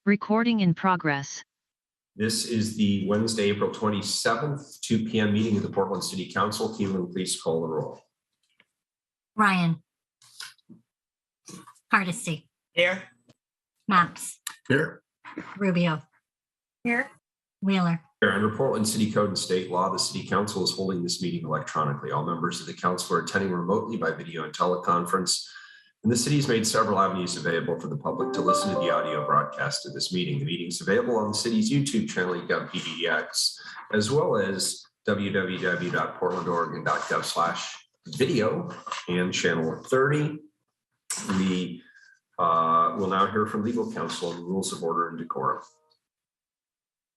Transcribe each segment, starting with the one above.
Recording in progress. This is the Wednesday, April 27th, 2 p.m. meeting of the Portland City Council. Keelan, please call the roll. Ryan. Hardesty. Here. Maps. Here. Rubio. Here. Wheeler. Here. Under Portland City Code and state law, the City Council is holding this meeting electronically. All members of the council are attending remotely by video and teleconference. And the city has made several avenues available for the public to listen to the audio broadcast of this meeting. The meeting is available on the city's YouTube channel, GovPDX, as well as www.portlandoregon.gov/video and channel 30. We will now hear from legal counsel on the rules of order and decorum.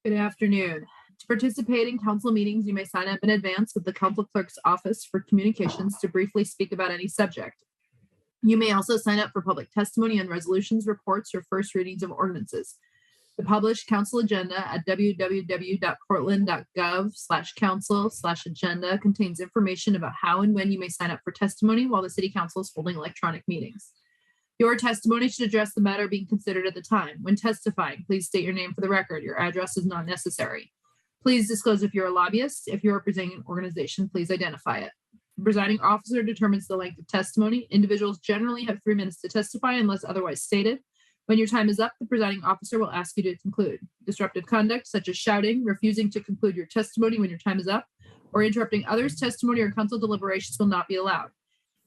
Good afternoon. To participate in council meetings, you may sign up in advance with the council clerk's office for communications to briefly speak about any subject. You may also sign up for public testimony on resolutions, reports, or first readings of ordinances. The published council agenda at www.portland.gov/council/agenda contains information about how and when you may sign up for testimony while the city council is holding electronic meetings. Your testimony should address the matter being considered at the time. When testifying, please state your name for the record. Your address is not necessary. Please disclose if you're a lobbyist. If you're representing an organization, please identify it. The presiding officer determines the length of testimony. Individuals generally have 3 minutes to testify unless otherwise stated. When your time is up, the presiding officer will ask you to conclude. Disruptive conduct, such as shouting, refusing to conclude your testimony when your time is up, or interrupting others' testimony or council deliberations will not be allowed.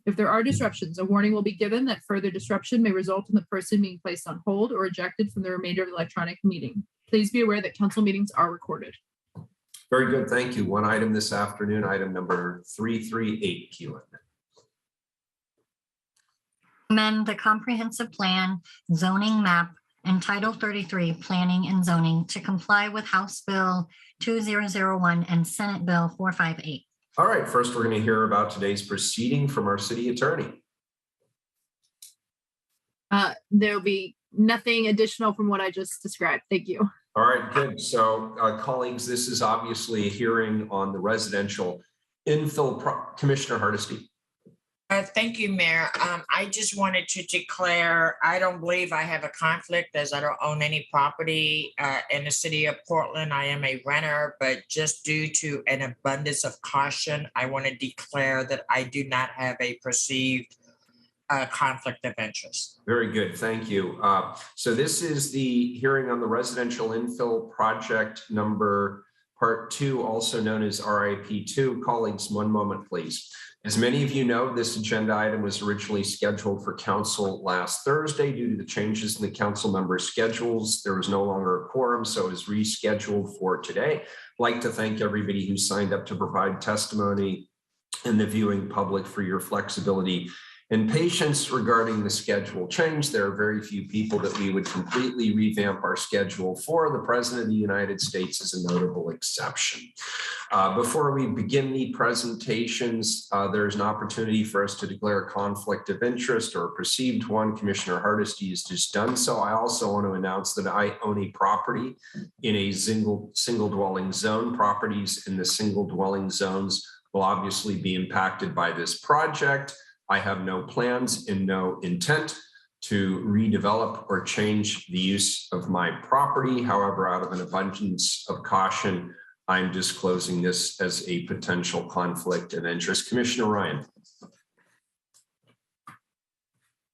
If there are disruptions, a warning will be given that further disruption may result in the person being placed on hold or ejected from the remainder of the electronic meeting. Please be aware that council meetings are recorded. Very good. Thank you. One item this afternoon, item number 338, Keelan. Amend the comprehensive plan zoning map and Title 33 planning and zoning to comply with House Bill 2001 and Senate Bill 458. All right. First, we're going to hear about today's proceeding from our city attorney. There'll be nothing additional from what I just described. Thank you. All right, good. So, colleagues, this is obviously a hearing on the residential infill. Commissioner Hardesty. Thank you, Mayor. I just wanted to declare, I don't believe I have a conflict as I don't own any property in the city of Portland. I am a renter, but just due to an abundance of caution, I want to declare that I do not have a perceived conflict of interest. Very good. Thank you. So this is the hearing on the residential infill project number part 2, also known as RIP2. Colleagues, one moment, please. As many of you know, this agenda item was originally scheduled for council last Thursday. Due to the changes in the council members' schedules, there was no longer a quorum, so it is rescheduled for today. I'd like to thank everybody who signed up to provide testimony and the viewing public for your flexibility and patience regarding the schedule change. There are very few people that we would completely revamp our schedule for. The President of the United States is a notable exception. Before we begin the presentations, there's an opportunity for us to declare a conflict of interest or a perceived one. Commissioner Hardesty has just done so. I also want to announce that I own a property in a single dwelling zone. Properties in the single dwelling zones will obviously be impacted by this project. I have no plans and no intent to redevelop or change the use of my property. However, out of an abundance of caution, I'm disclosing this as a potential conflict of interest. Commissioner Ryan.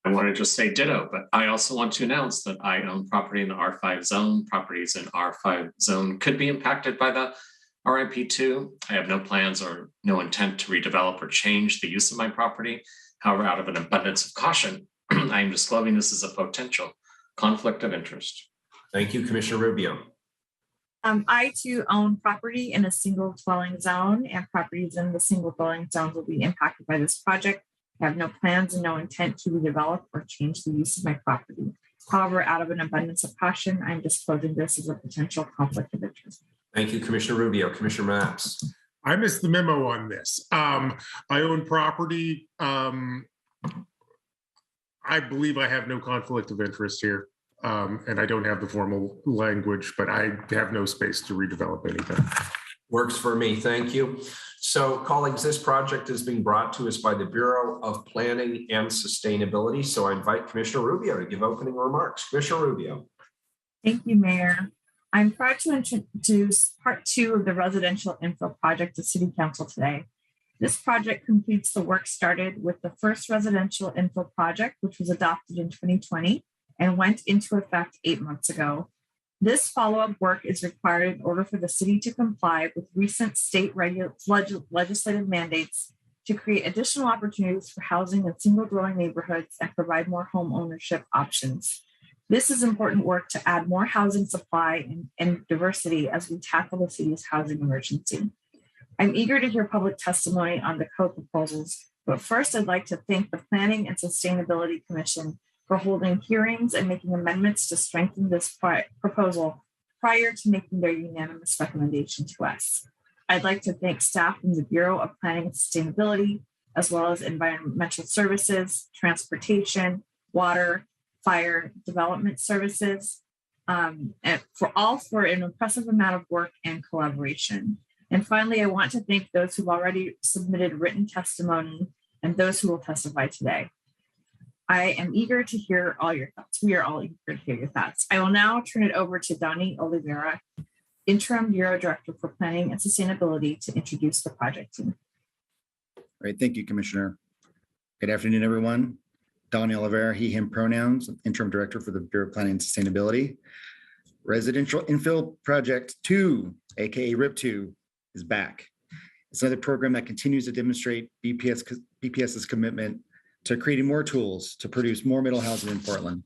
I want to just say ditto, but I also want to announce that I own property in the R5 zone. Properties in R5 zone could be impacted by the RIP2. I have no plans or no intent to redevelop or change the use of my property. However, out of an abundance of caution, I am disclosing this as a potential conflict of interest. Thank you, Commissioner Rubio. I too own property in a single dwelling zone, and properties in the single dwelling zones will be impacted by this project. I have no plans and no intent to redevelop or change the use of my property. However, out of an abundance of caution, I'm disclosing this as a potential conflict of interest. Thank you, Commissioner Rubio. Commissioner Mapps. I missed the memo on this. I own property. I believe I have no conflict of interest here. And I don't have the formal language, but I have no space to redevelop anything. Works for me. Thank you. So, colleagues, this project is being brought to us by the Bureau of Planning and Sustainability. So I invite Commissioner Rubio to give opening remarks. Commissioner Rubio. Thank you, Mayor. I'm proud to introduce part 2 of the residential infill project to City Council today. This project completes the work started with the first residential infill project, which was adopted in 2020 and went into effect 8 months ago. This follow-up work is required in order for the city to comply with recent state legislative mandates to create additional opportunities for housing in single-dwelling neighborhoods and provide more home ownership options. This is important work to add more housing supply and diversity as we tackle the city's housing emergency. I'm eager to hear public testimony on the code proposals, but first I'd like to thank the Planning and Sustainability Commission for holding hearings and making amendments to strengthen this proposal prior to making their unanimous recommendation to us. I'd like to thank staff from the Bureau of Planning and Sustainability, as well as Environmental Services, Transportation, Water, Fire, Development Services, and for an impressive amount of work and collaboration. And finally, I want to thank those who've already submitted written testimony and those who will testify today. I am eager to hear all your thoughts. We are all eager to hear your thoughts. I will now turn it over to Donnie Oliveira, Interim Bureau Director for Planning and Sustainability, to introduce the project team. All right, thank you, Commissioner. Good afternoon, everyone. Donnie Oliveira, he, him pronouns, Interim Director for the Bureau of Planning and Sustainability. Residential Infill Project 2, aka RIP2, is back. It's another program that continues to demonstrate BPS's commitment to creating more tools to produce more middle housing in Portland.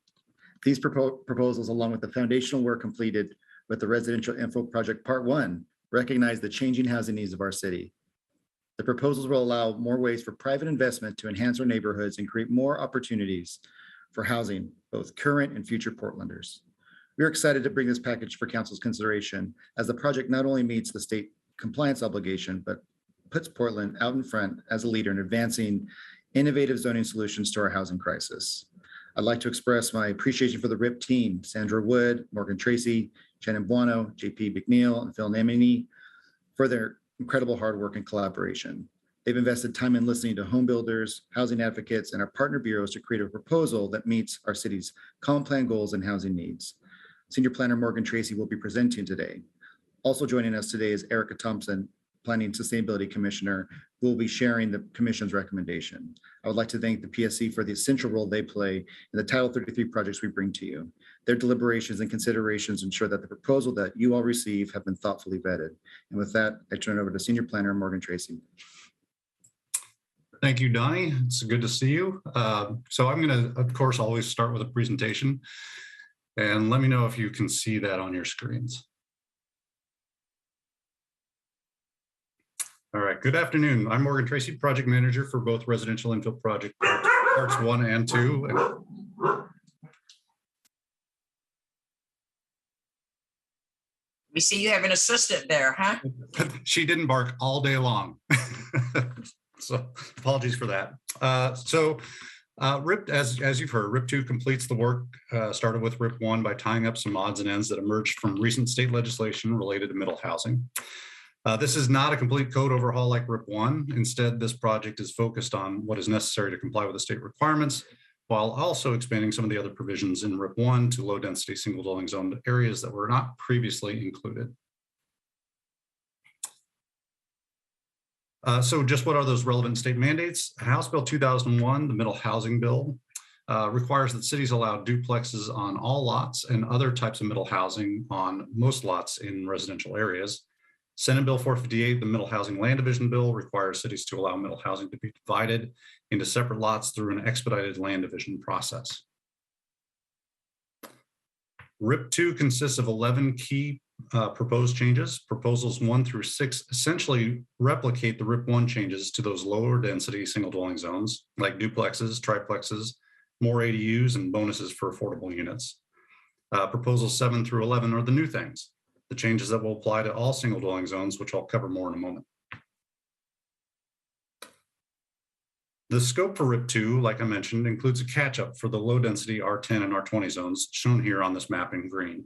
These proposals, along with the foundational work completed with the Residential Infill Project Part 1, recognize the changing housing needs of our city. The proposals will allow more ways for private investment to enhance our neighborhoods and create more opportunities for housing, both current and future Portlanders. We are excited to bring this package for Council's consideration, as the project not only meets the state compliance obligation, but puts Portland out in front as a leader in advancing innovative zoning solutions to our housing crisis. I'd like to express my appreciation for the RIP team, Sandra Wood, Morgan Tracy, Chen Buono, JP McNeil, and Phil Namini, for their incredible hard work and collaboration. They've invested time in listening to home builders, housing advocates, and our partner bureaus to create a proposal that meets our city's common plan goals and housing needs. Senior Planner Morgan Tracy will be presenting today. Also joining us today is Erica Thompson, Planning and Sustainability Commissioner, who will be sharing the Commission's recommendation. I would like to thank the PSC for the essential role they play in the Title 33 projects we bring to you. Their deliberations and considerations ensure that the proposal that you all receive have been thoughtfully vetted. And with that, I turn it over to Senior Planner Morgan Tracy. Thank you, Donnie. It's good to see you. So I'm going to, of course, always start with a presentation. And let me know if you can see that on your screens. All right, good afternoon. I'm Morgan Tracy, Project Manager for both Residential Infill Project Part parts 1 and 2. We see you have an assistant there, huh? She didn't bark all day long. So apologies for that. RIP, as you've heard, RIP 2 completes the work started with RIP 1 by tying up some odds and ends that emerged from recent state legislation related to middle housing. This is not a complete code overhaul like RIP 1. Instead, this project is focused on what is necessary to comply with the state requirements, while also expanding some of the other provisions in RIP 1 to low density single dwelling zone areas that were not previously included. So just what are those relevant state mandates? House Bill 2001, the Middle Housing Bill, requires that cities allow duplexes on all lots and other types of middle housing on most lots in residential areas. Senate Bill 458, the Middle Housing Land Division Bill, requires cities to allow middle housing to be divided into separate lots through an expedited land division process. RIP 2 consists of 11 key proposed changes. Proposals 1 through 6 essentially replicate the RIP 1 changes to those lower density single dwelling zones like duplexes, triplexes, more ADUs, and bonuses for affordable units. Proposals 7 through 11 are the new things, the changes that will apply to all single dwelling zones, which I'll cover more in a moment. The scope for RIP 2, like I mentioned, includes a catch-up for the low-density R10 and R20 zones shown here on this map in green.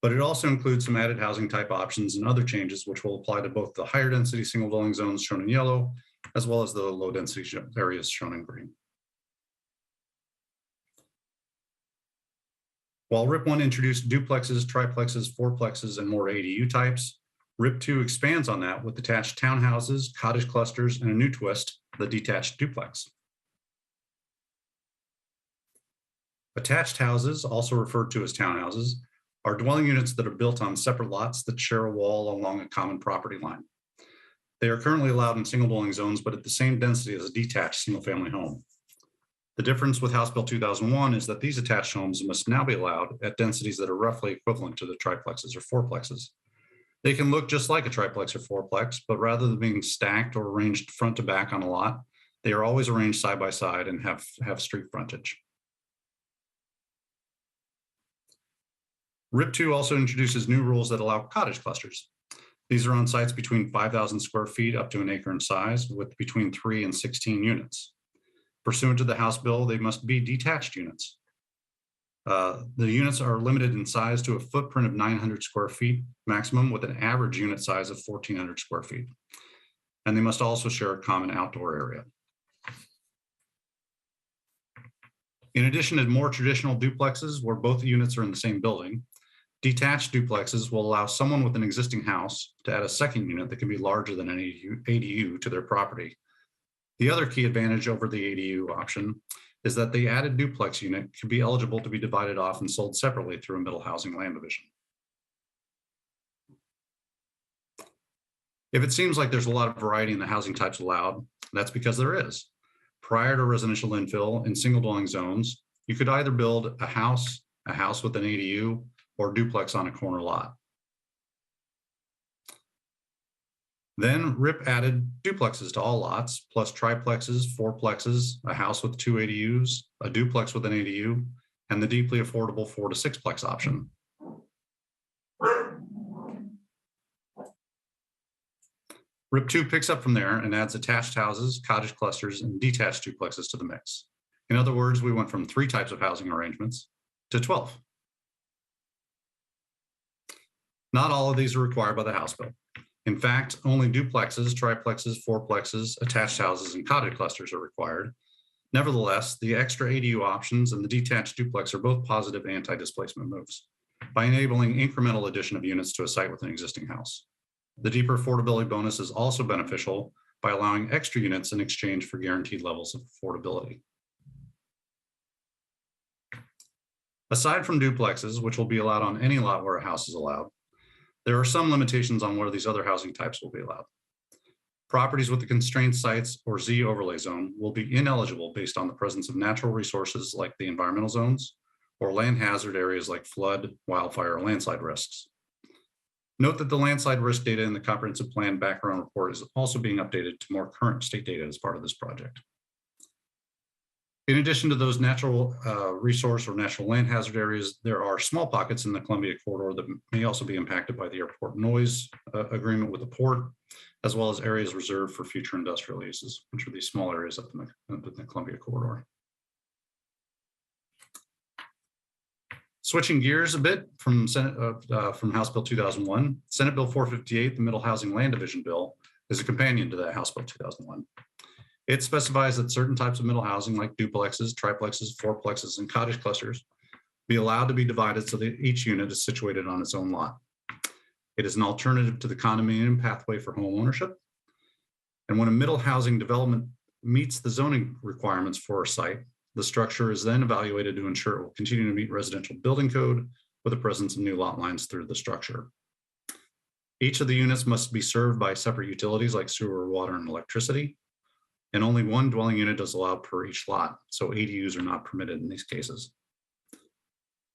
But it also includes some added housing type options and other changes which will apply to both the higher density single dwelling zones shown in yellow, as well as the low-density areas shown in green. While RIP 1 introduced duplexes, triplexes, fourplexes, and more ADU types, RIP 2 expands on that with detached townhouses, cottage clusters, and a new twist, the detached duplex. Attached houses, also referred to as townhouses, are dwelling units that are built on separate lots that share a wall along a common property line. They are currently allowed in single dwelling zones, but at the same density as a detached single-family home. The difference with House Bill 2001 is that these attached homes must now be allowed at densities that are roughly equivalent to the triplexes or fourplexes. They can look just like a triplex or fourplex, but rather than being stacked or arranged front to back on a lot, they are always arranged side by side and have street frontage. RIP 2 also introduces new rules that allow cottage clusters. These are on sites between 5,000 square feet up to an acre in size with between 3 and 16 units. Pursuant to the House bill, they must be detached units. The units are limited in size to a footprint of 900 square feet maximum with an average unit size of 1,400 square feet. And they must also share a common outdoor area. In addition to more traditional duplexes where both units are in the same building, detached duplexes will allow someone with an existing house to add a second unit that can be larger than an ADU to their property. The other key advantage over the ADU option is that the added duplex unit can be eligible to be divided off and sold separately through a middle housing land division. If it seems like there's a lot of variety in the housing types allowed, that's because there is. Prior to residential infill in single dwelling zones, you could either build a house with an ADU, or duplex on a corner lot. Then RIP added duplexes to all lots, plus triplexes, fourplexes, a house with 2 ADUs, a duplex with an ADU, and the deeply affordable 4 to 6plex option. RIP 2 picks up from there and adds attached houses, cottage clusters, and detached duplexes to the mix. In other words, we went from 3 types of housing arrangements to 12. Not all of these are required by the House bill. In fact, only duplexes, triplexes, fourplexes, attached houses, and cottage clusters are required. Nevertheless, the extra ADU options and the detached duplex are both positive anti-displacement moves by enabling incremental addition of units to a site with an existing house. The deeper affordability bonus is also beneficial by allowing extra units in exchange for guaranteed levels of affordability. Aside from duplexes, which will be allowed on any lot where a house is allowed, there are some limitations on where these other housing types will be allowed. Properties with the constrained sites or Z overlay zone will be ineligible based on the presence of natural resources like the environmental zones or land hazard areas like flood, wildfire, or landslide risks. Note that the landslide risk data in the comprehensive plan background report is also being updated to more current state data as part of this project. In addition to those natural resource or natural land hazard areas, there are small pockets in the Columbia corridor that may also be impacted by the airport noise agreement with the port, as well as areas reserved for future industrial uses, which are these small areas up in the Columbia corridor. Switching gears a bit from House Bill 2001, Senate Bill 458, the Middle Housing Land Division Bill, is a companion to that House Bill 2001. It specifies that certain types of middle housing like duplexes, triplexes, fourplexes, and cottage clusters be allowed to be divided so that each unit is situated on its own lot. It is an alternative to the condominium pathway for home ownership. And when a middle housing development meets the zoning requirements for a site, the structure is then evaluated to ensure it will continue to meet residential building code with the presence of new lot lines through the structure. Each of the units must be served by separate utilities like sewer, water, and electricity. And only one dwelling unit is allowed per each lot, so ADUs are not permitted in these cases.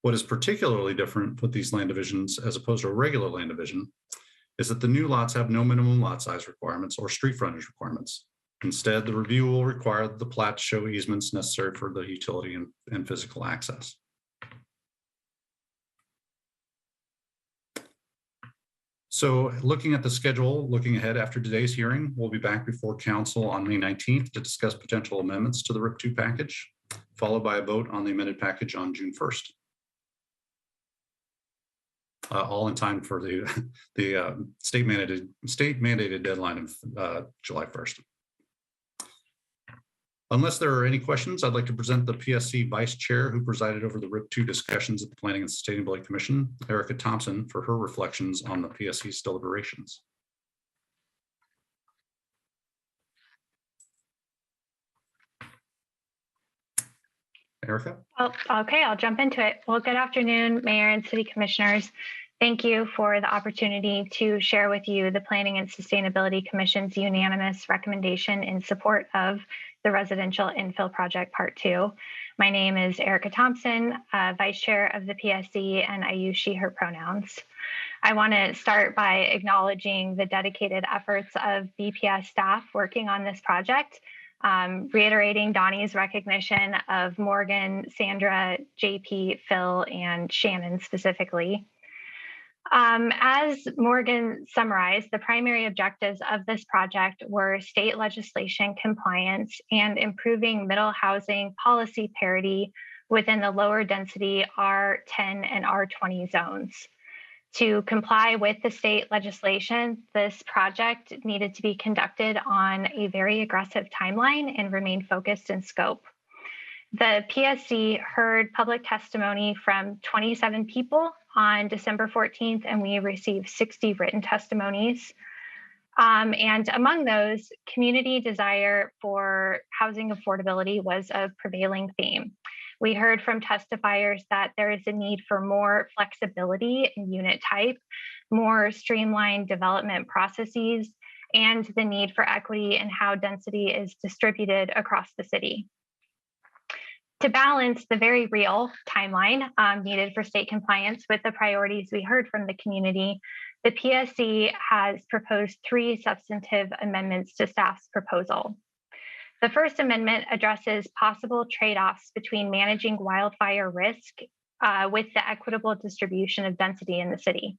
What is particularly different with these land divisions as opposed to a regular land division is that the new lots have no minimum lot size requirements or street frontage requirements. Instead, the review will require the plat to show easements necessary for the utility and physical access. So looking at the schedule, looking ahead after today's hearing, we'll be back before council on May 19th to discuss potential amendments to the RIP2 package, followed by a vote on the amended package on June 1st. All in time for the state mandated deadline of July 1st. Unless there are any questions, I'd like to present the PSC Vice Chair who presided over the RIP2 discussions at the Planning and Sustainability Commission, Erica Thompson, for her reflections on the PSC's deliberations. Erica? Oh, okay, I'll jump into it. Well, good afternoon, Mayor and City Commissioners. Thank you for the opportunity to share with you the Planning and Sustainability Commission's unanimous recommendation in support of the Residential Infill Project Part 2. My name is Erica Thompson, Vice Chair of the PSC, and I use she, her pronouns. I want to start by acknowledging the dedicated efforts of BPS staff working on this project, reiterating Donnie's recognition of Morgan, Sandra, JP, Phil, and Shannon specifically. As Morgan summarized, the primary objectives of this project were state legislation compliance and improving middle housing policy parity within the lower density R10 and R20 zones. To comply with the state legislation, this project needed to be conducted on a very aggressive timeline and remain focused in scope. The PSC heard public testimony from 27 people on December 14th, and we received 60 written testimonies. And among those, community desire for housing affordability was a prevailing theme. We heard from testifiers that there is a need for more flexibility in unit type, more streamlined development processes, and the need for equity in how density is distributed across the city. To balance the very real timeline needed for state compliance with the priorities we heard from the community, the PSC has proposed 3 substantive amendments to staff's proposal. The first amendment addresses possible trade-offs between managing wildfire risk with the equitable distribution of density in the city.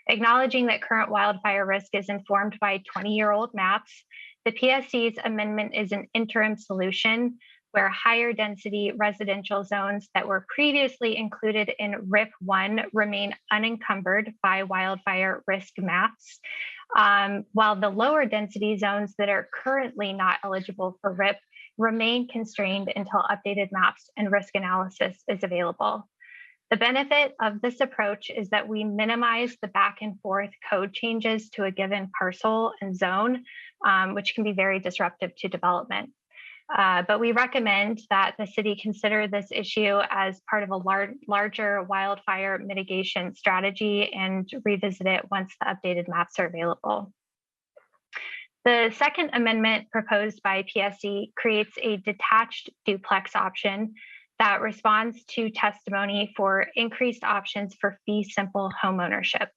Acknowledging that current wildfire risk is informed by 20-year-old maps, the PSC's amendment is an interim solution where higher density residential zones that were previously included in RIP 1 remain unencumbered by wildfire risk maps, while the lower density zones that are currently not eligible for RIP remain constrained until updated maps and risk analysis is available. The benefit of this approach is that we minimize the back and forth code changes to a given parcel and zone, which can be very disruptive to development. But we recommend that the city consider this issue as part of a larger wildfire mitigation strategy and revisit it once the updated maps are available. The second amendment proposed by PSC creates a detached duplex option that responds to testimony for increased options for fee simple homeownership.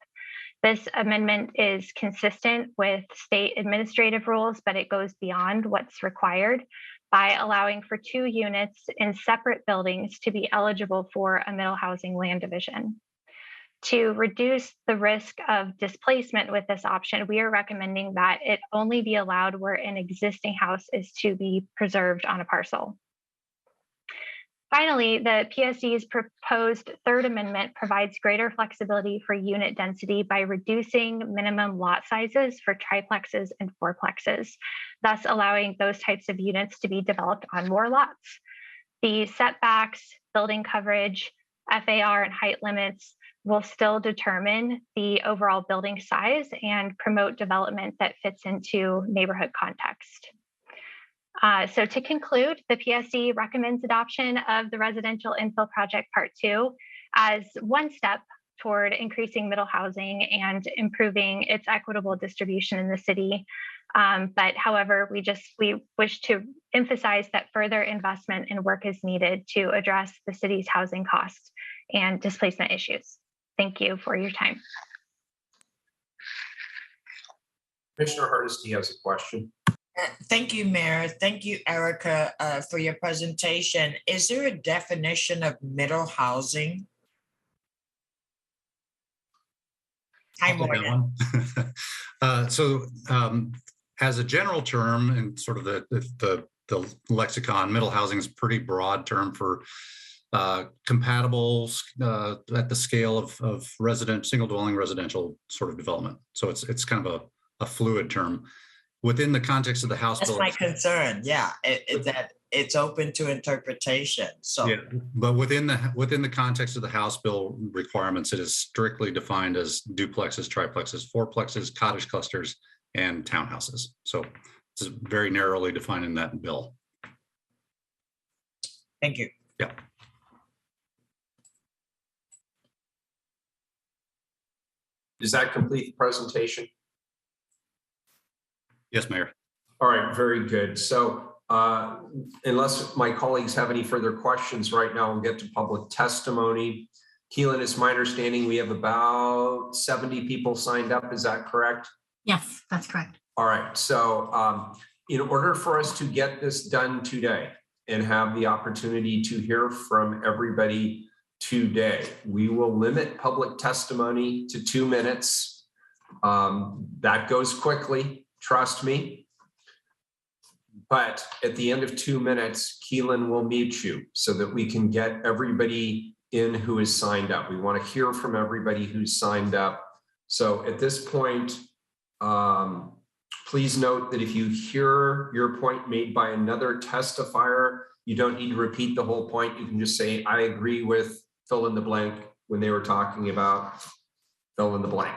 This amendment is consistent with state administrative rules, but it goes beyond what's required by allowing for 2 units in separate buildings to be eligible for a middle housing land division. To reduce the risk of displacement with this option, we are recommending that it only be allowed where an existing house is to be preserved on a parcel. Finally, the PSC's proposed third amendment provides greater flexibility for unit density by reducing minimum lot sizes for triplexes and fourplexes, thus allowing those types of units to be developed on more lots. The setbacks, building coverage, FAR, and height limits will still determine the overall building size and promote development that fits into neighborhood context. So to conclude, the PSC recommends adoption of the Residential Infill Project Part 2 as one step toward increasing middle housing and improving its equitable distribution in the city. But however, we wish to emphasize that further investment and work is needed to address the city's housing costs and displacement issues. Thank you for your time. Commissioner Hardesty has a question. Thank you, Mayor. Thank you, Erica, for your presentation. Is there a definition of middle housing? Hi, Morgan. As a general term and sort of the lexicon, middle housing is a pretty broad term for compatible at the scale of single dwelling residential sort of development. So it's kind of a fluid term. Within the context of the House That's bill, my concern. Yeah, that it's open to interpretation. So, yeah, but within the context of the House bill requirements, it is strictly defined as duplexes, triplexes, fourplexes, cottage clusters, and townhouses. So it's very narrowly defined in that bill. Thank you. Yeah. Does that complete the presentation? Yes, Mayor. All right, very good. So unless my colleagues have any further questions right now, we'll get to public testimony. Keelan, it's my understanding we have about 70 people signed up. Is that correct? Yes, that's correct. All right. So in order for us to get this done today and have the opportunity to hear from everybody today, we will limit public testimony to 2 minutes. That goes quickly. Trust me. But at the end of 2 minutes, Keelan will mute you so that we can get everybody in who is signed up. We want to hear from everybody who's signed up. So at this point, please note that if you hear your point made by another testifier, you don't need to repeat the whole point. You can just say, I agree with fill in the blank when they were talking about fill in the blank.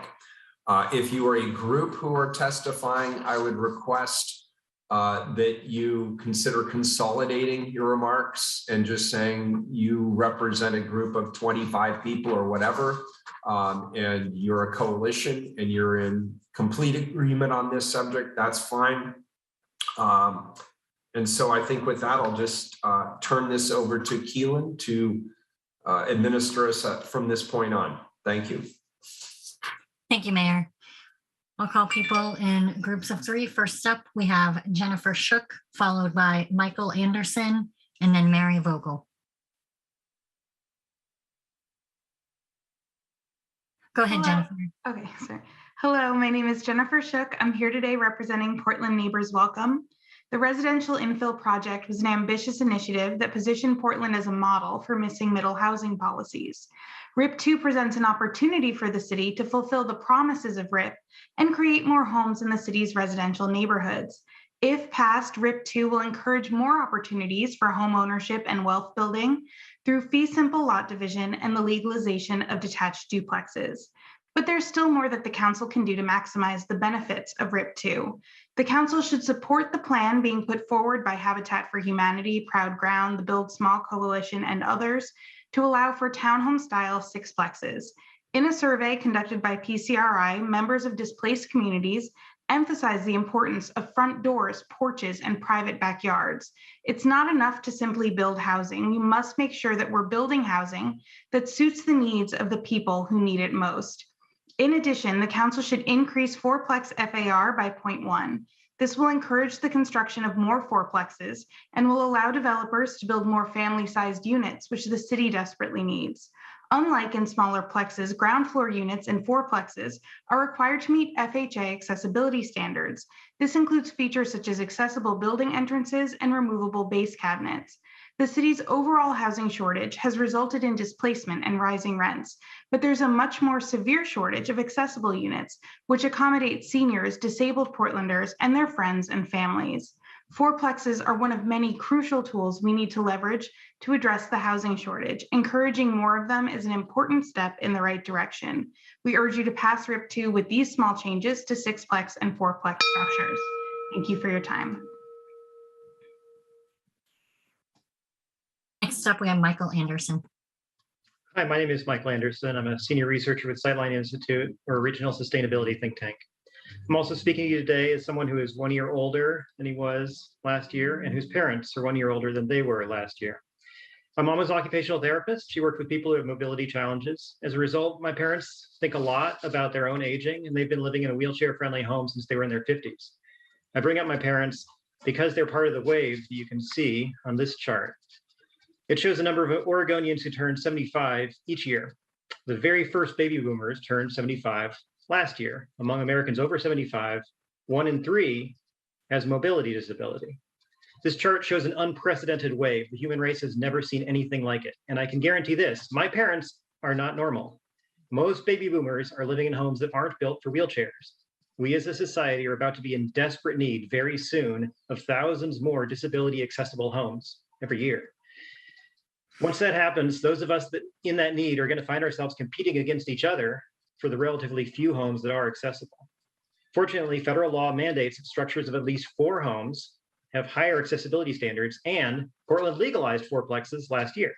If you are a group who are testifying, I would request that you consider consolidating your remarks and just saying you represent a group of 25 people or whatever, and you're a coalition and you're in complete agreement on this subject, that's fine. And so I think with that, I'll just turn this over to Keelan to administer us from this point on. Thank you. Thank you, Mayor. I'll call people in groups of 3. First up, we have Jennifer Shook, followed by Michael Anderson, and then Mary Vogel. Go ahead, Jennifer. Okay, sorry. Hello, my name is Jennifer Shook. I'm here today representing Portland Neighbors Welcome. The Residential Infill Project was an ambitious initiative that positioned Portland as a model for missing middle housing policies. RIP 2 presents an opportunity for the city to fulfill the promises of RIP and create more homes in the city's residential neighborhoods. If passed, RIP 2 will encourage more opportunities for home ownership and wealth building through fee simple lot division and the legalization of detached duplexes. But there's still more that the council can do to maximize the benefits of RIP 2. The council should support the plan being put forward by Habitat for Humanity, Proud Ground, the Build Small Coalition, and others to allow for townhome-style sixplexes. In a survey conducted by PCRI, members of displaced communities emphasize the importance of front doors, porches, and private backyards. It's not enough to simply build housing. We must make sure that we're building housing that suits the needs of the people who need it most. In addition, the council should increase fourplex FAR by 0.1. This will encourage the construction of more fourplexes and will allow developers to build more family-sized units, which the city desperately needs. Unlike in smaller plexes, ground floor units and fourplexes are required to meet FHA accessibility standards. This includes features such as accessible building entrances and removable base cabinets. The city's overall housing shortage has resulted in displacement and rising rents, but there's a much more severe shortage of accessible units, which accommodate seniors, disabled Portlanders, and their friends and families. Fourplexes are one of many crucial tools we need to leverage to address the housing shortage. Encouraging more of them is an important step in the right direction. We urge you to pass RIP 2 with these small changes to 6-plex and 4-plex structures. Thank you for your time. Next up, we have Michael Anderson. Hi, my name is Michael Anderson. I'm a senior researcher with Sightline Institute, or a regional sustainability think tank. I'm also speaking to you today as someone who is 1 year older than he was last year and whose parents are 1 year older than they were last year. My mom was an occupational therapist. She worked with people who have mobility challenges. As a result, my parents think a lot about their own aging, and they've been living in a wheelchair-friendly home since they were in their 50s. I bring up my parents because they're part of the wave that you can see on this chart. It shows the number of Oregonians who turn 75 each year. The very first baby boomers turned 75 last year. Among Americans over 75, 1 in 3 has mobility disability. This chart shows an unprecedented wave. The human race has never seen anything like it. And I can guarantee this, my parents are not normal. Most baby boomers are living in homes that aren't built for wheelchairs. We as a society are about to be in desperate need very soon of thousands more disability accessible homes every year. Once that happens, those of us that in that need are going to find ourselves competing against each other for the relatively few homes that are accessible. Fortunately, federal law mandates that structures of at least 4 homes have higher accessibility standards, and Portland legalized fourplexes last year.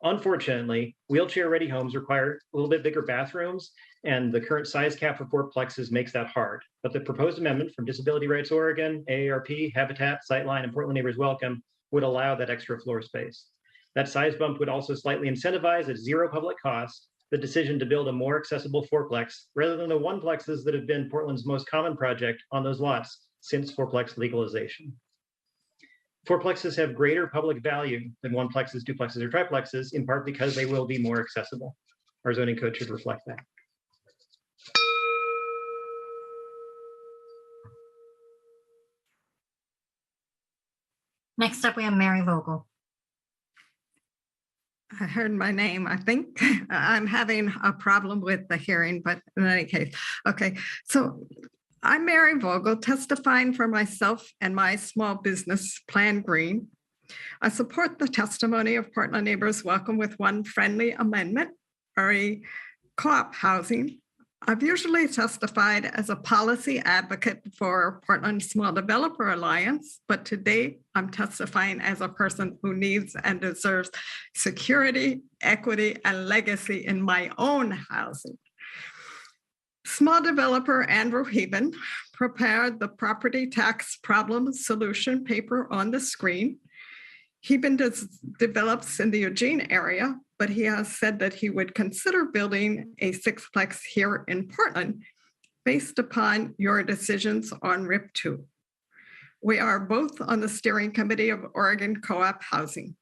Unfortunately, wheelchair-ready homes require a little bit bigger bathrooms, and the current size cap for fourplexes makes that hard. But the proposed amendment from Disability Rights Oregon, AARP, Habitat, Sightline, and Portland Neighbors Welcome would allow that extra floor space. That size bump would also slightly incentivize at zero public cost the decision to build a more accessible fourplex rather than the oneplexes that have been Portland's most common project on those lots since fourplex legalization. Fourplexes have greater public value than oneplexes, duplexes, or triplexes, in part because they will be more accessible. Our zoning code should reflect that. Next up, we have Mary Vogel. I heard my name, I think. I'm having a problem with the hearing, but in any case, okay. So I'm Mary Vogel, testifying for myself and my small business, Plan Green. I support the testimony of Portland Neighbors Welcome with one friendly amendment, RE co-op housing. I've usually testified as a policy advocate for Portland Small Developer Alliance, but today I'm testifying as a person who needs and deserves security, equity, and legacy in my own housing. Small developer Andrew Heben prepared the property tax problem solution paper on the screen. Heben develops in the Eugene area, but he has said that he would consider building a 6-plex here in Portland based upon your decisions on RIP 2. We are both on the steering committee of Oregon Co-op Housing.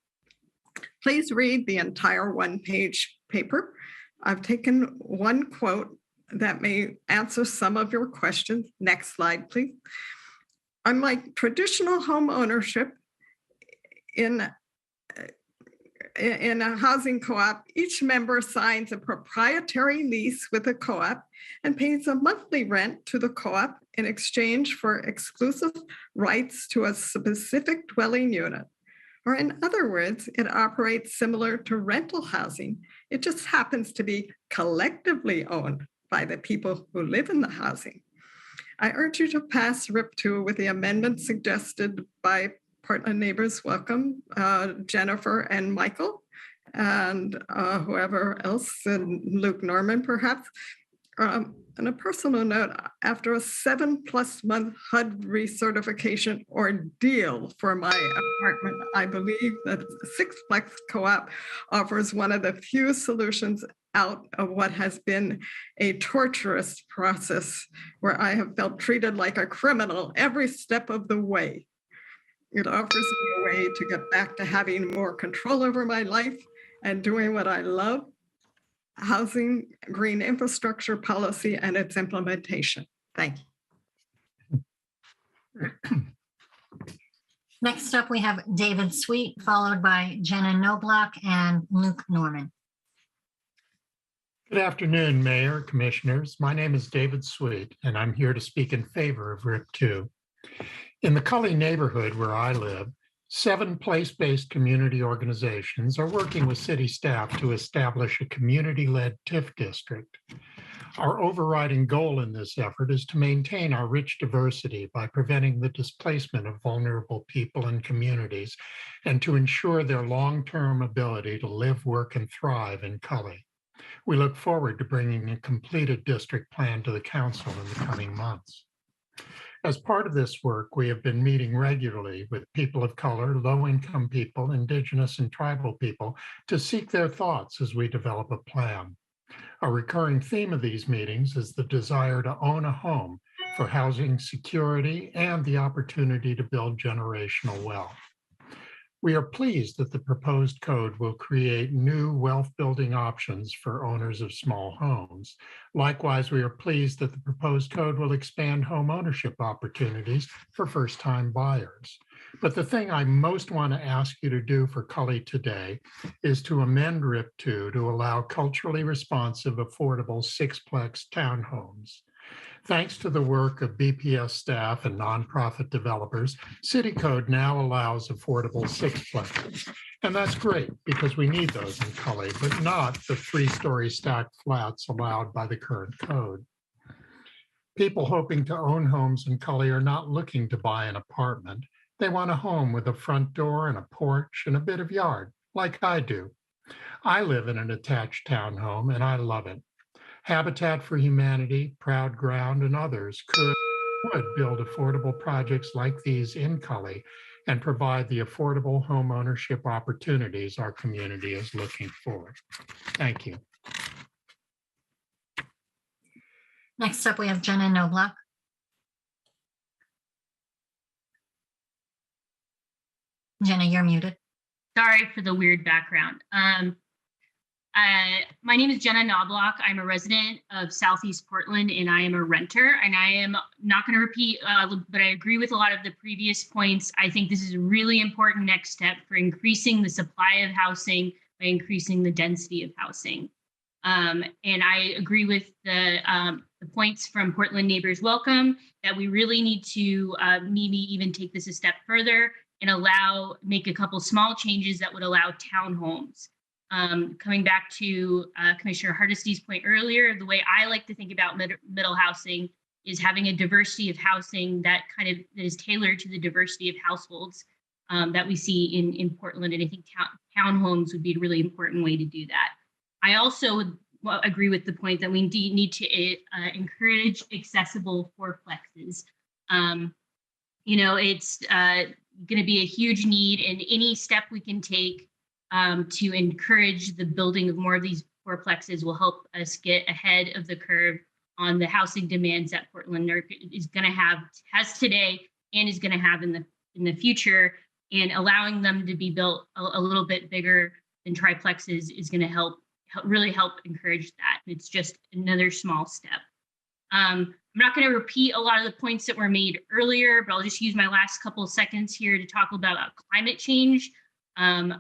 Please read the entire one-page paper. I've taken one quote that may answer some of your questions. Next slide, please. Unlike traditional home ownership, in a housing co-op, each member signs a proprietary lease with a co-op and pays a monthly rent to the co-op in exchange for exclusive rights to a specific dwelling unit. Or in other words, it operates similar to rental housing. It just happens to be collectively owned by the people who live in the housing. I urge you to pass RIP 2 with the amendment suggested by Portland Neighbors Welcome, Jennifer and Michael, and whoever else, and Luke Norman perhaps. On a personal note, after a 7+ month HUD recertification ordeal for my apartment, I believe that 6-plex co-op offers one of the few solutions out of what has been a torturous process where I have felt treated like a criminal every step of the way. It offers me a way to get back to having more control over my life and doing what I love, housing, green infrastructure policy, and its implementation. Thank you. Next up, we have David Sweet, followed by Jenna Knobloch and Luke Norman. Good afternoon, Mayor, Commissioners. My name is David Sweet, and I'm here to speak in favor of RIP 2. In the Cully neighborhood where I live, 7 place-based community organizations are working with city staff to establish a community-led TIF district. Our overriding goal in this effort is to maintain our rich diversity by preventing the displacement of vulnerable people and communities and to ensure their long-term ability to live, work, and thrive in Cully. We look forward to bringing a completed district plan to the council in the coming months. As part of this work, we have been meeting regularly with people of color, low-income people, Indigenous and tribal people to seek their thoughts as we develop a plan. A recurring theme of these meetings is the desire to own a home for housing security and the opportunity to build generational wealth. We are pleased that the proposed code will create new wealth-building options for owners of small homes. Likewise, we are pleased that the proposed code will expand home ownership opportunities for first-time buyers. But the thing I most want to ask you to do for Cully today is to amend RIP 2 to allow culturally responsive, affordable 6-plex townhomes. Thanks to the work of BPS staff and nonprofit developers, City Code now allows affordable 6-plexes. And that's great because we need those in Cully, but not the 3-story stacked flats allowed by the current code. People hoping to own homes in Cully are not looking to buy an apartment. They want a home with a front door and a porch and a bit of yard, like I do. I live in an attached townhome and I love it. Habitat for Humanity, Proud Ground, and others would build affordable projects like these in Cully and provide the affordable home ownership opportunities our community is looking for. Thank you. Next up, we have Jenna Knobloch. Jenna, you're muted. Sorry for the weird background. My name is Jenna Knobloch. I'm a resident of Southeast Portland and I am a renter. And I am not going to repeat, but I agree with a lot of the previous points. I think this is a really important next step for increasing the supply of housing by increasing the density of housing. And I agree with the points from Portland Neighbors Welcome that we really need to maybe even take this a step further and make a couple small changes that would allow townhomes. Coming back to Commissioner Hardesty's point earlier, the way I like to think about middle housing is having a diversity of housing that is tailored to the diversity of households that we see in Portland. And I think townhomes would be a really important way to do that. I also agree with the point that we need to encourage accessible fourplexes. It's going to be a huge need, and any step we can take to encourage the building of more of these fourplexes will help us get ahead of the curve on the housing demands that Portland has today and is going to have in the future. And allowing them to be built a little bit bigger than triplexes is going to really help encourage that. It's just another small step. I'm not going to repeat a lot of the points that were made earlier, but I'll just use my last couple of seconds here to talk about climate change. Housing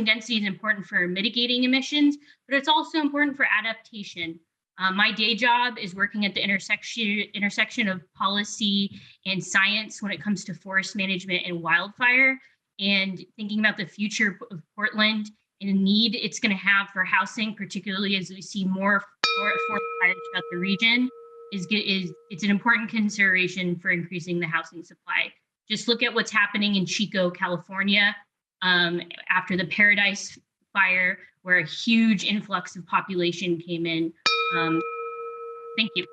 density is important for mitigating emissions, but it's also important for adaptation. My day job is working at the intersection of policy and science when it comes to forest management and wildfire, and thinking about the future of Portland and the need it's going to have for housing, particularly as we see more forest fires throughout the region, it's an important consideration for increasing the housing supply. Just look at what's happening in Chico, California, after the Paradise Fire, where a huge influx of population came in. Thank you.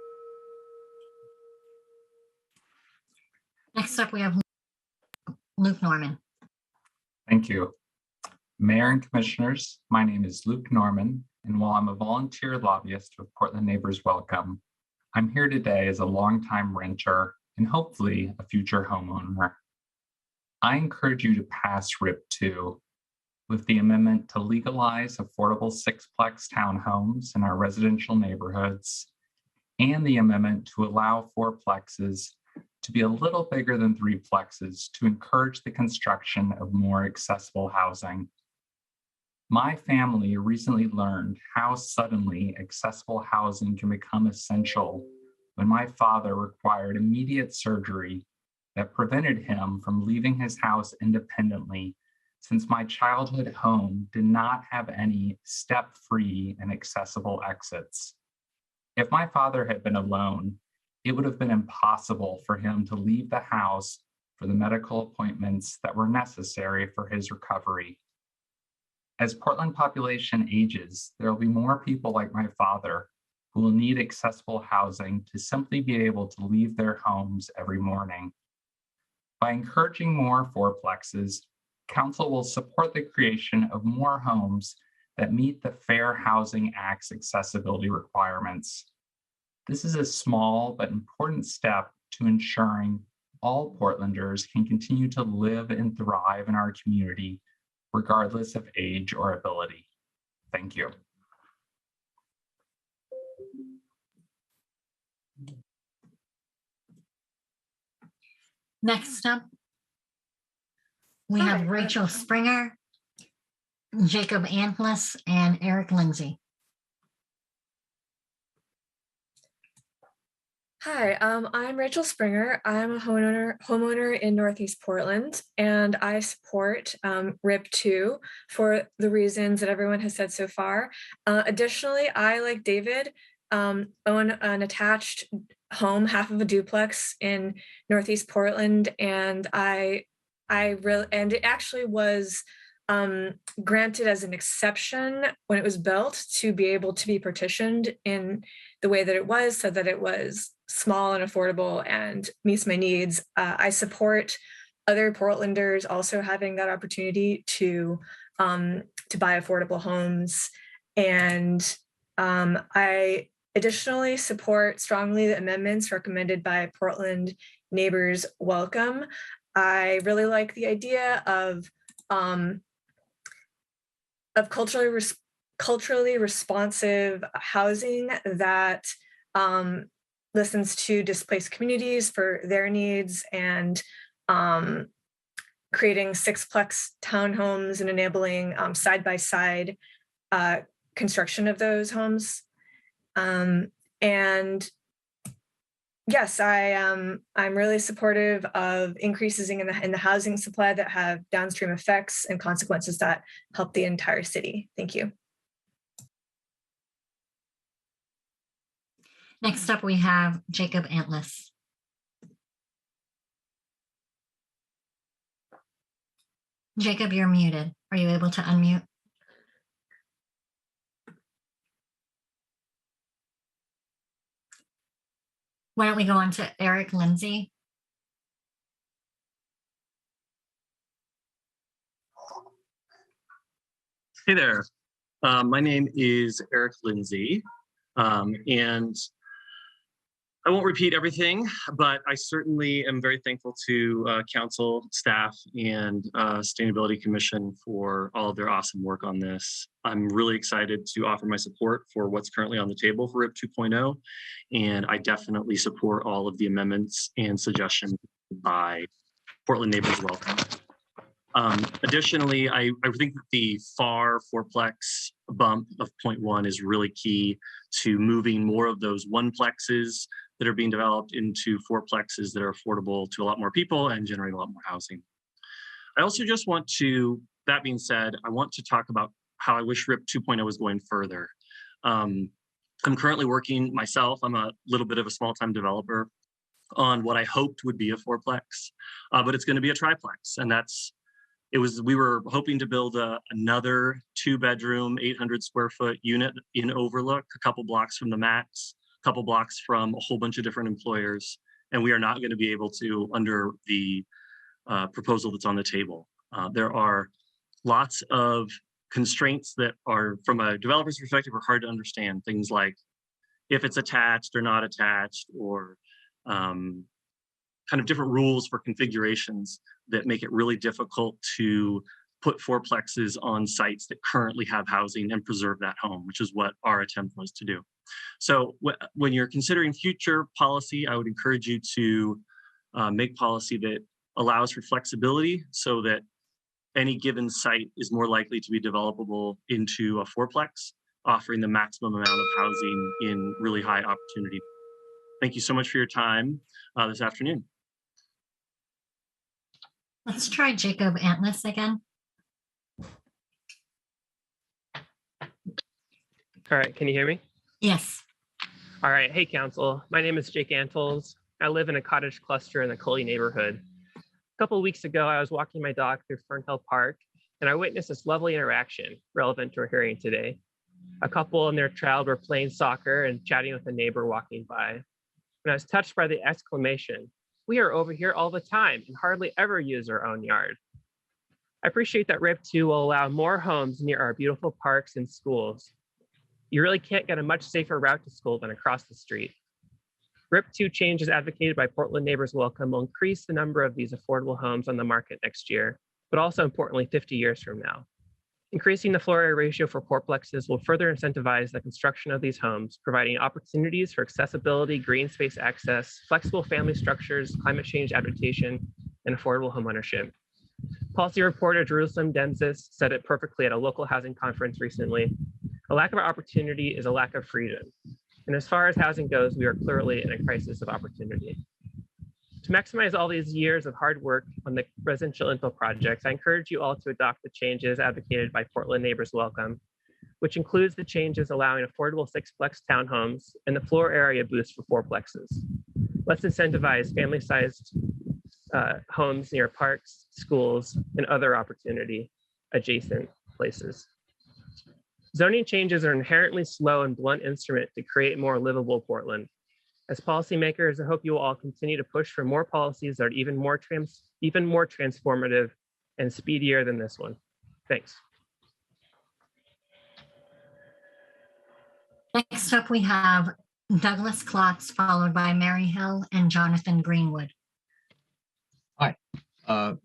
Next up, we have Luke Norman. Thank you. Mayor and Commissioners, my name is Luke Norman, and while I'm a volunteer lobbyist with Portland Neighbors Welcome, I'm here today as a longtime renter and hopefully a future homeowner. I encourage you to pass RIP 2 with the amendment to legalize affordable sixplex townhomes in our residential neighborhoods and the amendment to allow fourplexes to be a little bigger than threeplexes to encourage the construction of more accessible housing. My family recently learned how suddenly accessible housing can become essential when my father required immediate surgery that prevented him from leaving his house independently, since my childhood home did not have any step-free and accessible exits. If my father had been alone, it would have been impossible for him to leave the house for the medical appointments that were necessary for his recovery. As Portland population ages, there will be more people like my father who will need accessible housing to simply be able to leave their homes every morning. By encouraging more fourplexes, Council will support the creation of more homes that meet the Fair Housing Act's accessibility requirements. This is a small but important step to ensuring all Portlanders can continue to live and thrive in our community, regardless of age or ability. Thank you. Next up, we have Rachel Springer, Jacob Antlis, and Eric Lindsay. Hi, I'm Rachel Springer. I'm a homeowner in Northeast Portland, and I support RIP 2 for the reasons that everyone has said so far. Additionally, I, like David, own an attached home, half of a duplex in Northeast Portland, and it actually was granted as an exception when it was built to be able to be partitioned in the way that it was, so that it was small and affordable and meets my needs. I support other Portlanders also having that opportunity to buy affordable homes. And I additionally support strongly the amendments recommended by Portland Neighbors Welcome. I really like the idea of culturally responsive housing that listens to displaced communities for their needs, and creating sixplex townhomes and enabling side-by-side construction of those homes. And yes, I'm really supportive of increases in the housing supply that have downstream effects and consequences that help the entire city. Thank you. Next up, we have Jacob Antlis. Jacob, you're muted. Are you able to unmute? Why don't we go on to Eric Lindsay? Hey there. My name is Eric Lindsay, and I won't repeat everything, but I certainly am very thankful to council, staff, and Sustainability Commission for all of their awesome work on this. I'm really excited to offer my support for what's currently on the table for RIP 2.0, and I definitely support all of the amendments and suggestions by Portland Neighbors Welcome. Additionally, I think that the FAR fourplex bump of 0.1 is really key to moving more of those oneplexes that are being developed into fourplexes that are affordable to a lot more people and generate a lot more housing. I also just want to, that being said, I want to talk about how I wish RIP 2.0 was going further. I'm currently working myself. I'm a little bit of a small-time developer on what I hoped would be a fourplex, but it's going to be a triplex, and we were hoping to build another 2-bedroom, 800 square foot unit in Overlook, a couple blocks from the Max, a couple blocks from a whole bunch of different employers. And we are not going to be able to under the proposal that's on the table. There are lots of constraints that are, from a developer's perspective, are hard to understand. Things like if it's attached or not attached, or kind of different rules for configurations that make it really difficult to put fourplexes on sites that currently have housing and preserve that home, which is what our attempt was to do. So when you're considering future policy, I would encourage you to make policy that allows for flexibility so that any given site is more likely to be developable into a fourplex, offering the maximum amount of housing in really high opportunity. Thank you so much for your time this afternoon. Let's try Jacob Antlis again. All right, can you hear me? Yes. All right, hey council, my name is Jake Antles. I live in a cottage cluster in the Coley neighborhood. A couple of weeks ago, I was walking my dog through Fernhill Park, and I witnessed this lovely interaction relevant to our hearing today. A couple and their child were playing soccer and chatting with a neighbor walking by. And I was touched by the exclamation, "We are over here all the time and hardly ever use our own yard." I appreciate that RIP 2 will allow more homes near our beautiful parks and schools. You really can't get a much safer route to school than across the street. RIP 2 changes advocated by Portland Neighbors Welcome will increase the number of these affordable homes on the market next year, but also importantly 50 years from now. Increasing the floor area ratio for fourplexes will further incentivize the construction of these homes, providing opportunities for accessibility, green space access, flexible family structures, climate change adaptation, and affordable homeownership. Policy reporter Jerusalem Denzis said it perfectly at a local housing conference recently. A lack of opportunity is a lack of freedom. And as far as housing goes, we are clearly in a crisis of opportunity. To maximize all these years of hard work on the residential infill projects, I encourage you all to adopt the changes advocated by Portland Neighbors Welcome, which includes the changes allowing affordable sixplex townhomes and the floor area boost for fourplexes. Let's incentivize family-sized homes near parks, schools, and other opportunity adjacent places. Zoning changes are an inherently slow and blunt instrument to create more livable Portland. As policymakers, I hope you will all continue to push for more policies that are even more transformative and speedier than this one. Thanks. Next up, we have Douglas Klotz, followed by Mary Hill and Jonathan Greenwood. Hi,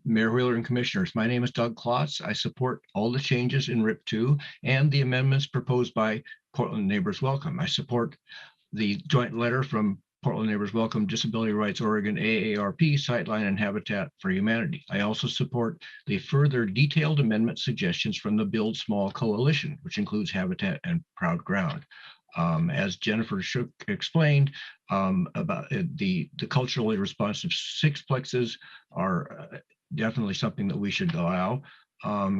Mayor Wheeler and Commissioners. My name is Doug Klotz. I support all the changes in RIP 2 and the amendments proposed by Portland Neighbors Welcome. I support the joint letter from Portland Neighbors Welcome, Disability Rights Oregon, AARP, Sightline, and Habitat for Humanity. I also support the further detailed amendment suggestions from the Build Small Coalition, which includes Habitat and Proud Ground. As Jennifer Shook explained, about the culturally responsive sixplexes are definitely something that we should allow,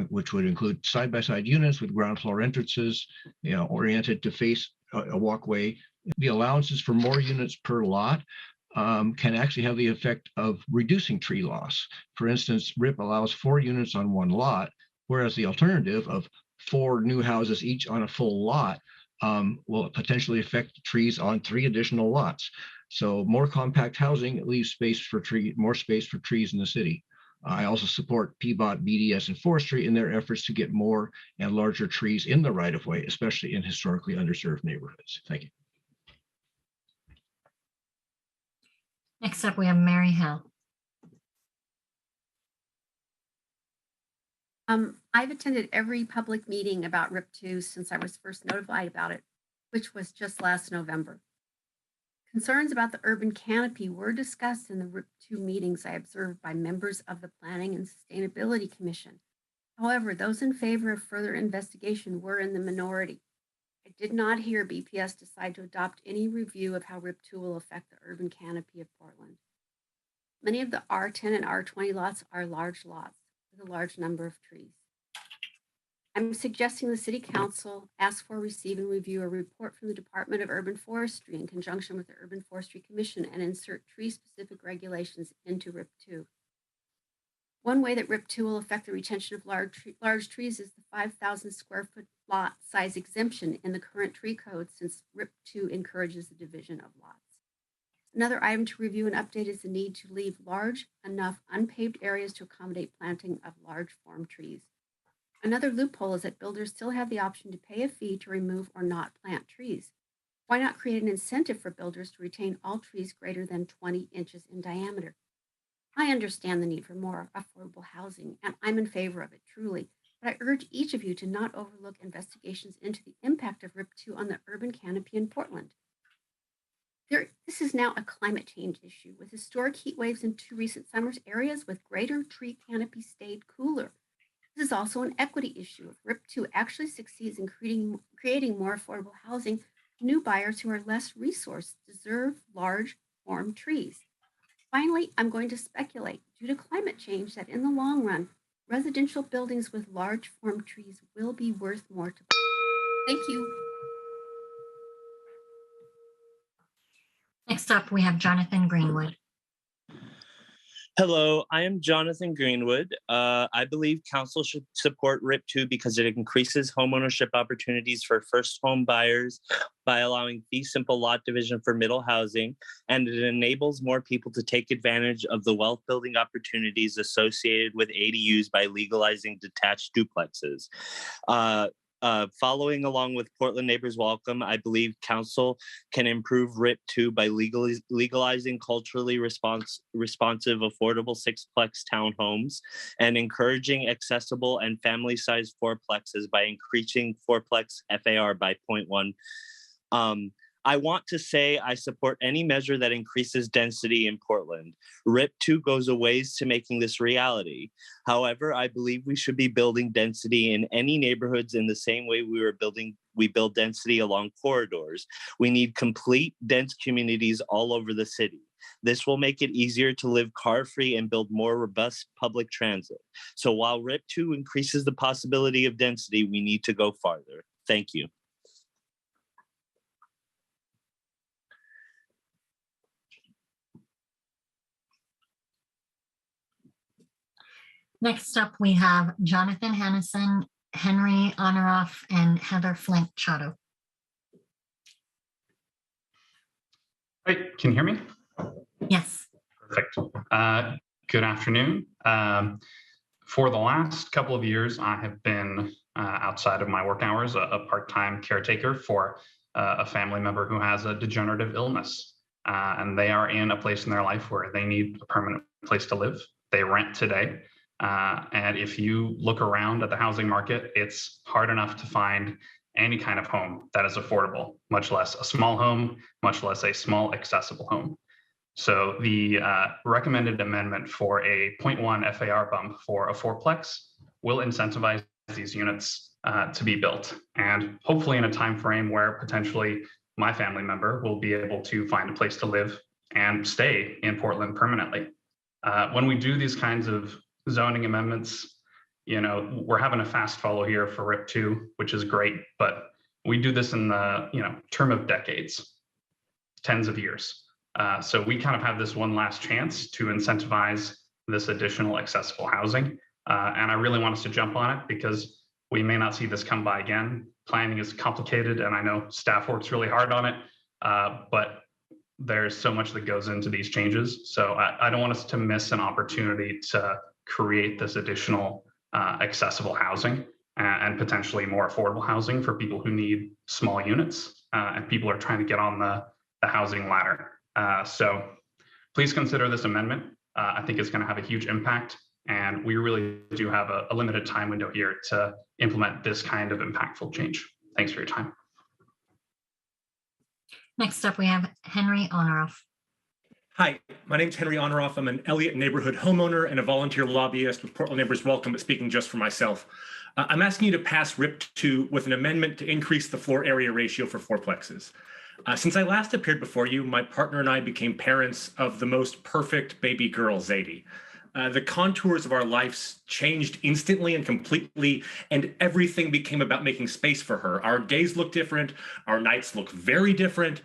which would include side-by-side units with ground floor entrances, oriented to face a walkway. The allowances for more units per lot can actually have the effect of reducing tree loss. For instance, RIP allows 4 units on one lot, whereas the alternative of 4 new houses each on a full lot will potentially affect trees on 3 additional lots. So more compact housing leaves more space for trees in the city. I also support PBOT, BDS, and forestry in their efforts to get more and larger trees in the right of way, especially in historically underserved neighborhoods. Thank you. Next up, we have Mary Hill. I've attended every public meeting about RIP 2 since I was first notified about it, which was just last November. Concerns about the urban canopy were discussed in the RIP 2 meetings I observed by members of the Planning and Sustainability Commission. However, those in favor of further investigation were in the minority. I did not hear BPS decide to adopt any review of how RIP 2 will affect the urban canopy of Portland. Many of the R10 and R20 lots are large lots with a large number of trees. I'm suggesting the City Council ask for, receive, and review a report from the Department of Urban Forestry in conjunction with the Urban Forestry Commission and insert tree-specific regulations into RIP 2. One way that RIP 2 will affect the retention of large trees is the 5,000 square foot lot size exemption in the current tree code, since RIP 2 encourages the division of lots. Another item to review and update is the need to leave large enough unpaved areas to accommodate planting of large form trees. Another loophole is that builders still have the option to pay a fee to remove or not plant trees. Why not create an incentive for builders to retain all trees greater than 20 inches in diameter? I understand the need for more affordable housing, and I'm in favor of it, truly. But I urge each of you to not overlook investigations into the impact of RIP2 on the urban canopy in Portland. This is now a climate change issue. With historic heat waves in 2 recent summers, areas with greater tree canopy stayed cooler. This is also an equity issue. If RIP2 actually succeeds in creating more affordable housing, new buyers who are less resourced deserve large form trees. Finally, I'm going to speculate, due to climate change, that in the long run, residential buildings with large form trees will be worth more to. Thank you. Next up, we have Jonathan Greenwood. Hello, I am Jonathan Greenwood. I believe council should support RIP2 because it increases homeownership opportunities for first home buyers by allowing fee simple lot division for middle housing, and it enables more people to take advantage of the wealth building opportunities associated with ADUs by legalizing detached duplexes. Following along with Portland Neighbors Welcome, I believe council can improve RIP2 by legalizing culturally responsive, affordable 6-plex townhomes and encouraging accessible and family-sized 4-plexes by increasing 4-plex FAR by 0.1. I want to say I support any measure that increases density in Portland. RIP2 goes a ways to making this reality. However, I believe we should be building density in any neighborhoods in the same way we build density along corridors. We need complete dense communities all over the city. This will make it easier to live car-free and build more robust public transit. So while RIP2 increases the possibility of density, we need to go farther. Thank you. Next up, we have Jonathan Hennison, Henry Honoroff, and Heather Flint Chato. Hi, can you hear me? Yes. Perfect. Good afternoon. For the last couple of years, I have been outside of my work hours, a part-time caretaker for a family member who has a degenerative illness. And they are in a place in their life where they need a permanent place to live. They rent today. And if you look around at the housing market, it's hard enough to find any kind of home that is affordable, much less a small home, much less a small accessible home. So the recommended amendment for a 0.1 FAR bump for a 4-plex will incentivize these units to be built, and hopefully in a time frame where potentially my family member will be able to find a place to live and stay in Portland permanently. When we do these kinds of zoning amendments, you know, we're having a fast follow here for RIP2, which is great, but we do this in the, term of decades, tens of years. So we kind of have this one last chance to incentivize this additional accessible housing. And I really want us to jump on it because we may not see this come by again. Planning is complicated, and I know staff works really hard on it, but there's so much that goes into these changes. So I don't want us to miss an opportunity to create this additional accessible housing and potentially more affordable housing for people who need small units and people are trying to get on the housing ladder. So please consider this amendment. I think it's going to have a huge impact, and we really do have a limited time window here to implement this kind of impactful change. Thanks for your time. Next up, we have Henry Honoroff. Hi, my name's Henry Honoroff. I'm an Elliott neighborhood homeowner and a volunteer lobbyist with Portland Neighbors Welcome, but speaking just for myself. I'm asking you to pass RIP2 with an amendment to increase the floor area ratio for 4-plexes. Since I last appeared before you, my partner and I became parents of the most perfect baby girl, Zadie. The contours of our lives changed instantly and completely, and everything became about making space for her. Our days look different, our nights look very different,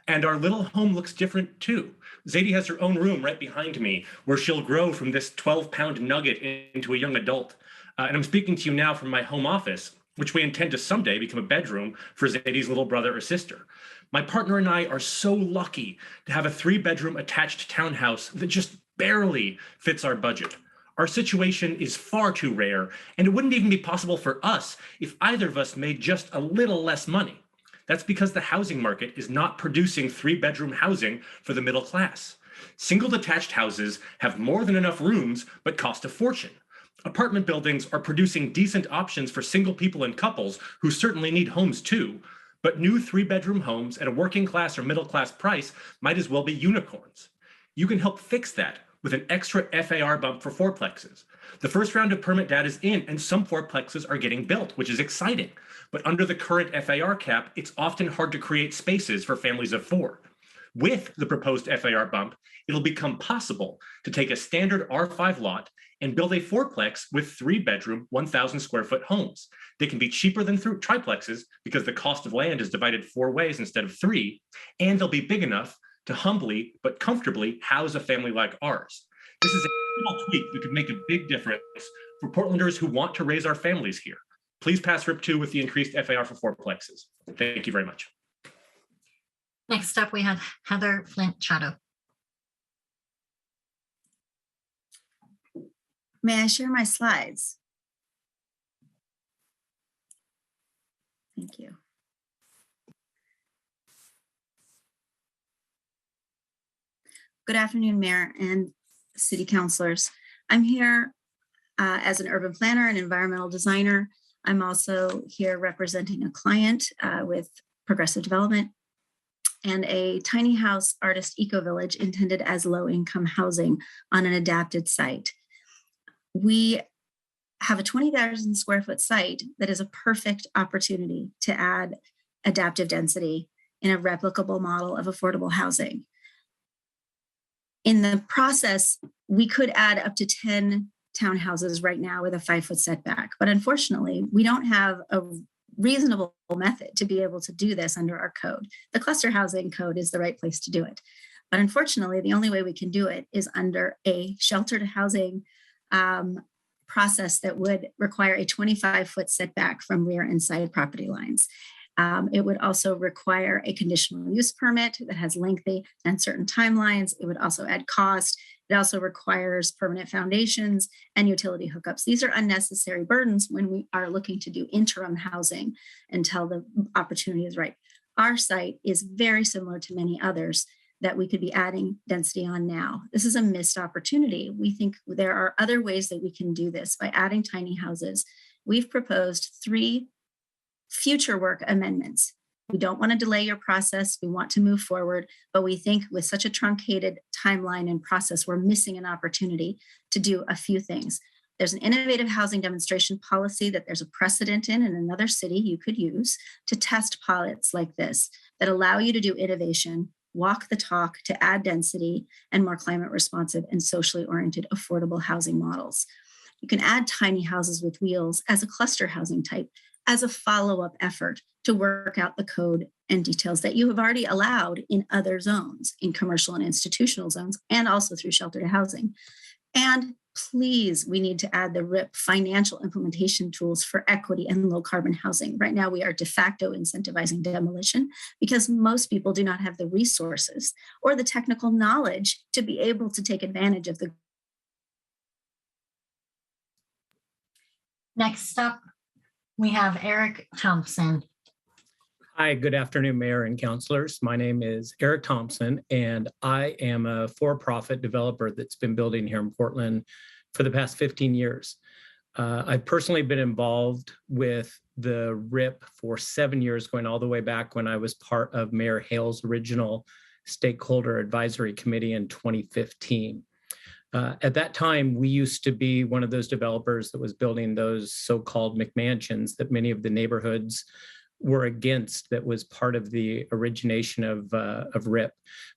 and our little home looks different too. Zadie has her own room right behind me, where she'll grow from this 12-pound nugget into a young adult. And I'm speaking to you now from my home office, which we intend to someday become a bedroom for Zadie's little brother or sister. My partner and I are so lucky to have a 3-bedroom attached townhouse that just barely fits our budget. Our situation is far too rare, and it wouldn't even be possible for us if either of us made just a little less money. That's because the housing market is not producing 3-bedroom housing for the middle class. Single detached houses have more than enough rooms, but cost a fortune. Apartment buildings are producing decent options for single people and couples who certainly need homes too, but new 3-bedroom homes at a working class or middle class price might as well be unicorns. You can help fix that with an extra FAR bump for fourplexes. The first round of permit data is in, and some fourplexes are getting built, which is exciting. But under the current FAR cap, it's often hard to create spaces for families of 4. With the proposed FAR bump, it'll become possible to take a standard R5 lot and build a fourplex with 3-bedroom, 1,000 square foot homes. They can be cheaper than triplexes because the cost of land is divided 4 ways instead of 3, and they'll be big enough to humbly but comfortably house a family like ours. This is a little tweak that could make a big difference for Portlanders who want to raise our families here. Please pass RIP 2 with the increased FAR for fourplexes. Thank you very much. Next up, we have Heather Flint Chatto. May I share my slides? Thank you. Good afternoon, Mayor and City Councilors. I'm here as an urban planner and environmental designer. I'm also here representing a client with Progressive Development and a tiny house artist eco-village intended as low-income housing on an adapted site. We have a 20,000 square foot site that is a perfect opportunity to add adaptive density in a replicable model of affordable housing. In the process, we could add up to 10 townhouses right now with a 5-foot setback, but unfortunately, we don't have a reasonable method to be able to do this under our code. The cluster housing code is the right place to do it. But unfortunately, the only way we can do it is under a sheltered housing process that would require a 25-foot setback from rear and side property lines. It would also require a conditional use permit that has lengthy and certain timelines. It would also add cost. It also requires permanent foundations and utility hookups. These are unnecessary burdens when we are looking to do interim housing until the opportunity is right. Our site is very similar to many others that we could be adding density on now. This is a missed opportunity. We think there are other ways that we can do this by adding tiny houses. We've proposed 3 future work amendments. We don't want to delay your process. We want to move forward, but we think with such a truncated timeline and process, we're missing an opportunity to do a few things. There's an innovative housing demonstration policy that there's a precedent in another city you could use to test pilots like this that allow you to do innovation, walk the talk to add density and more climate responsive and socially oriented affordable housing models. You can add tiny houses with wheels as a cluster housing type as a follow-up effort to work out the code and details that you have already allowed in other zones, in commercial and institutional zones, and also through sheltered housing. And please, we need to add the RIP financial implementation tools for equity and low carbon housing. Right now, we are de facto incentivizing demolition because most people do not have the resources or the technical knowledge to be able to take advantage of the. Next up, we have Eric Thompson. Hi, good afternoon, Mayor and councilors. My name is Eric Thompson, and I am a for-profit developer that's been building here in Portland for the past 15 years. I've personally been involved with the RIP for 7 years, going all the way back when I was part of Mayor Hale's original stakeholder advisory committee in 2015. At that time, we used to be one of those developers that was building those so-called McMansions that many of the neighborhoods were against, that was part of the origination of RIP.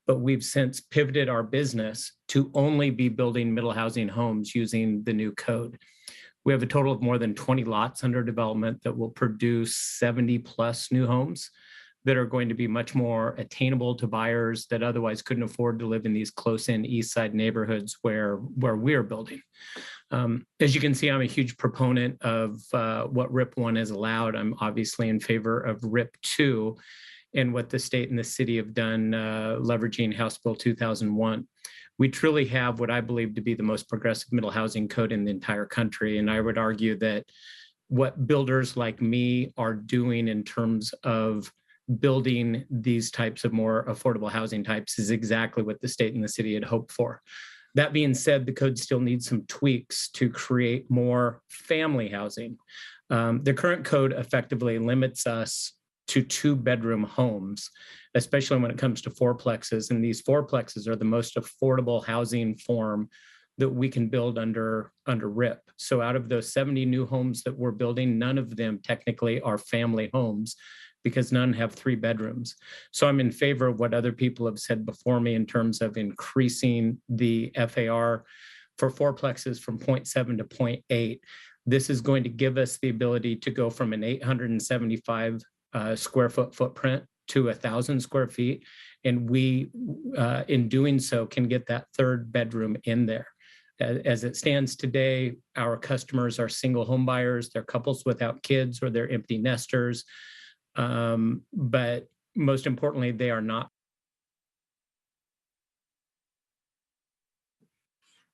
But we've since pivoted our business to only be building middle housing homes using the new code. We have a total of more than 20 lots under development that will produce 70 plus new homes that are going to be much more attainable to buyers that otherwise couldn't afford to live in these close-in East Side neighborhoods where we're building. As you can see, I'm a huge proponent of what RIP 1 has allowed. I'm obviously in favor of RIP 2 and what the state and the city have done leveraging House Bill 2001. we truly have what I believe to be the most progressive middle housing code in the entire country. And I would argue that what builders like me are doing in terms of building these types of more affordable housing types is exactly what the state and the city had hoped for. That being said, the code still needs some tweaks to create more family housing. The current code effectively limits us to 2-bedroom homes, especially when it comes to fourplexes. And these fourplexes are the most affordable housing form that we can build under RIP. So out of those 70 new homes that we're building, none of them technically are family homes because none have 3 bedrooms. So I'm in favor of what other people have said before me in terms of increasing the FAR for fourplexes from 0.7 to 0.8. This is going to give us the ability to go from an 875 square foot footprint to 1,000 square feet. And we, in doing so, can get that 3rd bedroom in there. As it stands today, our customers are single home buyers, they're couples without kids, or they're empty nesters. But most importantly, they are not.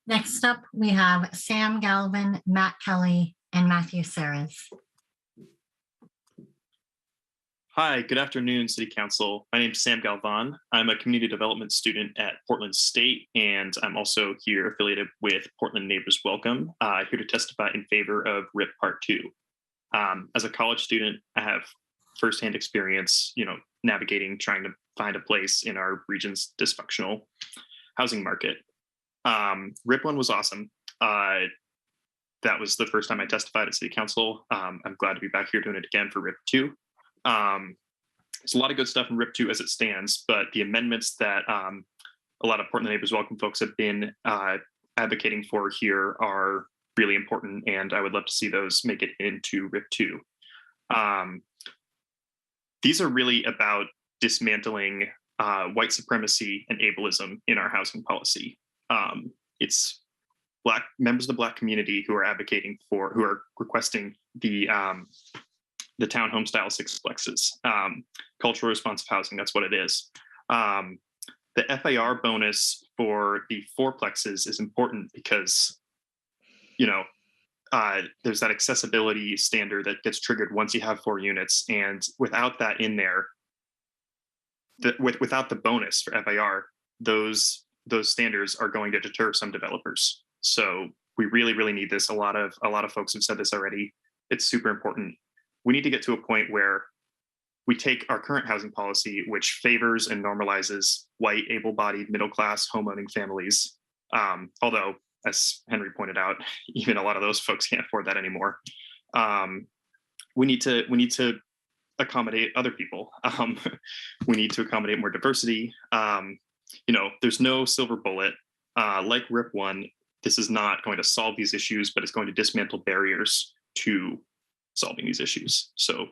Next up, we have Sam Galvin, Matt Kelly, and Matthew Saras. Hi, good afternoon, City Council. My name is Sam Galvan. I'm a community development student at Portland State, and I'm also here affiliated with Portland Neighbors Welcome, here to testify in favor of RIP Part 2. As a college student, I have firsthand experience, navigating, trying to find a place in our region's dysfunctional housing market. RIP 1 was awesome. That was the first time I testified at City Council. I'm glad to be back here doing it again for RIP 2. There's a lot of good stuff in RIP 2 as it stands, but the amendments that a lot of Portland Neighbors Welcome folks have been advocating for here are really important, and I would love to see those make it into RIP 2. These are really about dismantling white supremacy and ableism in our housing policy. It's Black members of the Black community who are requesting the townhome style 6plexes, cultural responsive housing. That's what it is. The FAR bonus for the 4plexes is important because, there's that accessibility standard that gets triggered once you have 4 units, and without that in there, without the bonus for FAR, those standards are going to deter some developers. So we really, really need this. A lot of folks have said this already. It's super important. We need to get to a point where we take our current housing policy, which favors and normalizes white, able-bodied, middle-class homeowning families. Although, as Henry pointed out, even a lot of those folks can't afford that anymore. We need to accommodate other people. We need to accommodate more diversity. There's no silver bullet. Like RIP 1, this is not going to solve these issues, but it's going to dismantle barriers to solving these issues. So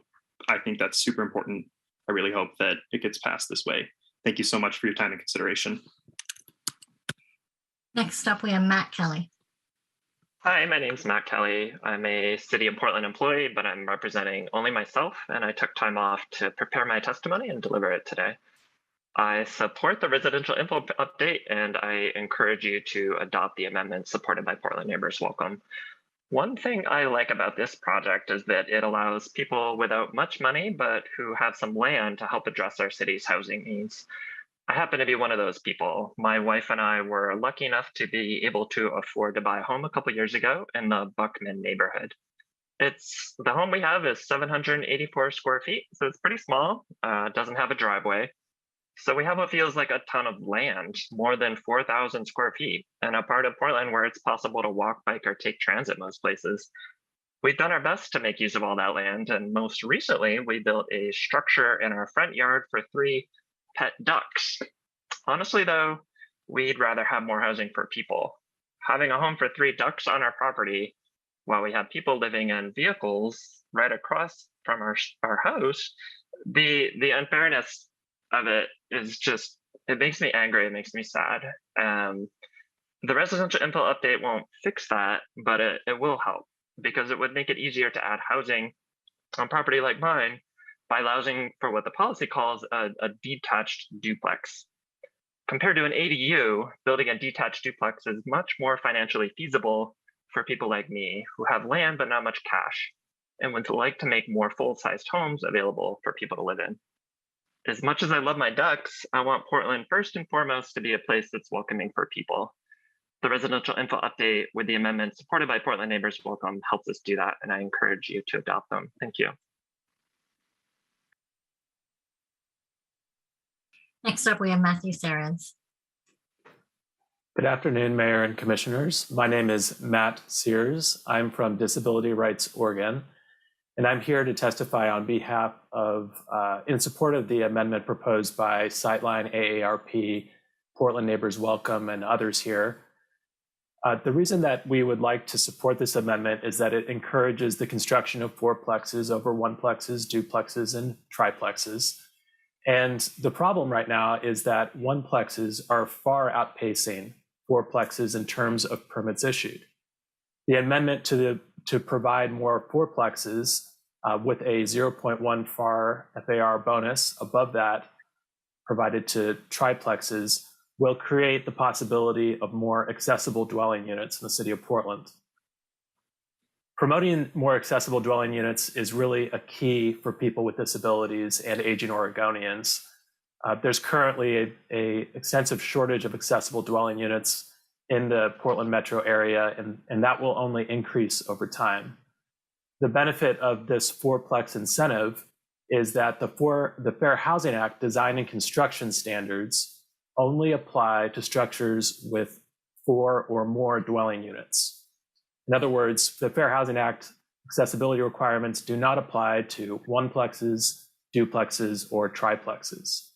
I think that's super important. I really hope that it gets passed this way. Thank you so much for your time and consideration. Next up, we have Matt Kelly. Hi, my name's Matt Kelly. I'm a City of Portland employee, but I'm representing only myself, and I took time off to prepare my testimony and deliver it today. I support the residential info update, and I encourage you to adopt the amendments supported by Portland Neighbors Welcome. One thing I like about this project is that it allows people without much money, but who have some land to help address our city's housing needs. I happen to be one of those people. My wife and I were lucky enough to be able to afford to buy a home a couple years ago in the Buckman neighborhood. The home we have is 784 square feet, so it's pretty small, doesn't have a driveway. So we have what feels like a ton of land, more than 4,000 square feet, and a part of Portland where it's possible to walk, bike, or take transit most places. We've done our best to make use of all that land, and most recently, we built a structure in our front yard for 3 pet ducks. Honestly, though, we'd rather have more housing for people. Having a home for 3 ducks on our property, while we have people living in vehicles right across from our house, the unfairness of it is just, it makes me angry, it makes me sad. The residential info update won't fix that, but it will help because it would make it easier to add housing on property like mine by allowing for what the policy calls a detached duplex. Compared to an ADU, building a detached duplex is much more financially feasible for people like me who have land but not much cash and would like to make more full-sized homes available for people to live in. As much as I love my ducks, I want Portland first and foremost to be a place that's welcoming for people. The residential info update with the amendments supported by Portland Neighbors Welcome helps us do that, and I encourage you to adopt them. Thank you. Next up, we have Matthew Serres. Good afternoon, Mayor and Commissioners. My name is Matt Sears. I'm from Disability Rights Oregon, and I'm here to testify on behalf of, in support of the amendment proposed by Sightline, AARP, Portland Neighbors Welcome, and others here. The reason that we would like to support this amendment is that it encourages the construction of fourplexes over oneplexes, duplexes, and triplexes. And the problem right now is that oneplexes are far outpacing fourplexes in terms of permits issued. The amendment to provide more fourplexes with a 0.1 FAR bonus above that provided to triplexes will create the possibility of more accessible dwelling units in the city of Portland. Promoting more accessible dwelling units is really a key for people with disabilities and aging Oregonians. There's currently an extensive shortage of accessible dwelling units in the Portland metro area, and that will only increase over time. The benefit of this fourplex incentive is that the Fair Housing Act design and construction standards only apply to structures with 4 or more dwelling units. In other words, the Fair Housing Act accessibility requirements do not apply to oneplexes, duplexes, or triplexes.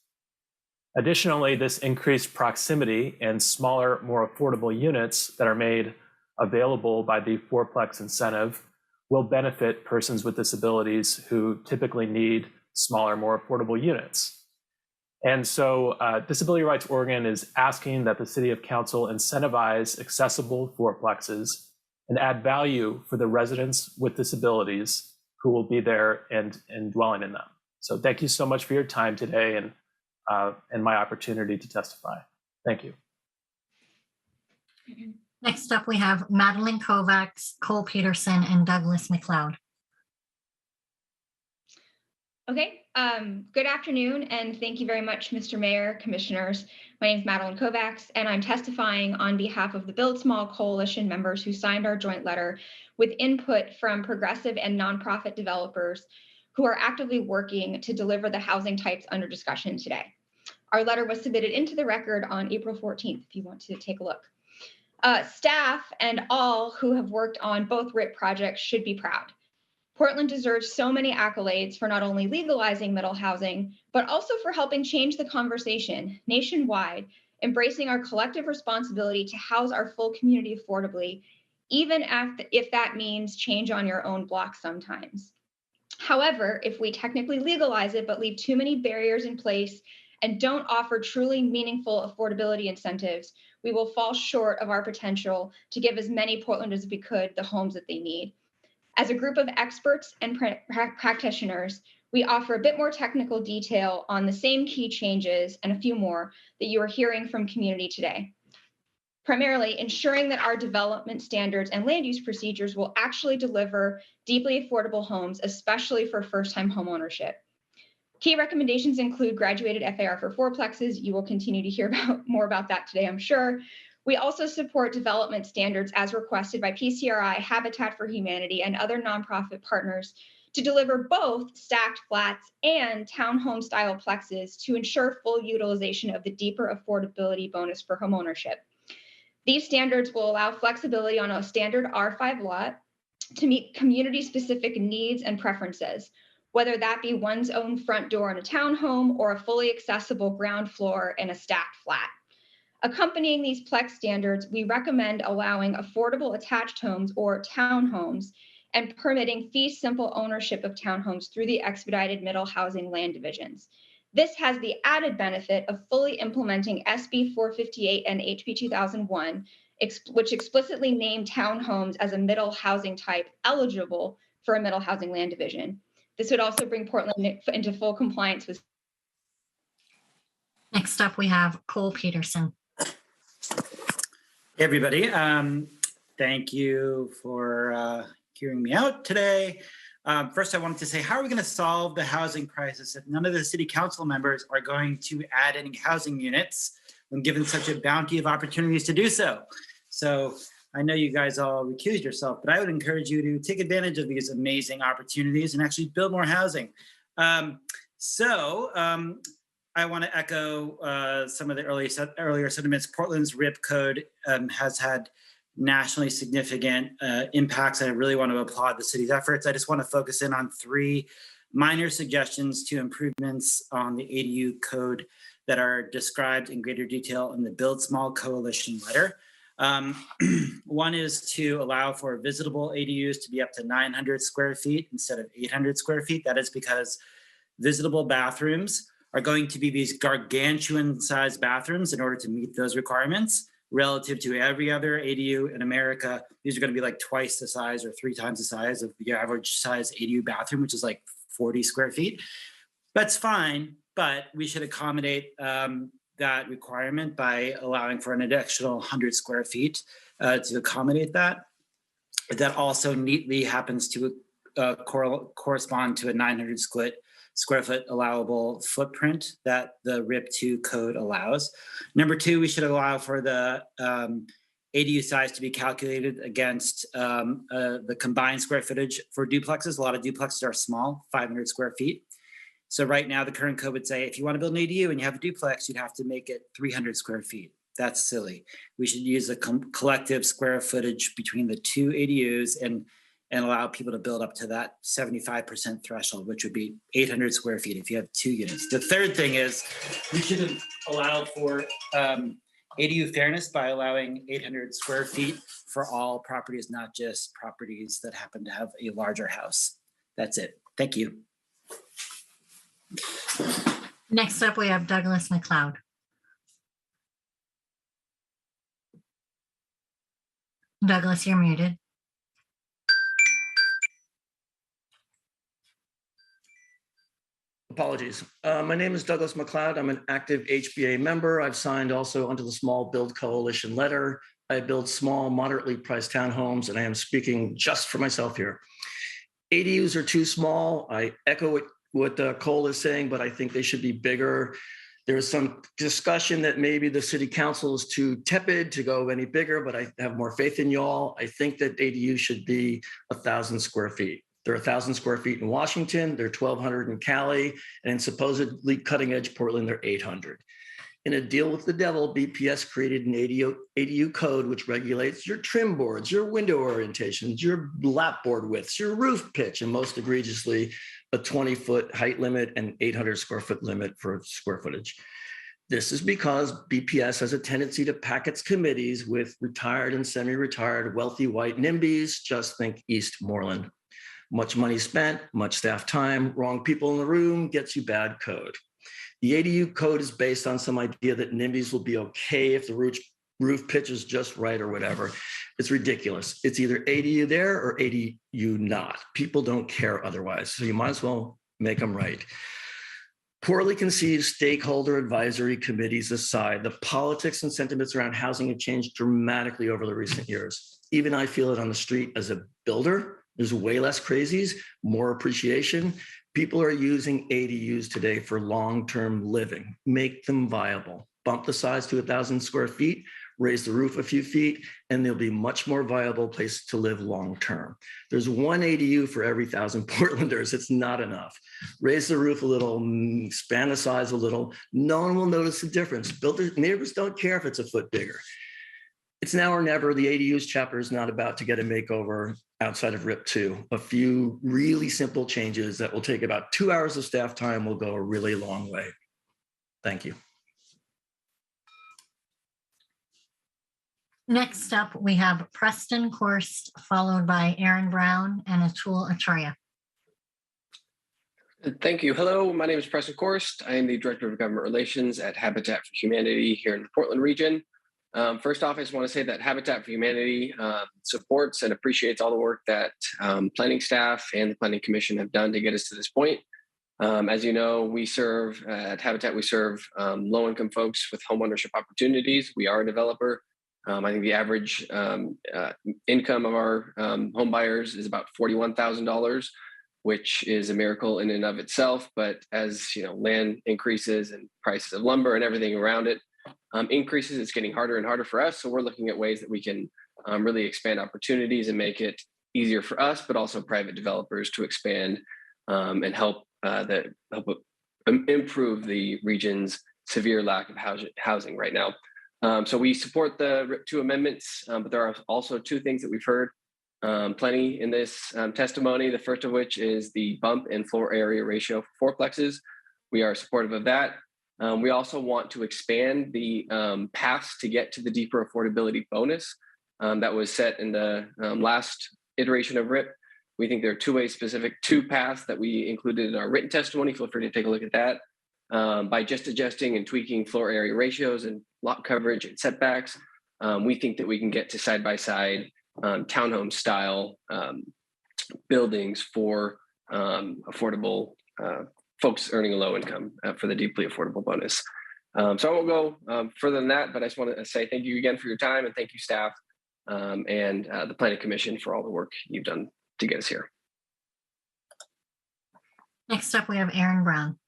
Additionally, this increased proximity and smaller, more affordable units that are made available by the fourplex incentive will benefit persons with disabilities who typically need smaller, more affordable units. And so Disability Rights Oregon is asking that the City of Council incentivize accessible fourplexes and add value for the residents with disabilities who will be there and dwelling in them. So thank you so much for your time today and my opportunity to testify. Thank you. Next up, we have Madeline Kovacs, Cole Peterson, and Douglas Macleod. Okay, good afternoon, and thank you very much, Mr. Mayor, Commissioners. My name is Madeline Kovacs, and I'm testifying on behalf of the Build Small Coalition members who signed our joint letter with input from progressive and nonprofit developers who are actively working to deliver the housing types under discussion today. Our letter was submitted into the record on April 14th, if you want to take a look. Staff and all who have worked on both RIP projects should be proud. Portland deserves so many accolades for not only legalizing middle housing, but also for helping change the conversation nationwide, embracing our collective responsibility to house our full community affordably, even if that means change on your own block sometimes. However, if we technically legalize it, but leave too many barriers in place and don't offer truly meaningful affordability incentives, we will fall short of our potential to give as many Portlanders as we could the homes that they need. As a group of experts and practitioners, we offer a bit more technical detail on the same key changes and a few more that you are hearing from community today. Primarily, ensuring that our development standards and land use procedures will actually deliver deeply affordable homes, especially for first-time homeownership. Key recommendations include graduated FAR for fourplexes. You will continue to hear more about that today, I'm sure. We also support development standards as requested by PCRI, Habitat for Humanity, and other nonprofit partners to deliver both stacked flats and townhome style plexes to ensure full utilization of the deeper affordability bonus for homeownership. These standards will allow flexibility on a standard R5 lot to meet community specific needs and preferences, whether that be one's own front door in a townhome or a fully accessible ground floor in a stacked flat. Accompanying these Plex standards, we recommend allowing affordable attached homes or townhomes and permitting fee simple ownership of townhomes through the expedited middle housing land divisions. This has the added benefit of fully implementing SB 458 and HB 2001, which explicitly named townhomes as a middle housing type eligible for a middle housing land division. This would also bring Portland into full compliance with Next up, we have Cole Peterson. Hey, everybody. Thank you for hearing me out today. First, I wanted to say, how are we going to solve the housing crisis if none of the city council members are going to add any housing units when given such a bounty of opportunities to do so? So I know you guys all recused yourself, but I would encourage you to take advantage of these amazing opportunities and actually build more housing. I want to echo some of the earlier sentiments. Portland's RIP code has had nationally significant impacts. I really want to applaud the city's efforts. I just want to focus in on 3 minor suggestions to improvements on the ADU code that are described in greater detail in the Build Small Coalition letter. One is to allow for visitable ADUs to be up to 900 square feet instead of 800 square feet. That is because visitable bathrooms are going to be these gargantuan sized bathrooms in order to meet those requirements relative to every other ADU in America. These are going to be like twice the size or 3 times the size of the average size ADU bathroom, which is like 40 square feet. That's fine, but we should accommodate that requirement by allowing for an additional 100 square feet to accommodate that. That also neatly happens to correspond to a 900 square foot allowable footprint that the RIP 2 code allows. Number 2, we should allow for the ADU size to be calculated against the combined square footage for duplexes. A lot of duplexes are small, 500 square feet. So right now the current code would say, if you want to build an ADU and you have a duplex, you'd have to make it 300 square feet. That's silly. We should use a collective square footage between the 2 ADUs and allow people to build up to that 75% threshold, which would be 800 square feet if you have 2 units. The third thing is we should allow for ADU fairness by allowing 800 square feet for all properties, not just properties that happen to have a larger house. That's it. Thank you. Next up, we have Douglas Macleod. Douglas, you're muted. Apologies. My name is Douglas Macleod. I'm an active HBA member. I've signed also under the Small Build Coalition letter. I build small, moderately priced townhomes, and I am speaking just for myself here. ADUs are too small. I echo what Cole is saying, but I think they should be bigger. There's some discussion that maybe the city council is too tepid to go any bigger, but I have more faith in y'all. I think that ADU should be 1,000 square feet. They're 1,000 square feet in Washington, they're 1,200 in Cali, and in supposedly cutting edge Portland, they're 800. In a deal with the devil, BPS created an ADU code which regulates your trim boards, your window orientations, your lapboard widths, your roof pitch, and most egregiously, a 20-foot height limit and 800 square foot limit for square footage. This is because BPS has a tendency to pack its committees with retired and semi-retired wealthy white NIMBYs. Just think Eastmoreland. Much money spent, much staff time, wrong people in the room gets you bad code. The ADU code is based on some idea that NIMBYs will be okay if the roof pitch is just right or whatever. It's ridiculous. It's either ADU there or ADU not. People don't care otherwise, so you might as well make them right. Poorly conceived stakeholder advisory committees aside, the politics and sentiments around housing have changed dramatically over the recent years. Even I feel it on the street as a builder. There's way less crazies, more appreciation. People are using ADUs today for long-term living. Make them viable. Bump the size to 1,000 square feet, raise the roof a few feet, and they'll be much more viable place to live long-term. There's 1 ADU for every 1,000 Portlanders. It's not enough. Raise the roof a little, expand the size a little. No one will notice the difference. Neighbors don't care if it's a foot bigger. It's now or never. The ADUs chapter is not about to get a makeover outside of RIP 2. A few really simple changes that will take about 2 hours of staff time will go a really long way. Thank you. Next up, we have Preston Korst, followed by Aaron Brown and Atul Acharya. Thank you. Hello, my name is Preston Korst. I am the Director of Government Relations at Habitat for Humanity here in the Portland region. First off, I just want to say that Habitat for Humanity supports and appreciates all the work that planning staff and the Planning Commission have done to get us to this point. As you know, we serve at Habitat, we serve low-income folks with homeownership opportunities. We are a developer. I think the average income of our home buyers is about $41,000, which is a miracle in and of itself. But as you know, land increases and prices of lumber and everything around it increases, it's getting harder and harder for us. So we're looking at ways that we can really expand opportunities and make it easier for us, but also private developers to expand and help improve the region's severe lack of housing right now. So we support the RIP 2 amendments, but there are also two things that we've heard plenty in this testimony. The first of which is the bump in floor area ratio for fourplexes. We are supportive of that. We also want to expand the paths to get to the deeper affordability bonus that was set in the last iteration of RIP. We think there are two paths that we included in our written testimony. Feel free to take a look at that. By just adjusting and tweaking floor area ratios and lot coverage and setbacks, we think that we can get to side-by-side townhome style buildings for affordable folks earning a low income for the deeply affordable bonus. So I won't go further than that, but I just want to say thank you again for your time, and thank you staff and the Planning Commission for all the work you've done to get us here. Next up, we have Aaron Brown.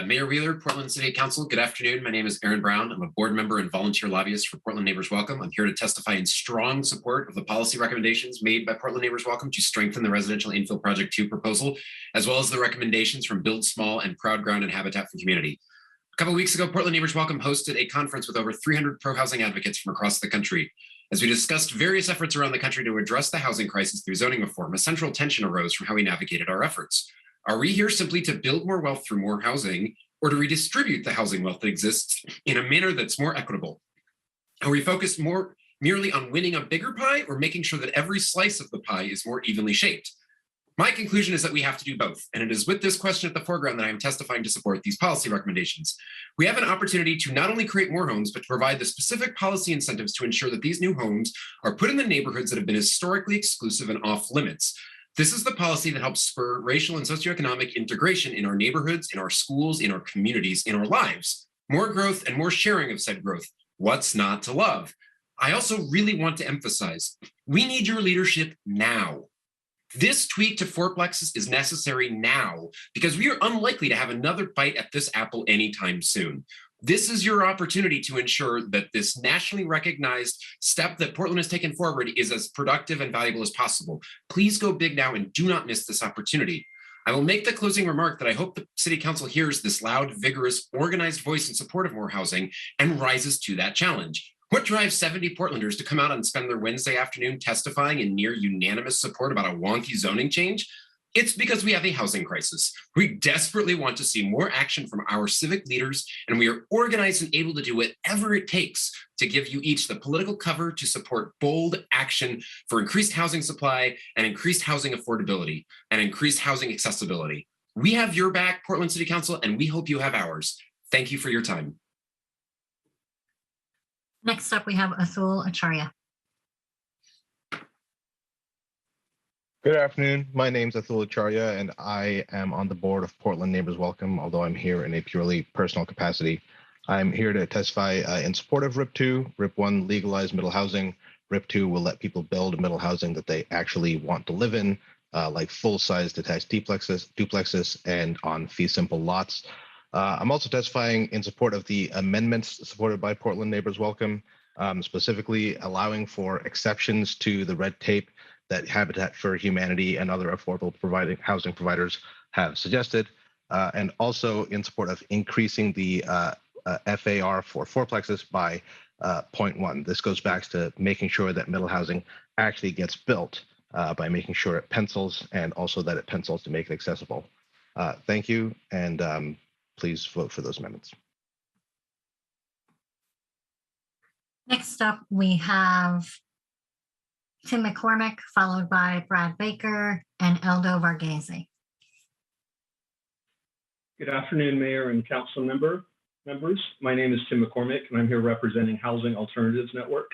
Mayor Wheeler, Portland City Council, good afternoon. My name is Aaron Brown. I'm a board member and volunteer lobbyist for Portland Neighbors Welcome. I'm here to testify in strong support of the policy recommendations made by Portland Neighbors Welcome to strengthen the residential infill project 2 proposal, as well as the recommendations from Build Small and Proud Ground and Habitat for Humanity. A couple of weeks ago, Portland Neighbors Welcome hosted a conference with over 300 pro-housing advocates from across the country. As we discussed various efforts around the country to address the housing crisis through zoning reform, a central tension arose from how we navigated our efforts. Are we here simply to build more wealth through more housing, or to redistribute the housing wealth that exists in a manner that's more equitable? Are we focused more merely on winning a bigger pie, or making sure that every slice of the pie is more evenly shaped? My conclusion is that we have to do both, and it is with this question at the foreground that I am testifying to support these policy recommendations. We have an opportunity to not only create more homes, but to provide the specific policy incentives to ensure that these new homes are put in the neighborhoods that have been historically exclusive and off limits. This is the policy that helps spur racial and socioeconomic integration in our neighborhoods, in our schools, in our communities, in our lives. More growth and more sharing of said growth. What's not to love? I also really want to emphasize, we need your leadership now. This tweak to fourplexes is necessary now because we are unlikely to have another bite at this apple anytime soon. This is your opportunity to ensure that this nationally recognized step that Portland has taken forward is as productive and valuable as possible. Please go big now and do not miss this opportunity. I will make the closing remark that I hope the City Council hears this loud, vigorous, organized voice in support of more housing and rises to that challenge. What drives 70 Portlanders to come out and spend their Wednesday afternoon testifying in near unanimous support about a wonky zoning change? It's because we have a housing crisis. We desperately want to see more action from our civic leaders, and we are organized and able to do whatever it takes to give you each the political cover to support bold action for increased housing supply and increased housing affordability and increased housing accessibility. We have your back, Portland City Council, and we hope you have ours. Thank you for your time. Next up, we have Athul Acharya. Good afternoon. My name is Athul Acharya, and I am on the board of Portland Neighbors Welcome, although I'm here in a purely personal capacity. I'm here to testify in support of RIP 2. RIP 1 legalized middle housing. RIP 2 will let people build middle housing that they actually want to live in, like full-size detached duplexes, and on fee simple lots. I'm also testifying in support of the amendments supported by Portland Neighbors Welcome, specifically allowing for exceptions to the red tape that Habitat for Humanity and other affordable housing providers have suggested, and also in support of increasing the FAR for fourplexes by 0.1. This goes back to making sure that middle housing actually gets built by making sure it pencils, and also that it pencils to make it accessible. Thank you, and please vote for those amendments. Next up, we have Tim McCormick, followed by Brad Baker and Eldo Varghese. Good afternoon, Mayor and Council members. My name is Tim McCormick, and I'm here representing Housing Alternatives Network.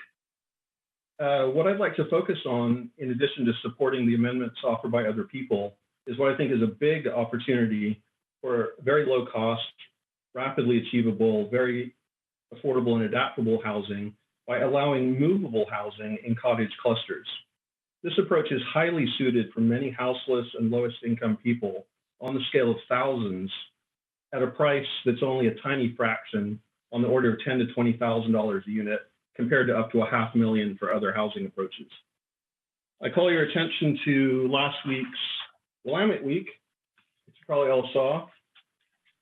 What I'd like to focus on, in addition to supporting the amendments offered by other people, is what I think is a big opportunity for very low cost, rapidly achievable, very affordable and adaptable housing by allowing movable housing in cottage clusters. This approach is highly suited for many houseless and lowest income people on the scale of thousands at a price that's only a tiny fraction on the order of $10,000 to $20,000 a unit compared to up to $500,000 for other housing approaches. I call your attention to last week's Willamette Week, which you probably all saw.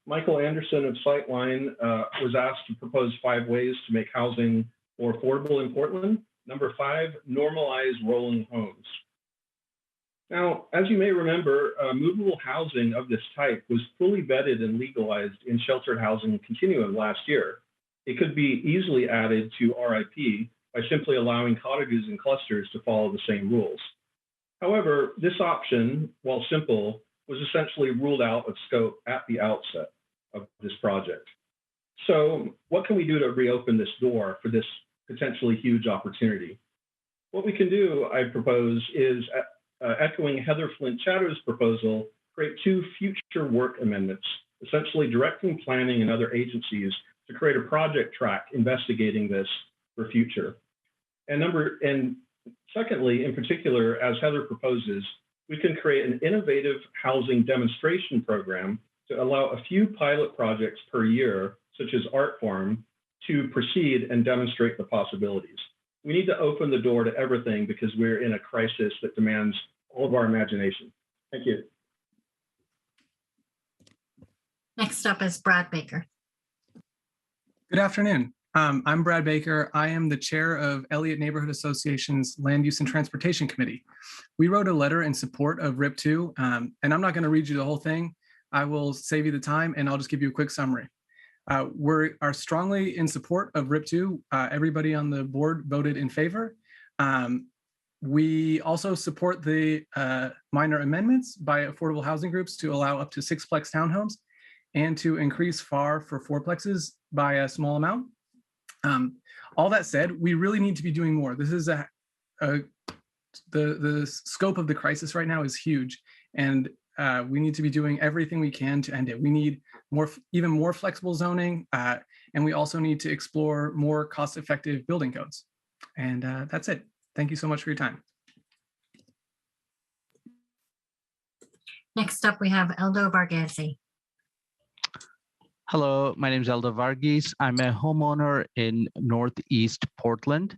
Michael Anderson of Sightline was asked to propose 5 ways to make housing more affordable in Portland. Number 5, normalize rolling homes. Now, as you may remember, movable housing of this type was fully vetted and legalized in sheltered housing continuum last year. It could be easily added to RIP by simply allowing cottages and clusters to follow the same rules. However, this option, while simple, was essentially ruled out of scope at the outset of this project. So what can we do to reopen this door for this potentially huge opportunity? What we can do, I propose, is echoing Heather Flint Chatter's proposal, create 2 future work amendments, essentially directing planning and other agencies to create a project track investigating this for future. And secondly, in particular, as Heather proposes, we can create an innovative housing demonstration program to allow a few pilot projects per year, such as Art Farm, to proceed and demonstrate the possibilities. We need to open the door to everything because we're in a crisis that demands all of our imagination. Thank you. Next up is Brad Baker. Good afternoon. I'm Brad Baker. I am the chair of Elliott Neighborhood Association's Land Use and Transportation Committee. We wrote a letter in support of RIP2, and I'm not going to read you the whole thing. I will save you the time, and I'll just give you a quick summary. We are strongly in support of RIP2. Everybody on the board voted in favor. We also support the minor amendments by affordable housing groups to allow up to 6-plex townhomes and to increase FAR for 4-plexes by a small amount. All that said, we really need to be doing more. This is the scope of the crisis right now is huge, and we need to be doing everything we can to end it. We need even more flexible zoning, and we also need to explore more cost-effective building codes. And that's it. Thank you so much for your time. Next up, we have Eldo Varghese. Hello, my name is Eldo Varghese. I'm a homeowner in Northeast Portland.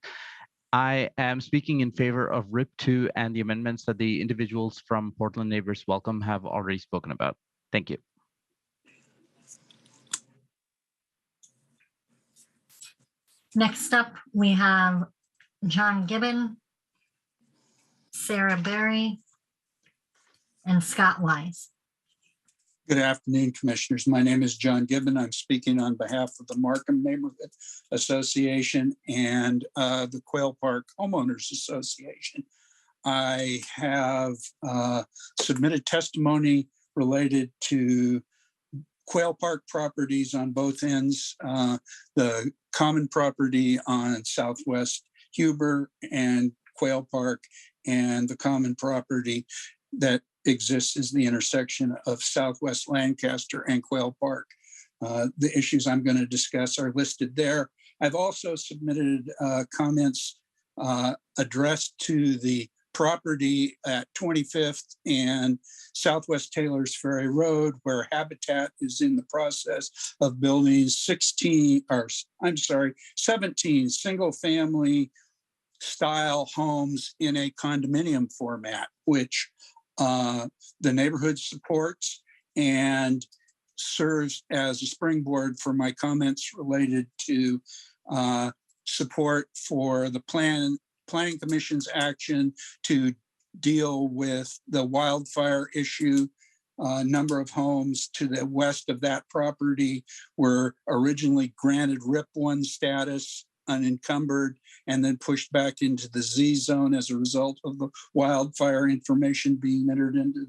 I am speaking in favor of RIP2 and the amendments that the individuals from Portland Neighbors Welcome have already spoken about. Thank you. Next up, we have John Gibbon, Sarah Berry, and Scott Wise. Good afternoon, Commissioners. My name is John Gibbon. I'm speaking on behalf of the Markham Neighborhood Association and the Quail Park Homeowners Association. I have submitted testimony related to Quail Park properties on both ends, the common property on Southwest Huber and Quail Park, and the common property that exists is the intersection of Southwest Lancaster and Quail Park. The issues I'm going to discuss are listed there. I've also submitted comments addressed to the property at 25th and Southwest Taylor's Ferry Road, where Habitat is in the process of building 17 single-family style homes in a condominium format, which the neighborhood supports and serves as a springboard for my comments related to support for the Planning Commission's action to deal with the wildfire issue. A number of homes to the west of that property were originally granted RIP 1 status, unencumbered, and then pushed back into the Z zone as a result of the wildfire information being entered into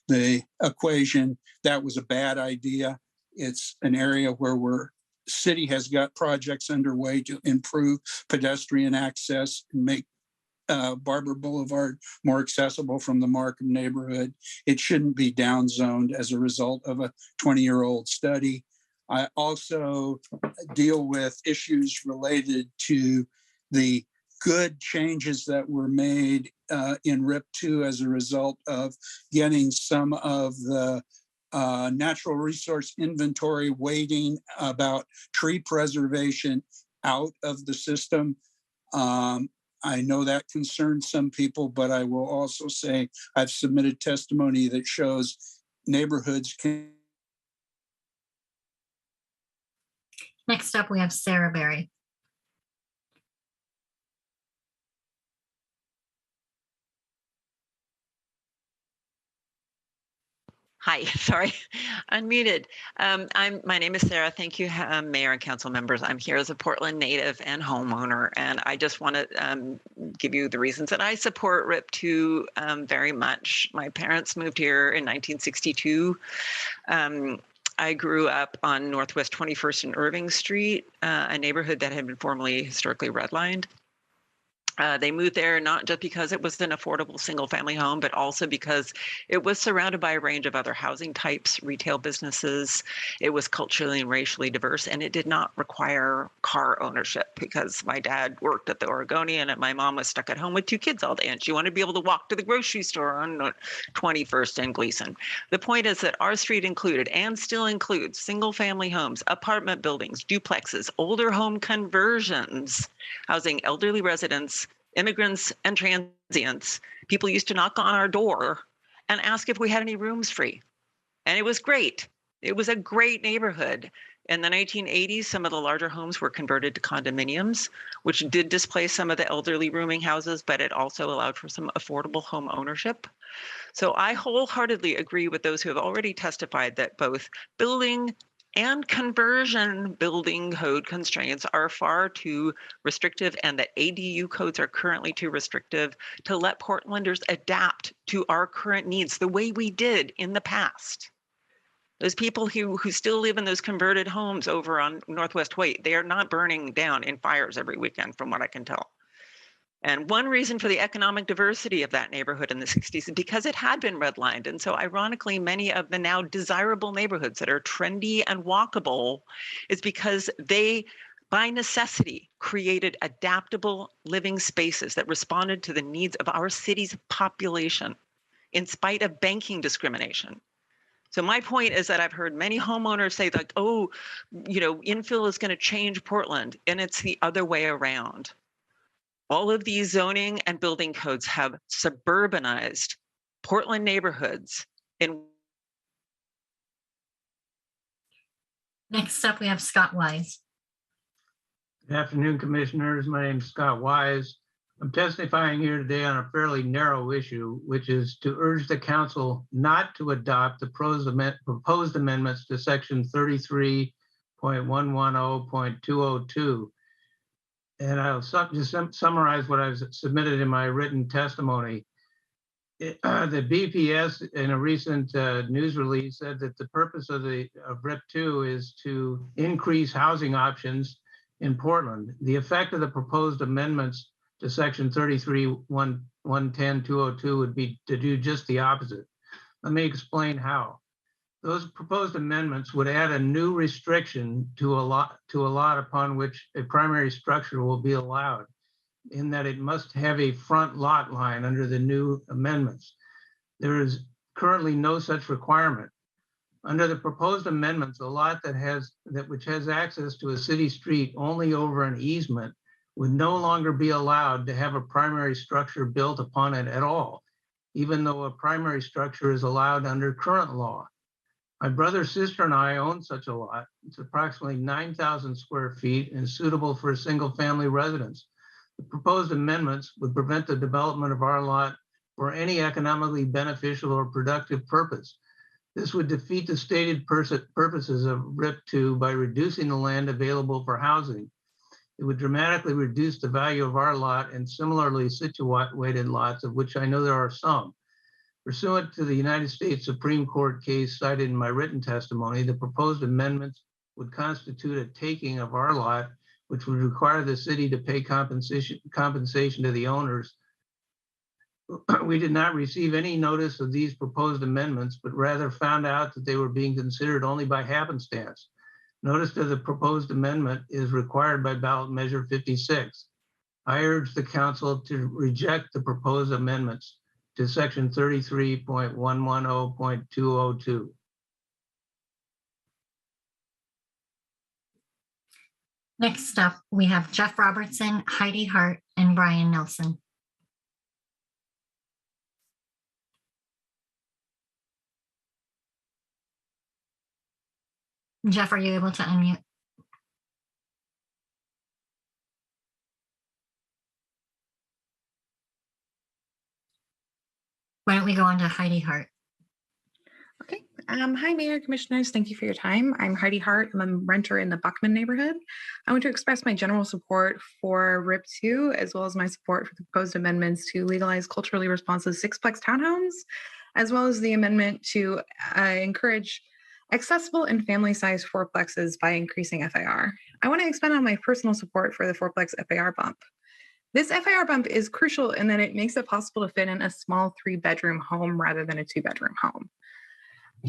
the equation. That was a bad idea. It's an area where city has got projects underway to improve pedestrian access and make Barber Boulevard more accessible from the Markham neighborhood. It shouldn't be downzoned as a result of a 20-year-old study. I also deal with issues related to the good changes that were made in RIP 2 as a result of getting some of the natural resource inventory weighting about tree preservation out of the system. I know that concerns some people, but I will also say I've submitted testimony that shows neighborhoods can. Next up, we have Sarah Berry. Hi, sorry, unmuted. My name is Sarah. Thank you, Mayor and council members. I'm here as a Portland native and homeowner, and I just want to give you the reasons that I support RIP 2 very much. My parents moved here in 1962. I grew up on Northwest 21st and Irving Street, a neighborhood that had been formerly historically redlined. They moved there not just because it was an affordable single-family home, but also because it was surrounded by a range of other housing types, retail businesses. It was culturally and racially diverse, and it did not require car ownership because my dad worked at the Oregonian and my mom was stuck at home with 2 kids all day, and she wanted to be able to walk to the grocery store on 21st and Gleason. The point is that our street included and still includes single-family homes, apartment buildings, duplexes, older home conversions, housing elderly residents, immigrants, and transients. People used to knock on our door and ask if we had any rooms free. And it was great. It was a great neighborhood. In the 1980s, some of the larger homes were converted to condominiums, which did displace some of the elderly rooming houses, but it also allowed for some affordable home ownership. So I wholeheartedly agree with those who have already testified that both building and conversion building code constraints are far too restrictive, and that ADU codes are currently too restrictive to let Portlanders adapt to our current needs the way we did in the past. Those people who still live in those converted homes over on Northwest White, they are not burning down in fires every weekend, from what I can tell. And one reason for the economic diversity of that neighborhood in the 60s is because it had been redlined. And so ironically, many of the now desirable neighborhoods that are trendy and walkable is because they, by necessity, created adaptable living spaces that responded to the needs of our city's population in spite of banking discrimination. So my point is that I've heard many homeowners say like, oh, infill is going to change Portland, and it's the other way around. All of these zoning and building codes have suburbanized Portland neighborhoods. Next up, we have Scott Wise. Good afternoon, commissioners. My name is Scott Wise. I'm testifying here today on a fairly narrow issue, which is to urge the council not to adopt the proposed amendments to section 33.110.202. And I'll just summarize what I've submitted in my written testimony. The BPS in a recent news release said that the purpose of RIP 2 is to increase housing options in Portland. The effect of the proposed amendments to section 33.110.202 would be to do just the opposite. Let me explain how. Those proposed amendments would add a new restriction to a lot upon which a primary structure will be allowed, in that it must have a front lot line under the new amendments. There is currently no such requirement. Under the proposed amendments, a lot which has access to a city street only over an easement would no longer be allowed to have a primary structure built upon it at all, even though a primary structure is allowed under current law. My brother, sister, and I own such a lot. It's approximately 9,000 square feet and suitable for a single-family residence. The proposed amendments would prevent the development of our lot for any economically beneficial or productive purpose. This would defeat the stated purposes of RIP 2 by reducing the land available for housing. It would dramatically reduce the value of our lot and similarly situated lots, of which I know there are some. Pursuant to the United States Supreme Court case cited in my written testimony, the proposed amendments would constitute a taking of our lot, which would require the city to pay compensation to the owners we did not receive any notice of these proposed amendments, but rather found out that they were being considered only by happenstance. Notice of the proposed amendment is required by ballot measure 56. I urge the council to reject the proposed amendments to section 33.110.202. Next up, we have Jeff Robertson, Heidi Hart, and Brian Nelson. Jeff, are you able to unmute? Why don't we go on to Heidi Hart? Okay. Hi, Mayor, Commissioners. Thank you for your time. I'm Heidi Hart. I'm a renter in the Buckman neighborhood. I want to express my general support for RIP 2, as well as my support for the proposed amendments to legalize culturally responsive sixplex townhomes, as well as the amendment to encourage accessible and family-sized fourplexes by increasing FAR. I want to expand on my personal support for the fourplex FAR bump. This FAR bump is crucial in that it makes it possible to fit in a small 3-bedroom home rather than a 2-bedroom home.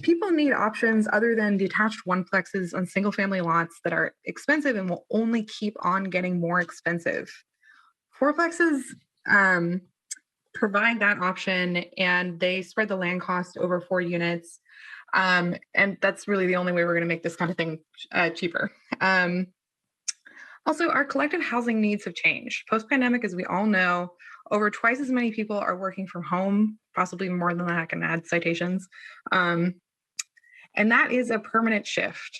People need options other than detached oneplexes on single-family lots that are expensive and will only keep on getting more expensive. Fourplexes provide that option, and they spread the land cost over 4 units. And that's really the only way we're going to make this kind of thing cheaper. Also, our collective housing needs have changed. Post-pandemic, as we all know, over twice as many people are working from home, possibly more than that. I can add citations. And that is a permanent shift.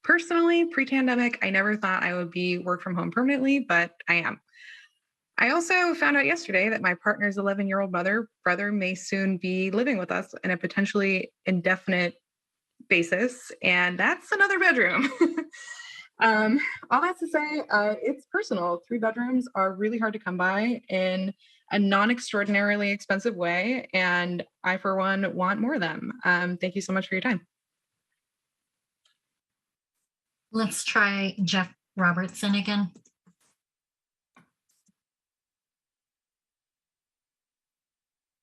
Personally, pre-pandemic, I never thought I would be work from home permanently, but I am. I also found out yesterday that my partner's 11-year-old brother may soon be living with us in a potentially indefinite basis, and that's another bedroom. All that to say, it's personal. 3 bedrooms are really hard to come by in a non-extraordinarily expensive way, and I, for one, want more of them. Thank you so much for your time. Let's try Jeff Robertson again.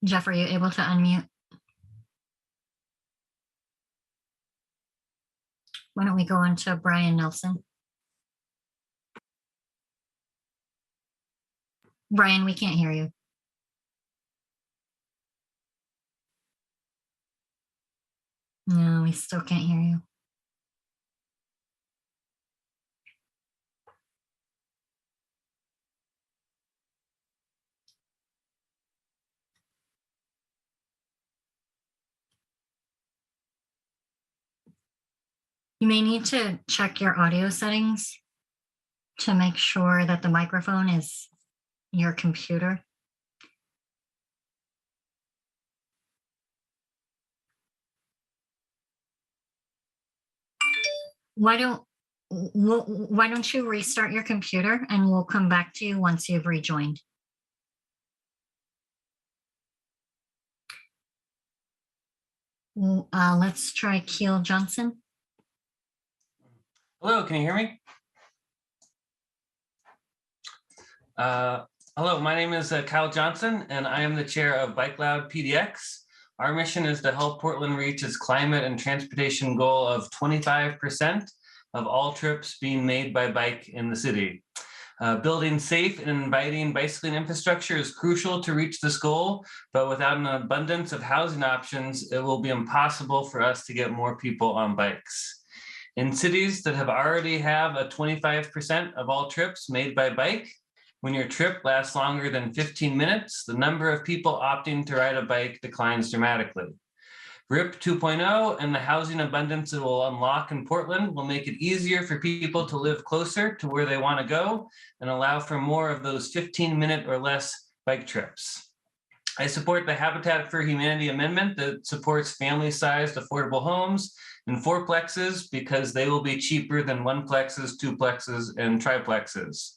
Jeff, are you able to unmute? Why don't we go on to Brian Nelson? Brian, we can't hear you. No, we still can't hear you. You may need to check your audio settings to make sure that the microphone is your computer. Why don't you restart your computer and we'll come back to you once you've rejoined. Let's try Keel Johnson. Hello, can you hear me? Hello, my name is Kyle Johnson, and I am the chair of Bike Loud PDX. Our mission is to help Portland reach its climate and transportation goal of 25% of all trips being made by bike in the city. Building safe and inviting bicycling infrastructure is crucial to reach this goal, but without an abundance of housing options, it will be impossible for us to get more people on bikes. In cities that have already have a 25% of all trips made by bike, when your trip lasts longer than 15 minutes, the number of people opting to ride a bike declines dramatically. RIP 2.0 and the housing abundance it will unlock in Portland will make it easier for people to live closer to where they want to go and allow for more of those 15-minute or less bike trips. I support the Habitat for Humanity amendment that supports family-sized affordable homes and fourplexes because they will be cheaper than oneplexes, twoplexes, and triplexes.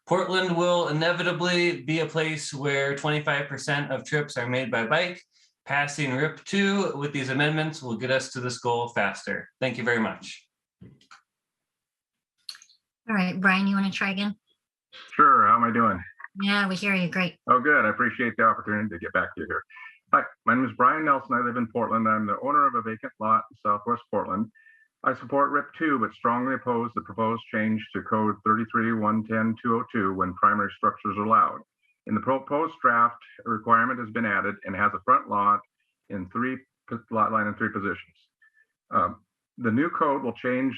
Portland will inevitably be a place where 25% of trips are made by bike. Passing RIP 2 with these amendments will get us to this goal faster. Thank you very much. All right, Brian, you want to try again? Sure, how am I doing? Yeah, we hear you. Great. Oh, good. I appreciate the opportunity to get back to you here. Hi, my name is Brian Nelson. I live in Portland. I'm the owner of a vacant lot in Southwest Portland. I support RIP 2, but strongly oppose the proposed change to Code 33-110-202 when primary structures are allowed. In the proposed draft, a requirement has been added and has a front lot in lot line in 3 positions. The new code will change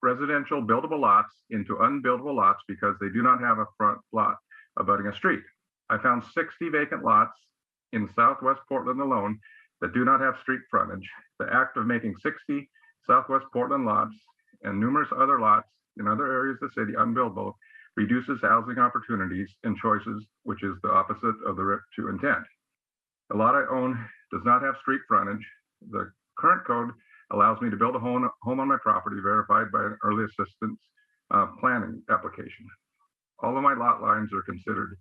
residential buildable lots into unbuildable lots because they do not have a front lot abutting a street. I found 60 vacant lots in Southwest Portland alone that do not have street frontage. The act of making 60 Southwest Portland lots and numerous other lots in other areas of the city unbuildable reduces housing opportunities and choices, which is the opposite of the RIP 2 intent. The lot I own does not have street frontage. The current code allows me to build a home on my property verified by an early assistance planning application. All of my lot lines are considered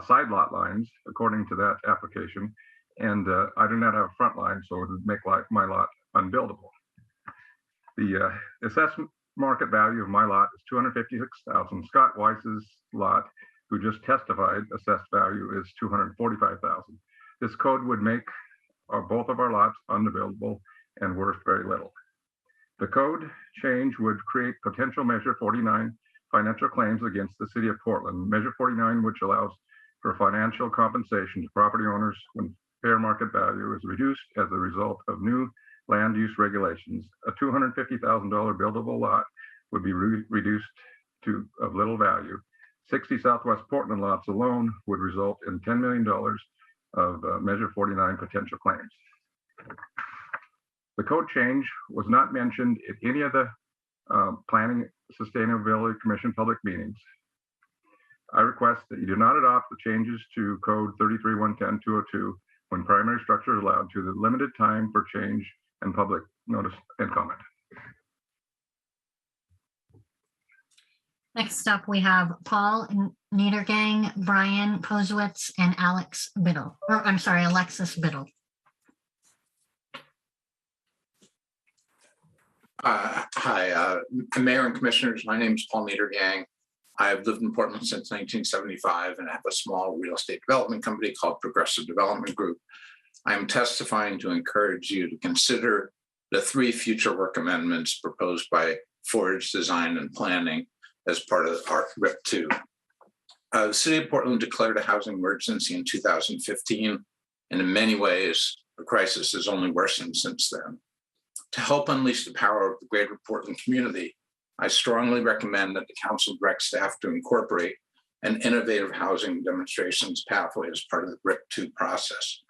side lot lines according to that application, and I do not have a front line, so it would make my lot unbuildable. The assessment market value of my lot is $256,000. Scott Weiss's lot, who just testified, assessed value is $245,000. This code would make both of our lots unbuildable and worth very little. The code change would create potential Measure 49 financial claims against the city of Portland. Measure 49, which allows for financial compensation to property owners when fair market value is reduced as a result of new land use regulations. A $250,000 buildable lot would be reduced to of little value. 60 Southwest Portland lots alone would result in $10 million of Measure 49 potential claims. The code change was not mentioned at any of the Planning Sustainability Commission public meetings. I request that you do not adopt the changes to Code 33-110-202 when primary structure is allowed to the limited time for change and public notice and comment. Next up, we have Paul Niedergang, Brian Posewitz, and Alexis Biddle. Hi, Mayor and Commissioners. My name is Paul Niedergang. I've lived in Portland since 1975 and I have a small real estate development company called Progressive Development Group. I'm testifying to encourage you to consider the 3 future work amendments proposed by Forge Design and Planning as part of our RIP 2. The city of Portland declared a housing emergency in 2015, and in many ways, the crisis has only worsened since then. To help unleash the power of the greater Portland community, I strongly recommend that the council direct staff to incorporate an innovative housing demonstrations pathway as part of the RIP 2 process.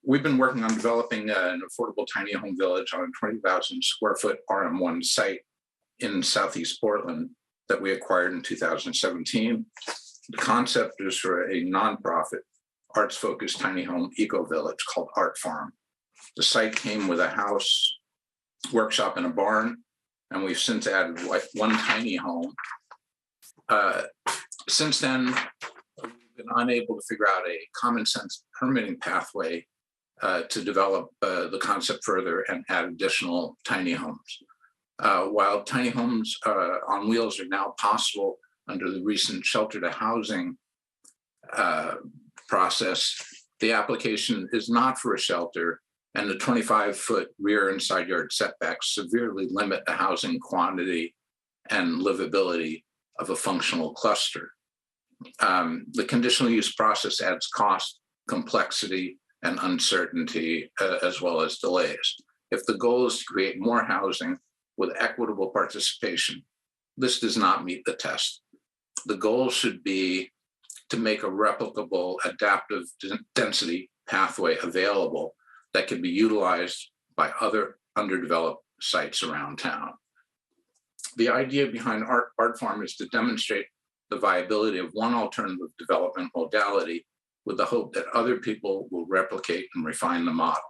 We've been working on developing an affordable tiny home village on a 20,000 square foot RM1 site in Southeast Portland that we acquired in 2017. The concept is for a nonprofit, arts-focused tiny home eco-village called Art Farm. The site came with a house, workshop, and a barn, and we've since added one tiny home. Since then, we've been unable to figure out a common sense permitting pathway to develop the concept further and add additional tiny homes. While tiny homes on wheels are now possible under the recent shelter to housing process, the application is not for a shelter, and the 25-foot rear and side yard setbacks severely limit the housing quantity and livability of a functional cluster. The conditional use process adds cost, complexity, and uncertainty, as well as delays. If the goal is to create more housing with equitable participation, this does not meet the test. The goal should be to make a replicable adaptive density pathway available that can be utilized by other underdeveloped sites around town. The idea behind Art Farm is to demonstrate the viability of one alternative development modality with the hope that other people will replicate and refine the model.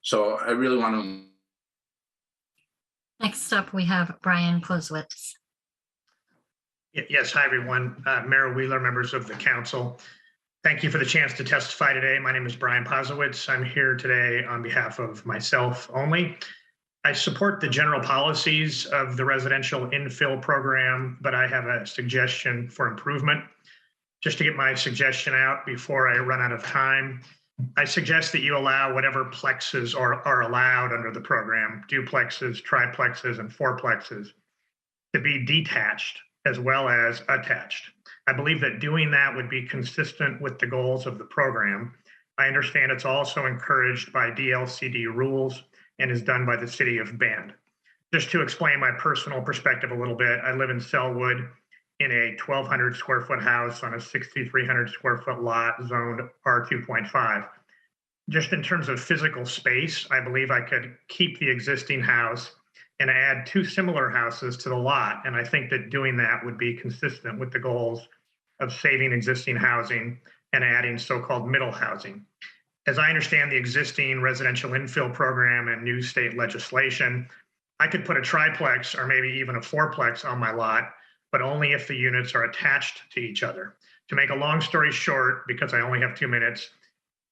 So I really want to. Next up, we have Brian Posewitz. Yes, hi everyone. Mayor Wheeler, members of the council. Thank you for the chance to testify today. My name is Brian Posewitz. I'm here today on behalf of myself only. I support the general policies of the residential infill program, but I have a suggestion for improvement. Just to get my suggestion out before I run out of time, I suggest that you allow whatever plexes are allowed under the program, duplexes, triplexes, and fourplexes, to be detached as well as attached. I believe that doing that would be consistent with the goals of the program. I understand it's also encouraged by DLCD rules and is done by the city of Bend. Just to explain my personal perspective a little bit, I live in Sellwood in a 1,200 square foot house on a 6,300 square foot lot zoned R2.5. Just in terms of physical space, I believe I could keep the existing house and add 2 similar houses to the lot. And I think that doing that would be consistent with the goals of saving existing housing and adding so-called middle housing. As I understand the existing residential infill program and new state legislation, I could put a triplex or maybe even a fourplex on my lot, but only if the units are attached to each other. To make a long story short, because I only have 2 minutes,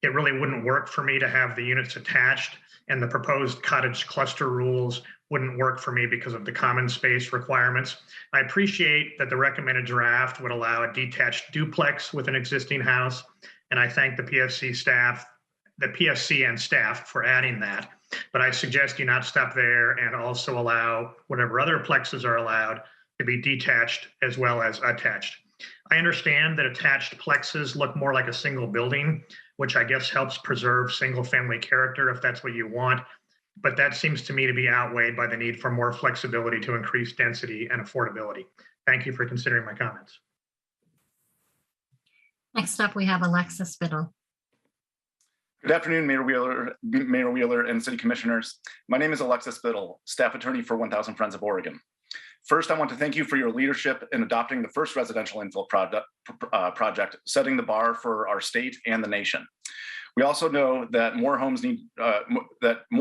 it really wouldn't work for me to have the units attached, and the proposed cottage cluster rules wouldn't work for me because of the common space requirements. I appreciate that the recommended draft would allow a detached duplex with an existing house, and I thank the PSC and staff for adding that. But I suggest you not stop there and also allow whatever other plexes are allowed to be detached as well as attached. I understand that attached plexes look more like a single building, which I guess helps preserve single family character if that's what you want. But that seems to me to be outweighed by the need for more flexibility to increase density and affordability. Thank you for considering my comments. Next up, we have Alexis Biddle. Good afternoon, Mayor Wheeler and City Commissioners. My name is Alexis Biddle, staff attorney for 1000 Friends of Oregon. First, I want to thank you for your leadership in adopting the first residential infill project, setting the bar for our state and the nation. We also know that more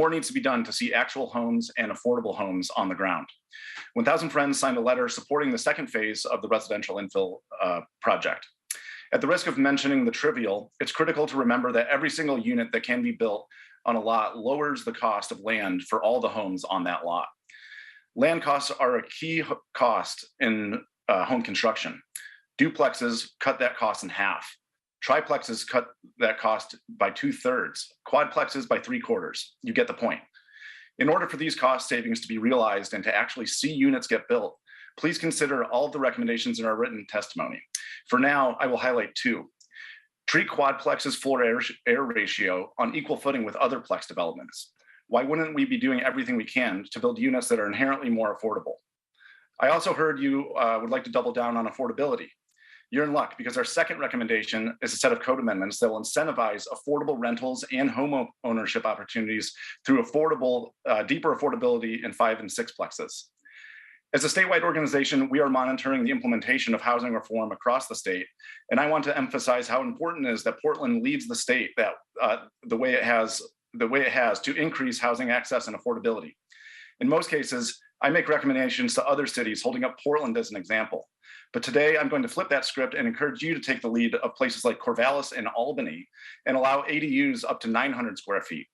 needs to be done to see actual homes and affordable homes on the ground. 1000 Friends signed a letter supporting the second phase of the residential infill project. At the risk of mentioning the trivial, it's critical to remember that every single unit that can be built on a lot lowers the cost of land for all the homes on that lot. Land costs are a key cost in home construction. Duplexes cut that cost in half. Triplexes cut that cost by 2/3. Quadplexes by 3/4. You get the point. In order for these cost savings to be realized and to actually see units get built, please consider all of the recommendations in our written testimony. For now, I will highlight 2. Treat quadplexes floor air ratio on equal footing with other plex developments. Why wouldn't we be doing everything we can to build units that are inherently more affordable? I also heard you would like to double down on affordability. You're in luck, because our second recommendation is a set of code amendments that will incentivize affordable rentals and home ownership opportunities through deeper affordability in 5 and 6 plexes. As a statewide organization, we are monitoring the implementation of housing reform across the state, and I want to emphasize how important it is that Portland leads the state the way it has to increase housing access and affordability. In most cases, I make recommendations to other cities, holding up Portland as an example. But today, I'm going to flip that script and encourage you to take the lead of places like Corvallis and Albany and allow ADUs up to 900 square feet.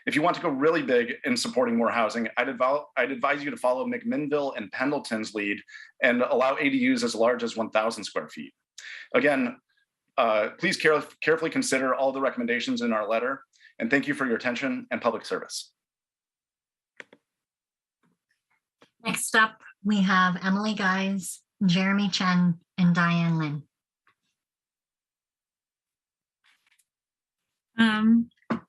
If you want to go really big in supporting more housing, I'd advise you to follow McMinnville and Pendleton's lead and allow ADUs as large as 1,000 square feet. Again, please carefully consider all the recommendations in our letter, and thank you for your attention and public service. Next up, we have Emily Guise, Jeremy Chen, and Diane Lin.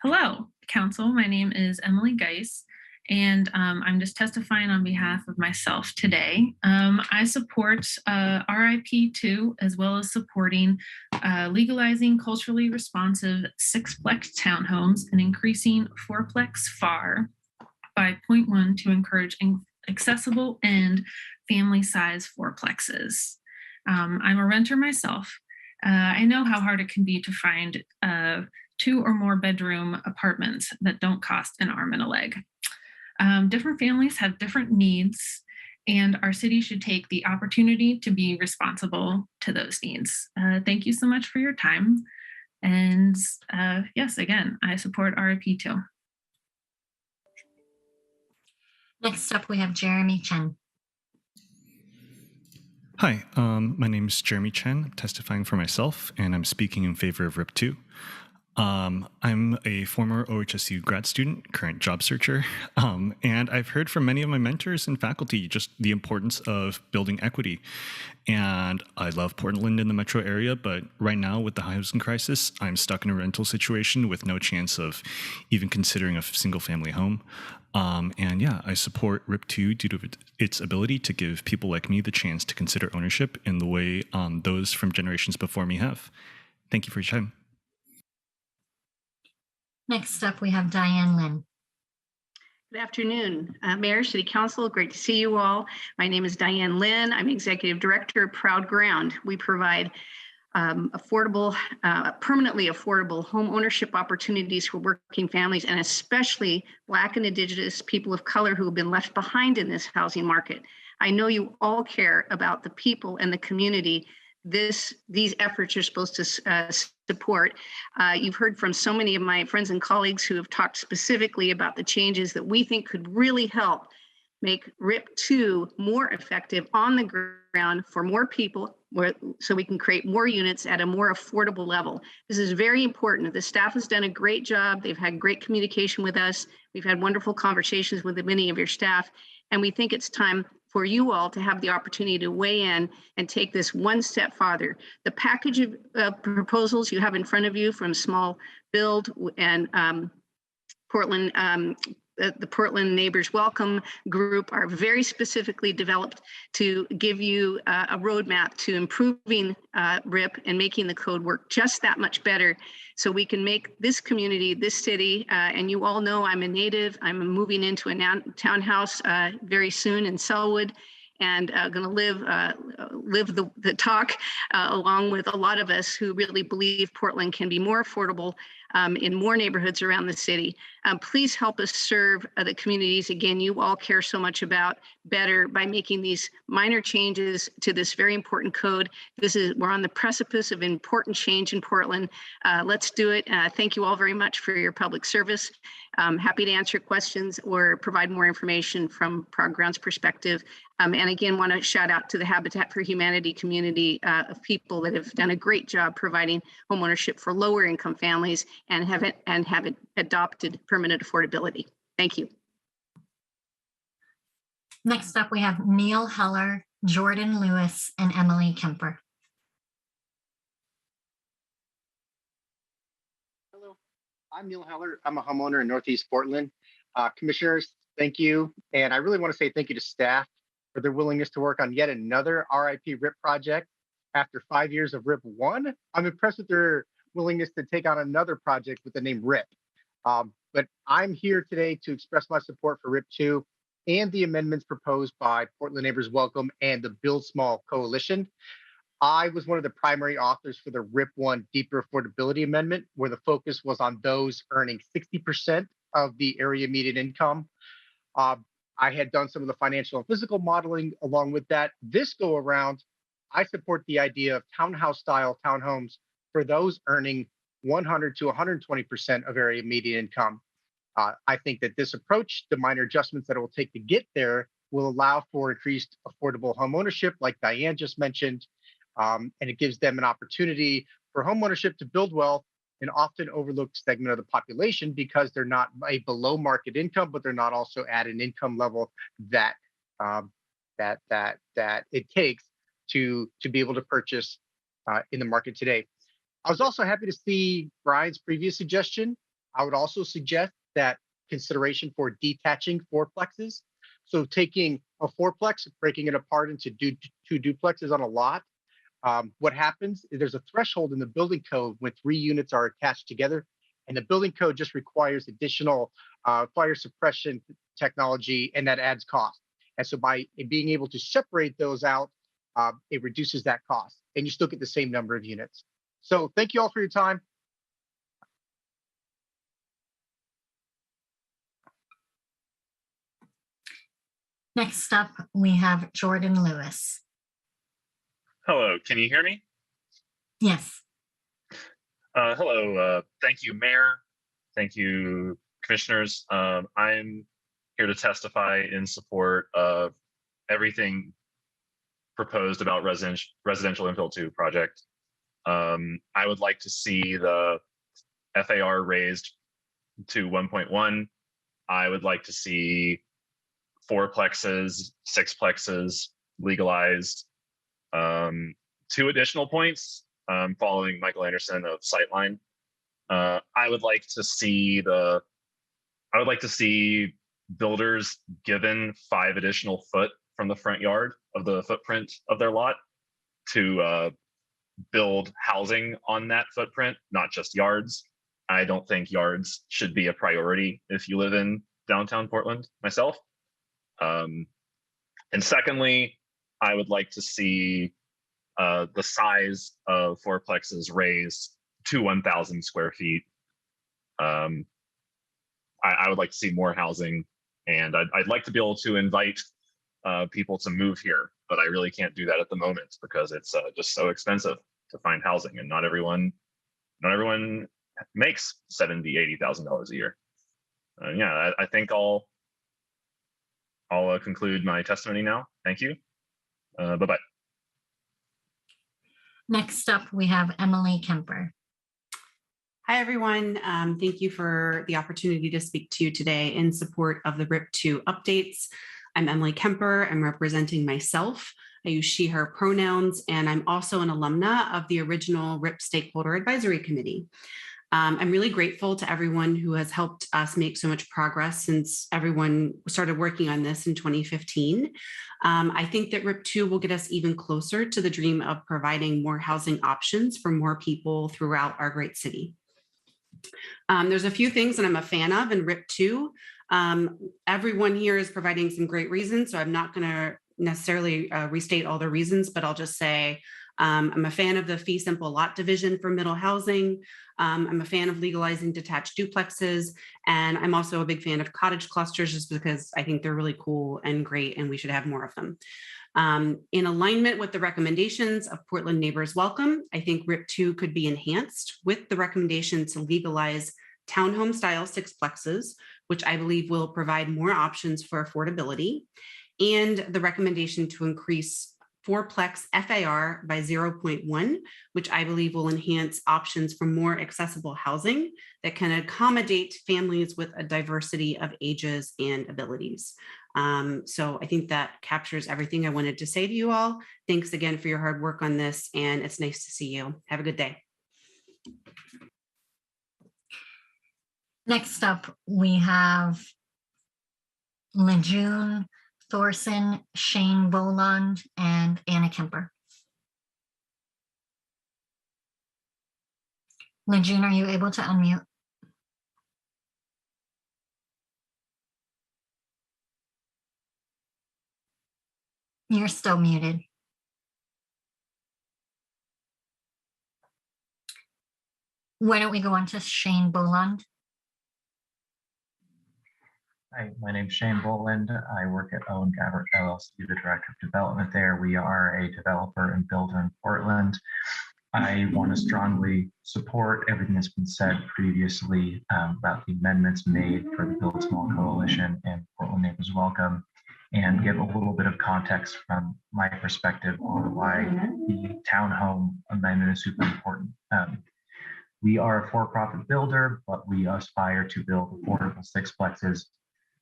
Hello, Council. My name is Emily Guise, and I'm just testifying on behalf of myself today. I support RIP2, as well as supporting legalizing culturally responsive 6-plex townhomes and increasing 4-plex FAR by 0.1 to encourage accessible and family size 4-plexes. I'm a renter myself. I know how hard it can be to find 2 or more bedroom apartments that don't cost an arm and a leg. Different families have different needs, and our city should take the opportunity to be responsible to those needs. Thank you so much for your time. And yes, again, I support RIP2. Next up, we have Jeremy Chen. Hi, my name is Jeremy Chen. I'm testifying for myself, and I'm speaking in favor of RIP 2. I'm a former OHSU grad student, current job searcher, and I've heard from many of my mentors and faculty just the importance of building equity. And I love Portland in the metro area, but right now with the housing crisis, I'm stuck in a rental situation with no chance of even considering a single family home. And yeah, I support RIP 2 due to its ability to give people like me the chance to consider ownership in the way those from generations before me have. Thank you for your time. Next up, we have Diane Lin. Good afternoon, Mayor, City Council. Great to see you all. My name is Diane Lin. I'm Executive Director of Proud Ground. We provide permanently affordable home ownership opportunities for working families, and especially Black and Indigenous people of color who have been left behind in this housing market. I know you all care about the people and the community these efforts are supposed to support. You've heard from so many of my friends and colleagues who have talked specifically about the changes that we think could really help make RIP 2 more effective on the ground for more people, so we can create more units at a more affordable level. This is very important. The staff has done a great job. They've had great communication with us. We've had wonderful conversations with many of your staff, and we think it's time for you all to have the opportunity to weigh in and take this one step farther. The package of proposals you have in front of you from Small Build and Portland, the Portland Neighbors Welcome group are very specifically developed to give you a roadmap to improving RIP and making the code work just that much better, so we can make this community, this city, and you all know I'm a native. I'm moving into a townhouse very soon in Selwood, and going to live the talk along with a lot of us who really believe Portland can be more affordable in more neighborhoods around the city. Please help us serve the communities, again, you all care so much about, better by making these minor changes to this very important code. We're on the precipice of important change in Portland. Let's do it. Thank you all very much for your public service. I'm happy to answer questions or provide more information from Proud Ground's perspective. And again, want to shout out to the Habitat for Humanity community of people that have done a great job providing homeownership for lower income families and have adopted permanent affordability. Thank you. Next up, we have Neil Heller, Jordan Lewis, and Emily Kemper. Hello, I'm Neil Heller. I'm a homeowner in Northeast Portland. Commissioners, thank you. And I really want to say thank you to staff for their willingness to work on yet another RIP RIP project. After 5 years of RIP 1, I'm impressed with their willingness to take on another project with the name RIP. But I'm here today to express my support for RIP 2 and the amendments proposed by Portland Neighbors Welcome and the Build Small Coalition. I was one of the primary authors for the RIP 1 Deeper Affordability Amendment, where the focus was on those earning 60% of the area median income. I had done some of the financial and physical modeling along with that. This go around, I support the idea of townhouse style townhomes for those earning 100 to 120% of area median income. I think that this approach, the minor adjustments that it will take to get there, will allow for increased affordable home ownership, like Diane just mentioned, and it gives them an opportunity for home ownership to build wealth, an often overlooked segment of the population because they're not a below market income, but they're not also at an income level that it takes to be able to purchase in the market today. I was also happy to see Brian's previous suggestion. I would also suggest that consideration for detaching fourplexes. So taking a fourplex, breaking it apart into two duplexes on a lot. What happens is there's a threshold in the building code when 3 units are attached together, and the building code just requires additional fire suppression technology, and that adds cost. And so by being able to separate those out, it reduces that cost, and you still get the same number of units. So thank you all for your time. Next up, we have Jordan Lewis. Hello, can you hear me? Yes. Hello, thank you, Mayor. Thank you, commissioners. I'm here to testify in support of everything proposed about residential infill 2 project. I would like to see the FAR raised to 1.1. I would like to see 4 plexes, 6 plexes legalized. 2 additional points following Michael Anderson of Sightline. I would like to see builders given 5 additional foot from the front yard of the footprint of their lot to build housing on that footprint, not just yards. I don't think yards should be a priority if you live in downtown Portland myself. And secondly, I would like to see the size of 4 plexes raised to 1,000 square feet. I would like to see more housing, and I'd like to be able to invite people to move here, but I really can't do that at the moment because it's just so expensive to find housing, and not everyone makes $70,000, $80,000 a year. Yeah, I think I'll conclude my testimony now. Thank you. Bye-bye. Next up, we have Emily Kemper. Hi, everyone. Thank you for the opportunity to speak to you today in support of the RIP2 updates. I'm Emily Kemper. I'm representing myself. I use she, her pronouns, and I'm also an alumna of the original RIP Stakeholder Advisory Committee. I'm really grateful to everyone who has helped us make so much progress since everyone started working on this in 2015. I think that RIP2 will get us even closer to the dream of providing more housing options for more people throughout our great city. There's a few things that I'm a fan of in RIP2. Everyone here is providing some great reasons, so I'm not going to necessarily restate all the reasons, but I'll just say I'm a fan of the fee simple lot division for middle housing. I'm a fan of legalizing detached duplexes, and I'm also a big fan of cottage clusters just because I think they're really cool and great, and we should have more of them. In alignment with the recommendations of Portland Neighbors Welcome, I think RIP2 could be enhanced with the recommendation to legalize townhome style sixplexes, which I believe will provide more options for affordability, and the recommendation to increase 4-plex FAR by 0.1, which I believe will enhance options for more accessible housing that can accommodate families with a diversity of ages and abilities. So I think that captures everything I wanted to say to you all. Thanks again for your hard work on this, and it's nice to see you. Have a good day. Next up, we have Lejeune Thorson, Shane Boland, and Anna Kemper. Lejeune, are you able to unmute? You're still muted. Why don't we go on to Shane Boland? Hi, my name is Shane Boland. I work at Owen Gabbert LLC, the Director of Development there. We are a developer and builder in Portland. I want to strongly support everything that's been said previously about the amendments made for the Build Small Coalition and Portland Neighbors Welcome, and give a little bit of context from my perspective on why the townhome amendment is super important. We are a for-profit builder, but we aspire to build affordable sixplexes.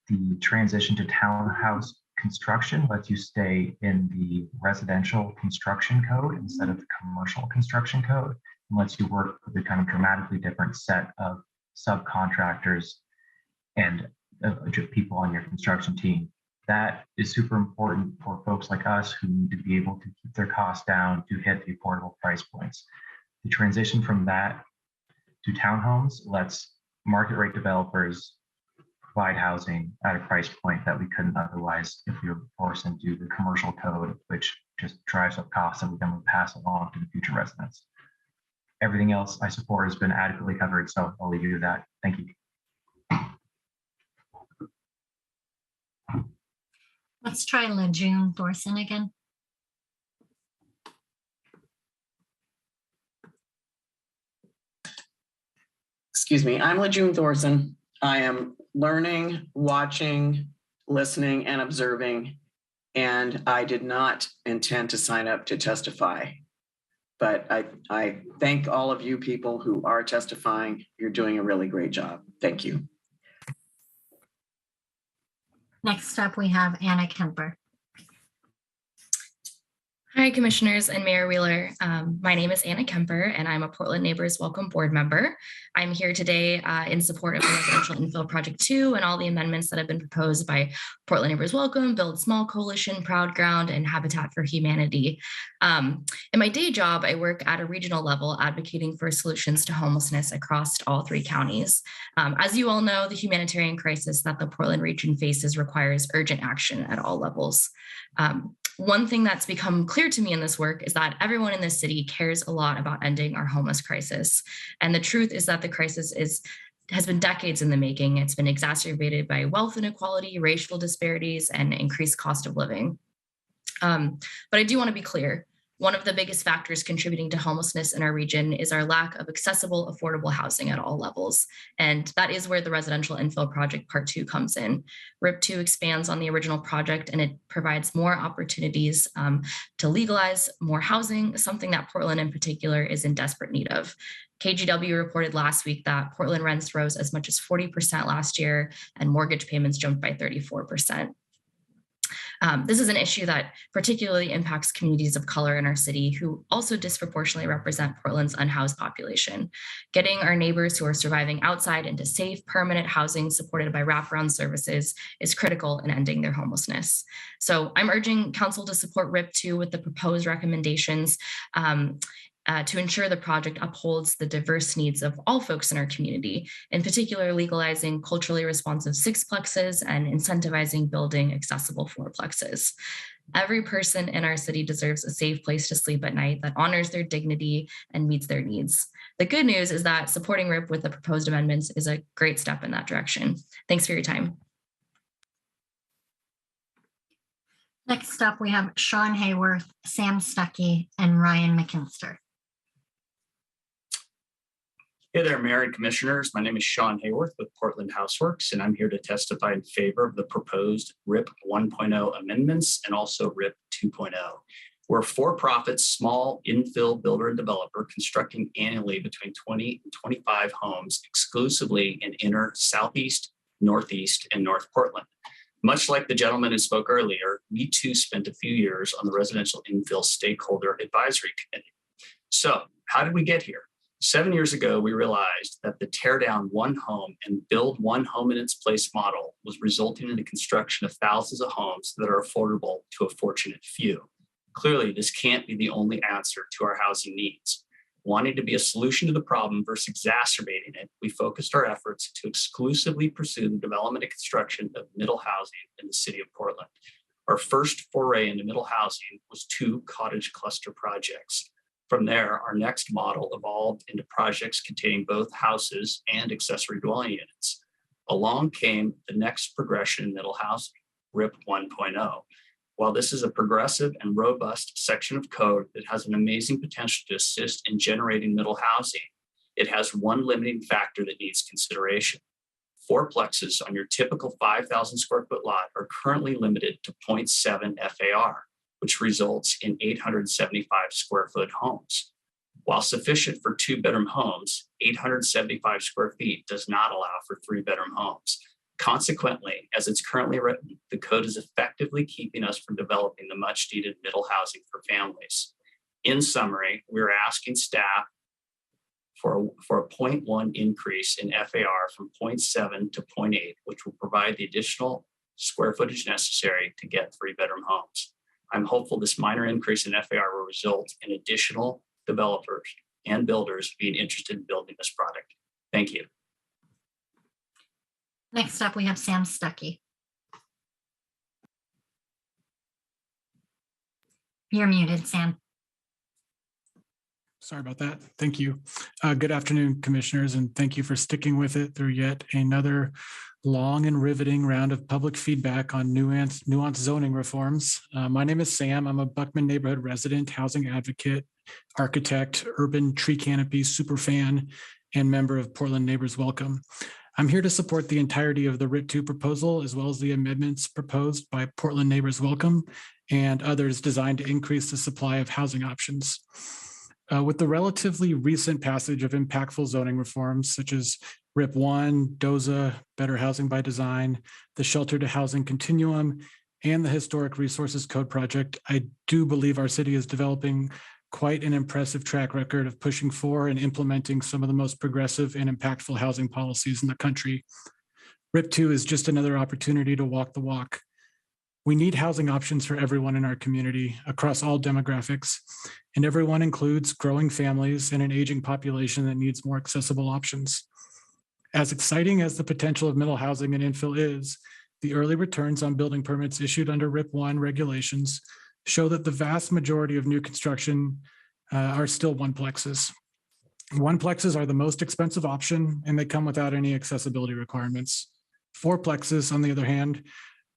The transition to townhouse construction lets you stay in the residential construction code instead of the commercial construction code, and lets you work with a kind of dramatically different set of subcontractors and people on your construction team. That is super important for folks like us who need to be able to keep their costs down to hit the affordable price points. The transition from that to townhomes lets market rate developers provide housing at a price point that we couldn't otherwise if we were forced into the commercial code, which just drives up costs that we then pass along to the future residents. Everything else I support has been adequately covered, so I'll leave you to that. Thank you. Let's try Lejeune Thorson again. Excuse me, I'm Lejeune Thorson. I am learning, watching, listening and observing, and I did not intend to sign up to testify. But I thank all of you people who are testifying. You're doing a really great job. Thank you. Next up, we have Anna Kemper. Hi, Commissioners and Mayor Wheeler. My name is Anna Kemper, and I'm a Portland Neighbors Welcome Board member. I'm here today in support of the Residential Infill Project 2 and all the amendments that have been proposed by Portland Neighbors Welcome, Build Small Coalition, Proud Ground, and Habitat for Humanity. In my day job, I work at a regional level advocating for solutions to homelessness across all 3 counties. As you all know, the humanitarian crisis that the Portland region faces requires urgent action at all levels. One thing that's become clear to me in this work is that everyone in this city cares a lot about ending our homeless crisis. And the truth is that the crisis has been decades in the making. It's been exacerbated by wealth inequality, racial disparities, and increased cost of living. But I do want to be clear. One of the biggest factors contributing to homelessness in our region is our lack of accessible, affordable housing at all levels. And that is where the Residential Infill Project Part 2 comes in. RIP 2 expands on the original project, and it provides more opportunities to legalize more housing, something that Portland in particular is in desperate need of. KGW reported last week that Portland rents rose as much as 40% last year, and mortgage payments jumped by 34%. This is an issue that particularly impacts communities of color in our city who also disproportionately represent Portland's unhoused population. Getting our neighbors who are surviving outside into safe, permanent housing supported by wraparound services is critical in ending their homelessness. So I'm urging Council to support RIP 2 with the proposed recommendations to ensure the project upholds the diverse needs of all folks in our community, in particular legalizing culturally responsive 6-plexes and incentivizing building accessible 4-plexes. Every person in our city deserves a safe place to sleep at night that honors their dignity and meets their needs. The good news is that supporting RIP with the proposed amendments is a great step in that direction. Thanks for your time. Next up, we have Sean Hayworth, Sam Stuckey, and Ryan McKinster. Hey there, Mayor and Commissioners. My name is Sean Hayworth with Portland Houseworks, and I'm here to testify in favor of the proposed RIP 1.0 amendments and also RIP 2.0. We're a for-profit small infill builder and developer constructing annually between 20 and 25 homes exclusively in inner Southeast, Northeast, and North Portland. Much like the gentleman who spoke earlier, we too spent a few years on the Residential Infill Stakeholder Advisory Committee. So how did we get here? 7 years ago, we realized that the tear down one home and build one home in its place model was resulting in the construction of thousands of homes that are affordable to a fortunate few. Clearly, this can't be the only answer to our housing needs. Wanting to be a solution to the problem versus exacerbating it, we focused our efforts to exclusively pursue the development and construction of middle housing in the city of Portland. Our first foray into middle housing was 2 cottage cluster projects. From there, our next model evolved into projects containing both houses and accessory dwelling units. Along came the next progression in middle housing, RIP 1.0. While this is a progressive and robust section of code that has an amazing potential to assist in generating middle housing, it has one limiting factor that needs consideration. 4-plexes on your typical 5,000 square foot lot are currently limited to 0.7 FAR, which results in 875 square foot homes. While sufficient for 2-bedroom homes, 875 square feet does not allow for 3-bedroom homes. Consequently, as it's currently written, the code is effectively keeping us from developing the much needed middle housing for families. In summary, we're asking staff for a 0.1 increase in FAR from 0.7 to 0.8, which will provide the additional square footage necessary to get 3-bedroom homes. I'm hopeful this minor increase in FAR will result in additional developers and builders being interested in building this product. Thank you. Next up, we have Sam Stuckey. You're muted, Sam. Sorry about that. Thank you. Good afternoon, Commissioners, and thank you for sticking with it through yet another long and riveting round of public feedback on nuanced zoning reforms. My name is Sam. I'm a Buckman neighborhood resident, housing advocate, architect, urban tree canopy superfan, and member of Portland Neighbors Welcome. I'm here to support the entirety of the RIP 2 proposal, as well as the amendments proposed by Portland Neighbors Welcome and others designed to increase the supply of housing options. With the relatively recent passage of impactful zoning reforms, such as RIP 1, DOZA, Better Housing by Design, the Shelter to Housing Continuum, and the Historic Resources Code project, I do believe our city is developing quite an impressive track record of pushing for and implementing some of the most progressive and impactful housing policies in the country. RIP 2 is just another opportunity to walk the walk. We need housing options for everyone in our community across all demographics, and everyone includes growing families and an aging population that needs more accessible options. As exciting as the potential of middle housing and infill is, the early returns on building permits issued under RIP 1 regulations show that the vast majority of new construction are still one-plexes. One-plexes are the most expensive option, and they come without any accessibility requirements. Four-plexes, on the other hand,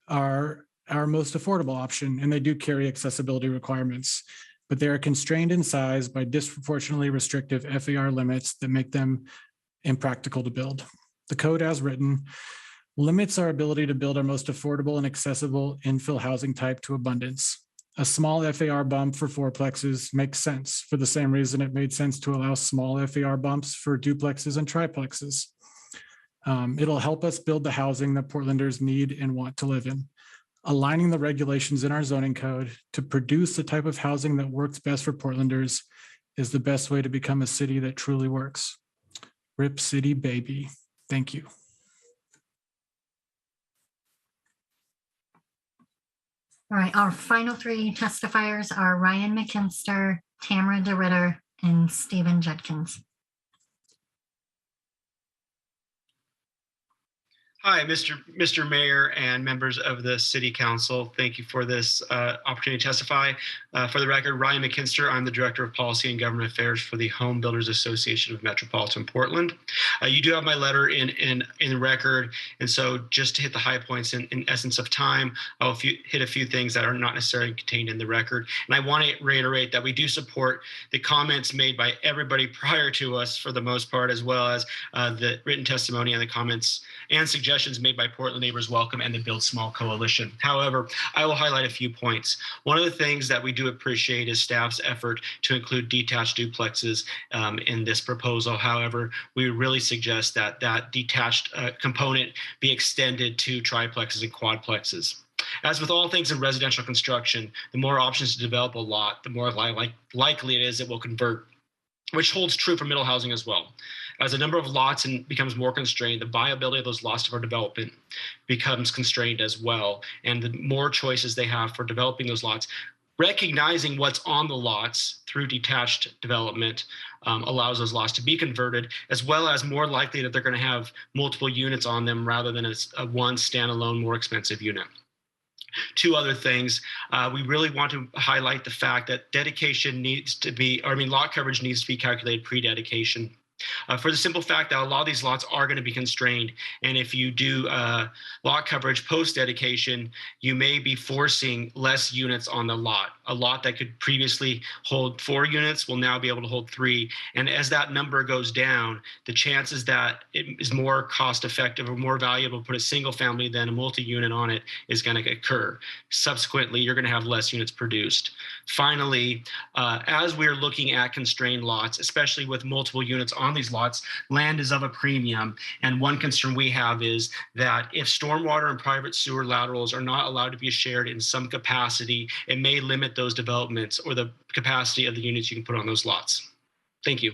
are our most affordable option, and they do carry accessibility requirements, but they are constrained in size by disproportionately restrictive FAR limits that make them impractical to build. The code as written limits our ability to build our most affordable and accessible infill housing type to abundance. A small FAR bump for fourplexes makes sense for the same reason it made sense to allow small FAR bumps for duplexes and triplexes. It'll help us build the housing that Portlanders need and want to live in. Aligning the regulations in our zoning code to produce the type of housing that works best for Portlanders is the best way to become a city that truly works. RIP City, baby. Thank you. All right, our final three testifiers are Ryan McKinster, Tamara DeRitter, and Stephen Jetkins. Hi, Mr. Mayor and members of the City Council. Thank you for this opportunity to testify. For the record, Ryan McKinster, I'm the Director of Policy and Government Affairs for the Home Builders Association of Metropolitan Portland. You do have my letter in the record, and so just to hit the high points in essence of time, I'll hit a few things that are not necessarily contained in the record. And I want to reiterate that we do support the comments made by everybody prior to us for the most part, as well as the written testimony and the comments and suggestions made by Portland Neighbors Welcome and the Build Small Coalition. However, I will highlight a few points. One of the things that we do appreciate is staff's effort to include detached duplexes in this proposal. However, we really suggest that that detached component be extended to triplexes and quadplexes. As with all things in residential construction, the more options to develop a lot, the more likely it is it will convert, which holds true for middle housing as well. As the number of lots becomes more constrained, the viability of those lots for development becomes constrained as well. And the more choices they have for developing those lots, recognizing what's on the lots through detached development allows those lots to be converted, as well as more likely that they're going to have multiple units on them rather than a one standalone, more expensive unit. Two other things, we really want to highlight the fact that dedication needs to be, lot coverage needs to be calculated pre-dedication. For the simple fact that a lot of these lots are going to be constrained. And if you do lot coverage post-dedication, you may be forcing less units on the lot. A lot that could previously hold 4 units will now be able to hold 3. And as that number goes down, the chances that it is more cost-effective or more valuable to put a single family than a multi-unit on it is going to occur. Subsequently, you're going to have less units produced. Finally, as we're looking at constrained lots, especially with multiple units on these lots, land is of a premium. And one concern we have is that if stormwater and private sewer laterals are not allowed to be shared in some capacity, it may limit those developments or the capacity of the units you can put on those lots. Thank you.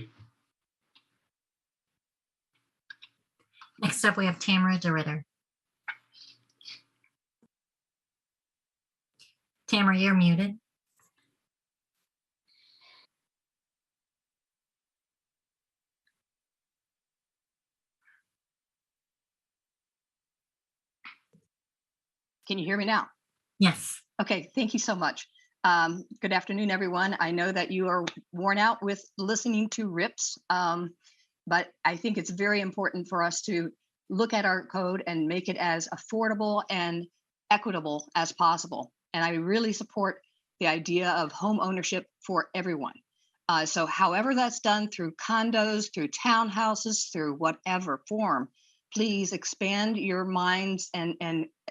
Next up, we have Tamara DeRitter. Tamara, you're muted. Can you hear me now? Yes. Okay, thank you so much. Good afternoon, everyone. I know that you are worn out with listening to RIPs, but I think it's very important for us to look at our code and make it as affordable and equitable as possible. And I really support the idea of home ownership for everyone. So however that's done, through condos, through townhouses, through whatever form, please expand your minds and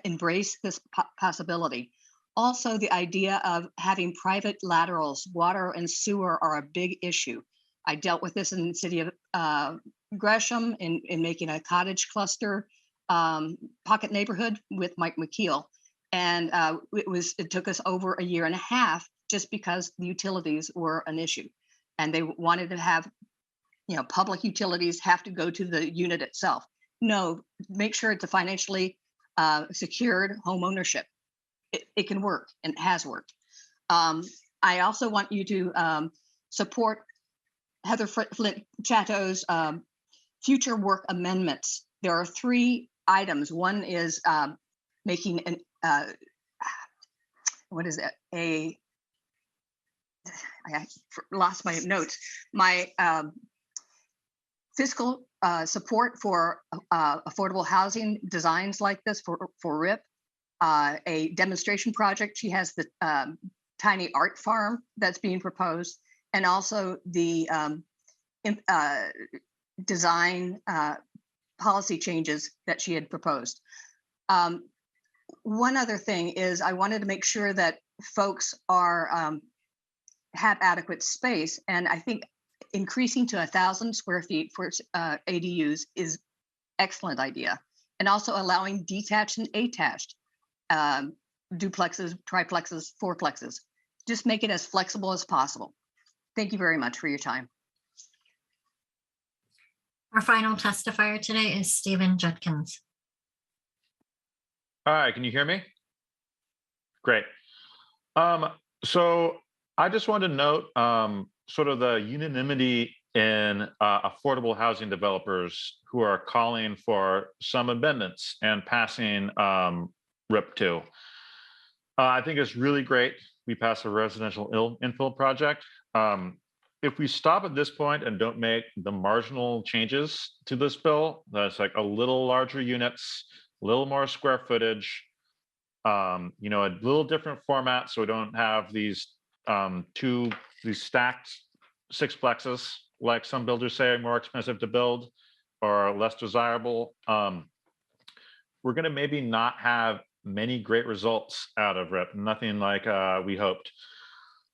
embrace this possibility. Also, the idea of having private laterals, water and sewer are a big issue. I dealt with this in the city of Gresham in making a cottage cluster pocket neighborhood with Mike McKeel. And it took us over a year and a half just because the utilities were an issue. And they wanted to have, public utilities have to go to the unit itself. No, make sure it's a financially secured home ownership. It can work and it has worked. I also want you to support Heather Flint Chatto's future work amendments. There are 3 items. One is making an, what is it? I lost my notes. My fiscal support for affordable housing designs like this for RIP, a demonstration project. She has the tiny art farm that's being proposed, and also the design policy changes that she had proposed. One other thing is I wanted to make sure that folks are have adequate space, and I think increasing to 1,000 square feet for ADUs is excellent idea, and also allowing detached and attached duplexes, triplexes, fourplexes. Just make it as flexible as possible. Thank you very much for your time. Our final testifier today is Stephen Jetkins. Hi, can you hear me? Great. So I just wanted to note sort of the unanimity in affordable housing developers who are calling for some amendments and passing RIP 2. I think it's really great we passed a residential infill project. If we stop at this point and don't make the marginal changes to this bill, that's like a little larger units, a little more square footage, a little different format, so we don't have these these stacked 6 plexes like some builders say are more expensive to build or less desirable. We're going to maybe not have many great results out of RIP, nothing like we hoped.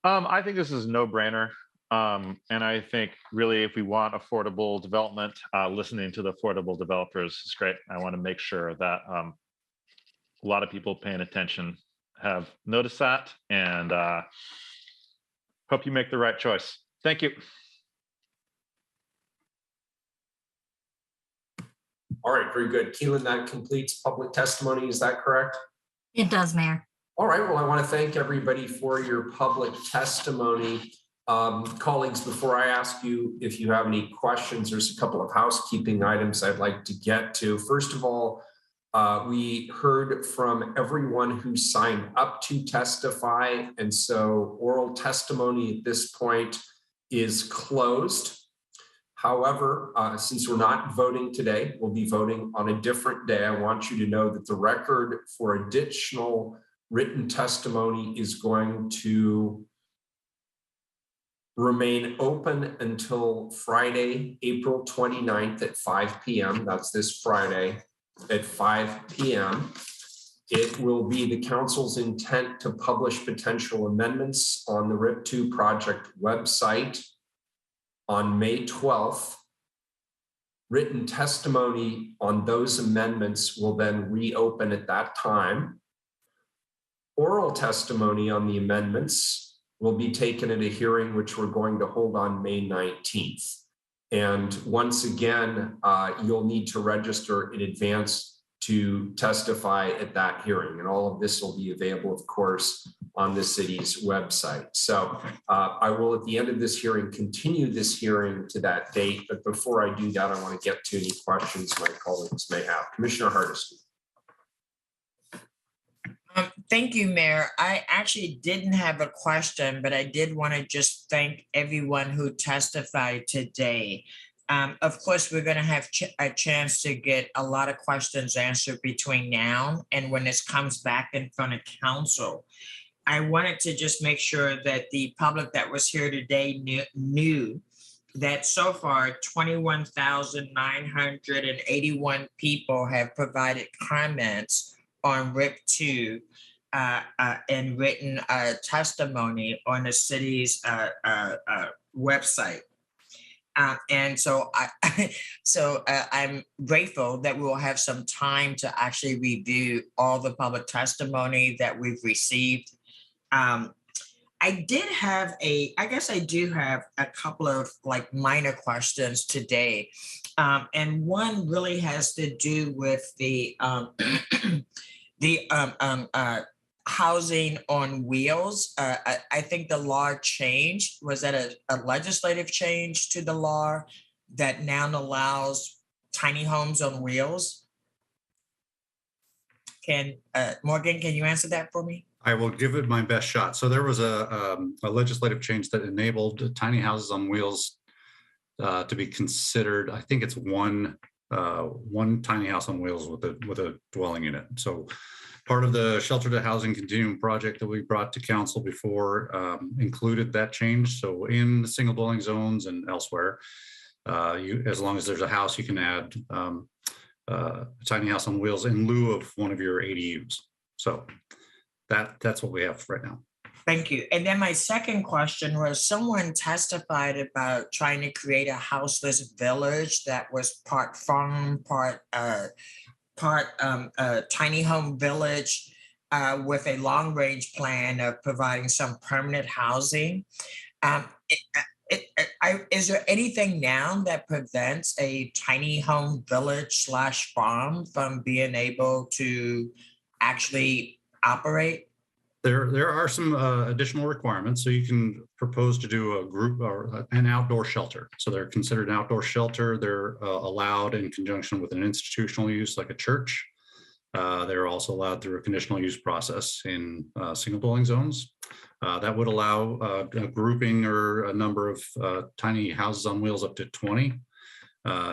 I think this is a no-brainer. And I think really if we want affordable development, listening to the affordable developers is great. I want to make sure that a lot of people paying attention have noticed that, and hope you make the right choice. Thank you. All right, very good. Keelan, that completes public testimony. Is that correct? It does, Mayor. All right, well, I want to thank everybody for your public testimony. Colleagues, before I ask you if you have any questions, there's a couple of housekeeping items I'd like to get to. First of all, we heard from everyone who signed up to testify, and so oral testimony at this point is closed. However, since we're not voting today, we'll be voting on a different day. I want you to know that the record for additional written testimony is going to remain open until Friday, April 29th at 5 p.m. That's this Friday at 5 p.m. It will be the council's intent to publish potential amendments on the RIP 2 project website on May 12th. Written testimony on those amendments will then reopen at that time. Oral testimony on the amendments will be taken at a hearing which we're going to hold on May 19th. And once again, you'll need to register in advance to testify at that hearing. And all of this will be available, of course, on the city's website. So I will, at the end of this hearing, continue this hearing to that date. But before I do that, I want to get to any questions my colleagues may have. Commissioner Hardesty. Thank you, Mayor. I actually didn't have a question, but I did want to just thank everyone who testified today. Of course, we're going to have a chance to get a lot of questions answered between now and when this comes back in front of council. I wanted to just make sure that the public that was here today knew that so far 21,981 people have provided comments on RIP 2 and written testimony on the city's website. And so I'm grateful that we will have some time to actually review all the public testimony that we've received. I do have a couple of like minor questions today. And one really has to do with the housing on wheels. I think the law changed. Was that a legislative change to the law that now allows tiny homes on wheels? Morgan, can you answer that for me? I will give it my best shot. So there was a legislative change that enabled tiny houses on wheels to be considered. I think it's one tiny house on wheels with a dwelling unit. So part of the shelter to housing continuum project that we brought to council before included that change. So in the single dwelling zones and elsewhere, as long as there's a house, you can add a tiny house on wheels in lieu of one of your ADUs. So that's what we have right now. Thank you. And then my second question was, someone testified about trying to create a houseless village that was part farm, part tiny home village with a long range plan of providing some permanent housing. Is there anything now that prevents a tiny home village / farm from being able to actually operate? There are some additional requirements. So you can propose to do a group or an outdoor shelter. So they're considered an outdoor shelter. They're allowed in conjunction with an institutional use like a church. They're also allowed through a conditional use process in single dwelling zones. That would allow a grouping or a number of tiny houses on wheels up to 20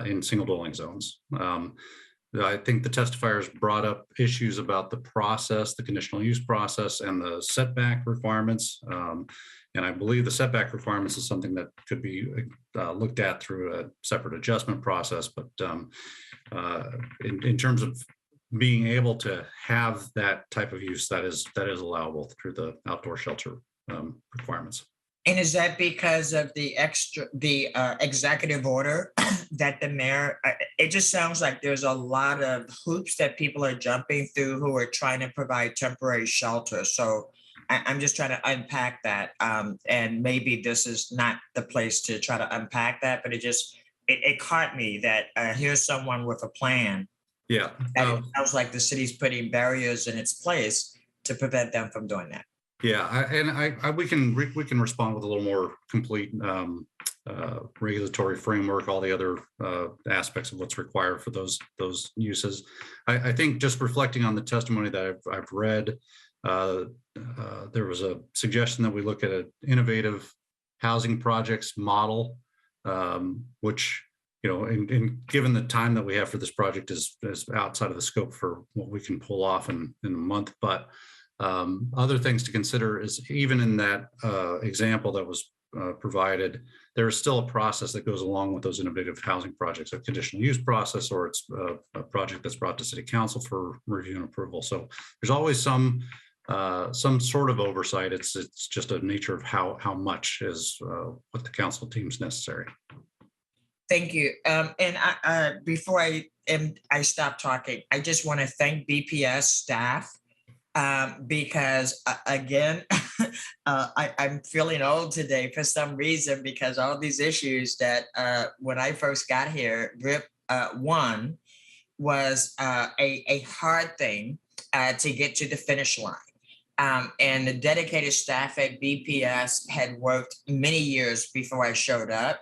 in single dwelling zones. I think the testifiers brought up issues about the process, the conditional use process, and the setback requirements. And I believe the setback requirements is something that could be looked at through a separate adjustment process. But in terms of being able to have that type of use, that is allowable through the outdoor shelter requirements. And is that because of the executive order that the mayor, it just sounds like there's a lot of hoops that people are jumping through who are trying to provide temporary shelter. So I'm just trying to unpack that. And maybe this is not the place to try to unpack that, but it caught me that here's someone with a plan. Yeah. It sounds like the city's putting barriers in its place to prevent them from doing that. Yeah, we can respond with a little more complete regulatory framework, all the other aspects of what's required for those uses. I think just reflecting on the testimony that I've read, there was a suggestion that we look at an innovative housing projects model, which, and given the time that we have for this project is outside of the scope for what we can pull off in a month, but other things to consider is even in that example that was provided, there is still a process that goes along with those innovative housing projects, a conditional use process, or it's a project that's brought to city council for review and approval. So there's always some sort of oversight. It's just a nature of how much is what the council deems necessary. Thank you. And before I stop talking, I just want to thank BPS staff. Because again, I'm feeling old today for some reason, because all these issues that when I first got here, RIP 1 was a hard thing to get to the finish line. And the dedicated staff at BPS had worked many years before I showed up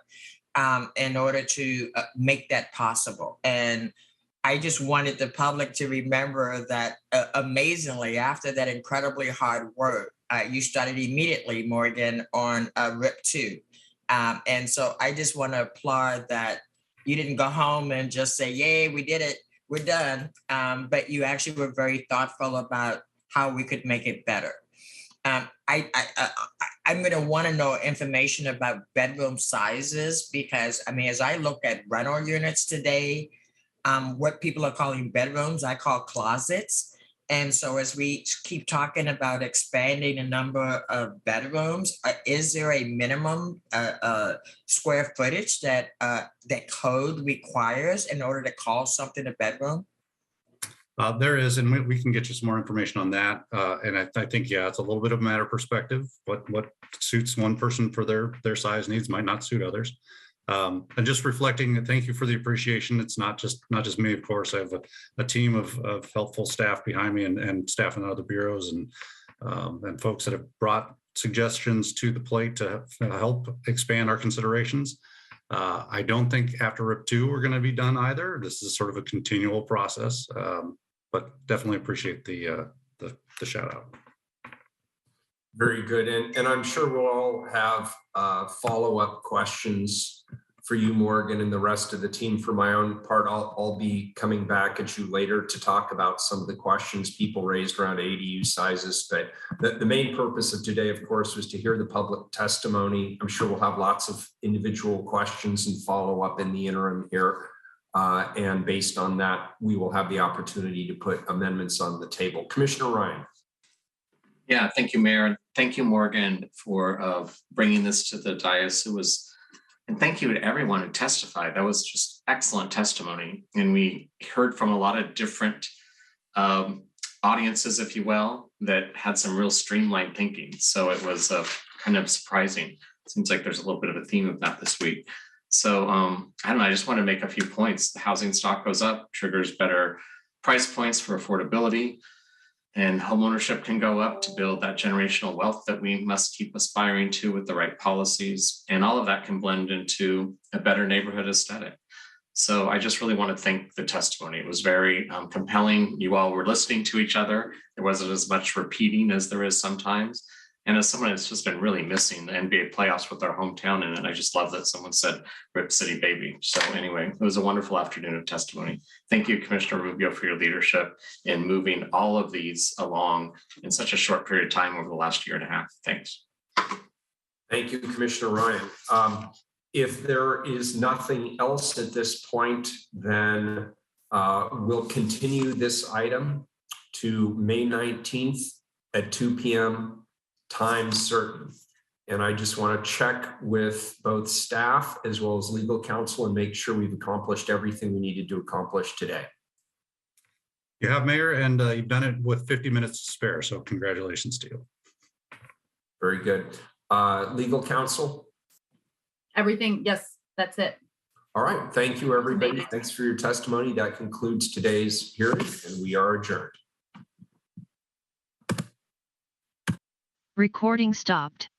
in order to make that possible. And I just wanted the public to remember that amazingly, after that incredibly hard work, you started immediately, Morgan, on RIP 2. And so I just want to applaud that you didn't go home and just say, yay, we did it, we're done. But you actually were very thoughtful about how we could make it better. I'm going to want to know information about bedroom sizes because, I mean, as I look at rental units today, what people are calling bedrooms, I call closets. And so as we keep talking about expanding the number of bedrooms, is there a minimum square footage that that code requires in order to call something a bedroom? There is, and we can get you some more information on that. And I think, yeah, it's a little bit of a matter of perspective. What suits one person for their size needs might not suit others. And just reflecting, thank you for the appreciation. It's not just me, of course. I have a team of helpful staff behind me and staff in other bureaus and folks that have brought suggestions to the plate to help expand our considerations. I don't think after RIP 2 we're going to be done either. This is sort of a continual process, but definitely appreciate the shout out. Very good. And I'm sure we'll all have follow-up questions for you, Morgan, and the rest of the team. For my own part, I'll be coming back at you later to talk about some of the questions people raised around ADU sizes. But the main purpose of today, of course, was to hear the public testimony. I'm sure we'll have lots of individual questions and follow-up in the interim here. And based on that, we will have the opportunity to put amendments on the table. Commissioner Ryan. Yeah, thank you, Mayor. And thank you, Morgan, for bringing this to the dais. And thank you to everyone who testified. That was just excellent testimony. And we heard from a lot of different audiences, if you will, that had some real streamlined thinking. So it was kind of surprising. It seems like there's a little bit of a theme of that this week. So I don't know, I just want to make a few points. The housing stock goes up, triggers better price points for affordability, and homeownership can go up to build that generational wealth that we must keep aspiring to with the right policies. And all of that can blend into a better neighborhood aesthetic. So I just really want to thank the testimony. It was very compelling. You all were listening to each other. There wasn't as much repeating as there is sometimes. And as someone that's just been really missing the NBA playoffs with our hometown in it, I just love that someone said Rip City baby. So anyway, it was a wonderful afternoon of testimony. Thank you, Commissioner Rubio, for your leadership in moving all of these along in such a short period of time over the last year and a half. Thanks. Thank you, Commissioner Ryan. If there is nothing else at this point, then we'll continue this item to May 19th at 2 p.m. time certain. And I just want to check with both staff as well as legal counsel and make sure we've accomplished everything we needed to accomplish today. You have, Mayor, and you've done it with 50 minutes to spare. So congratulations to you. Very good. Legal counsel? Everything, yes, that's it. All right. Thank you, everybody. Thanks for your testimony. That concludes today's hearing, and we are adjourned. Recording stopped.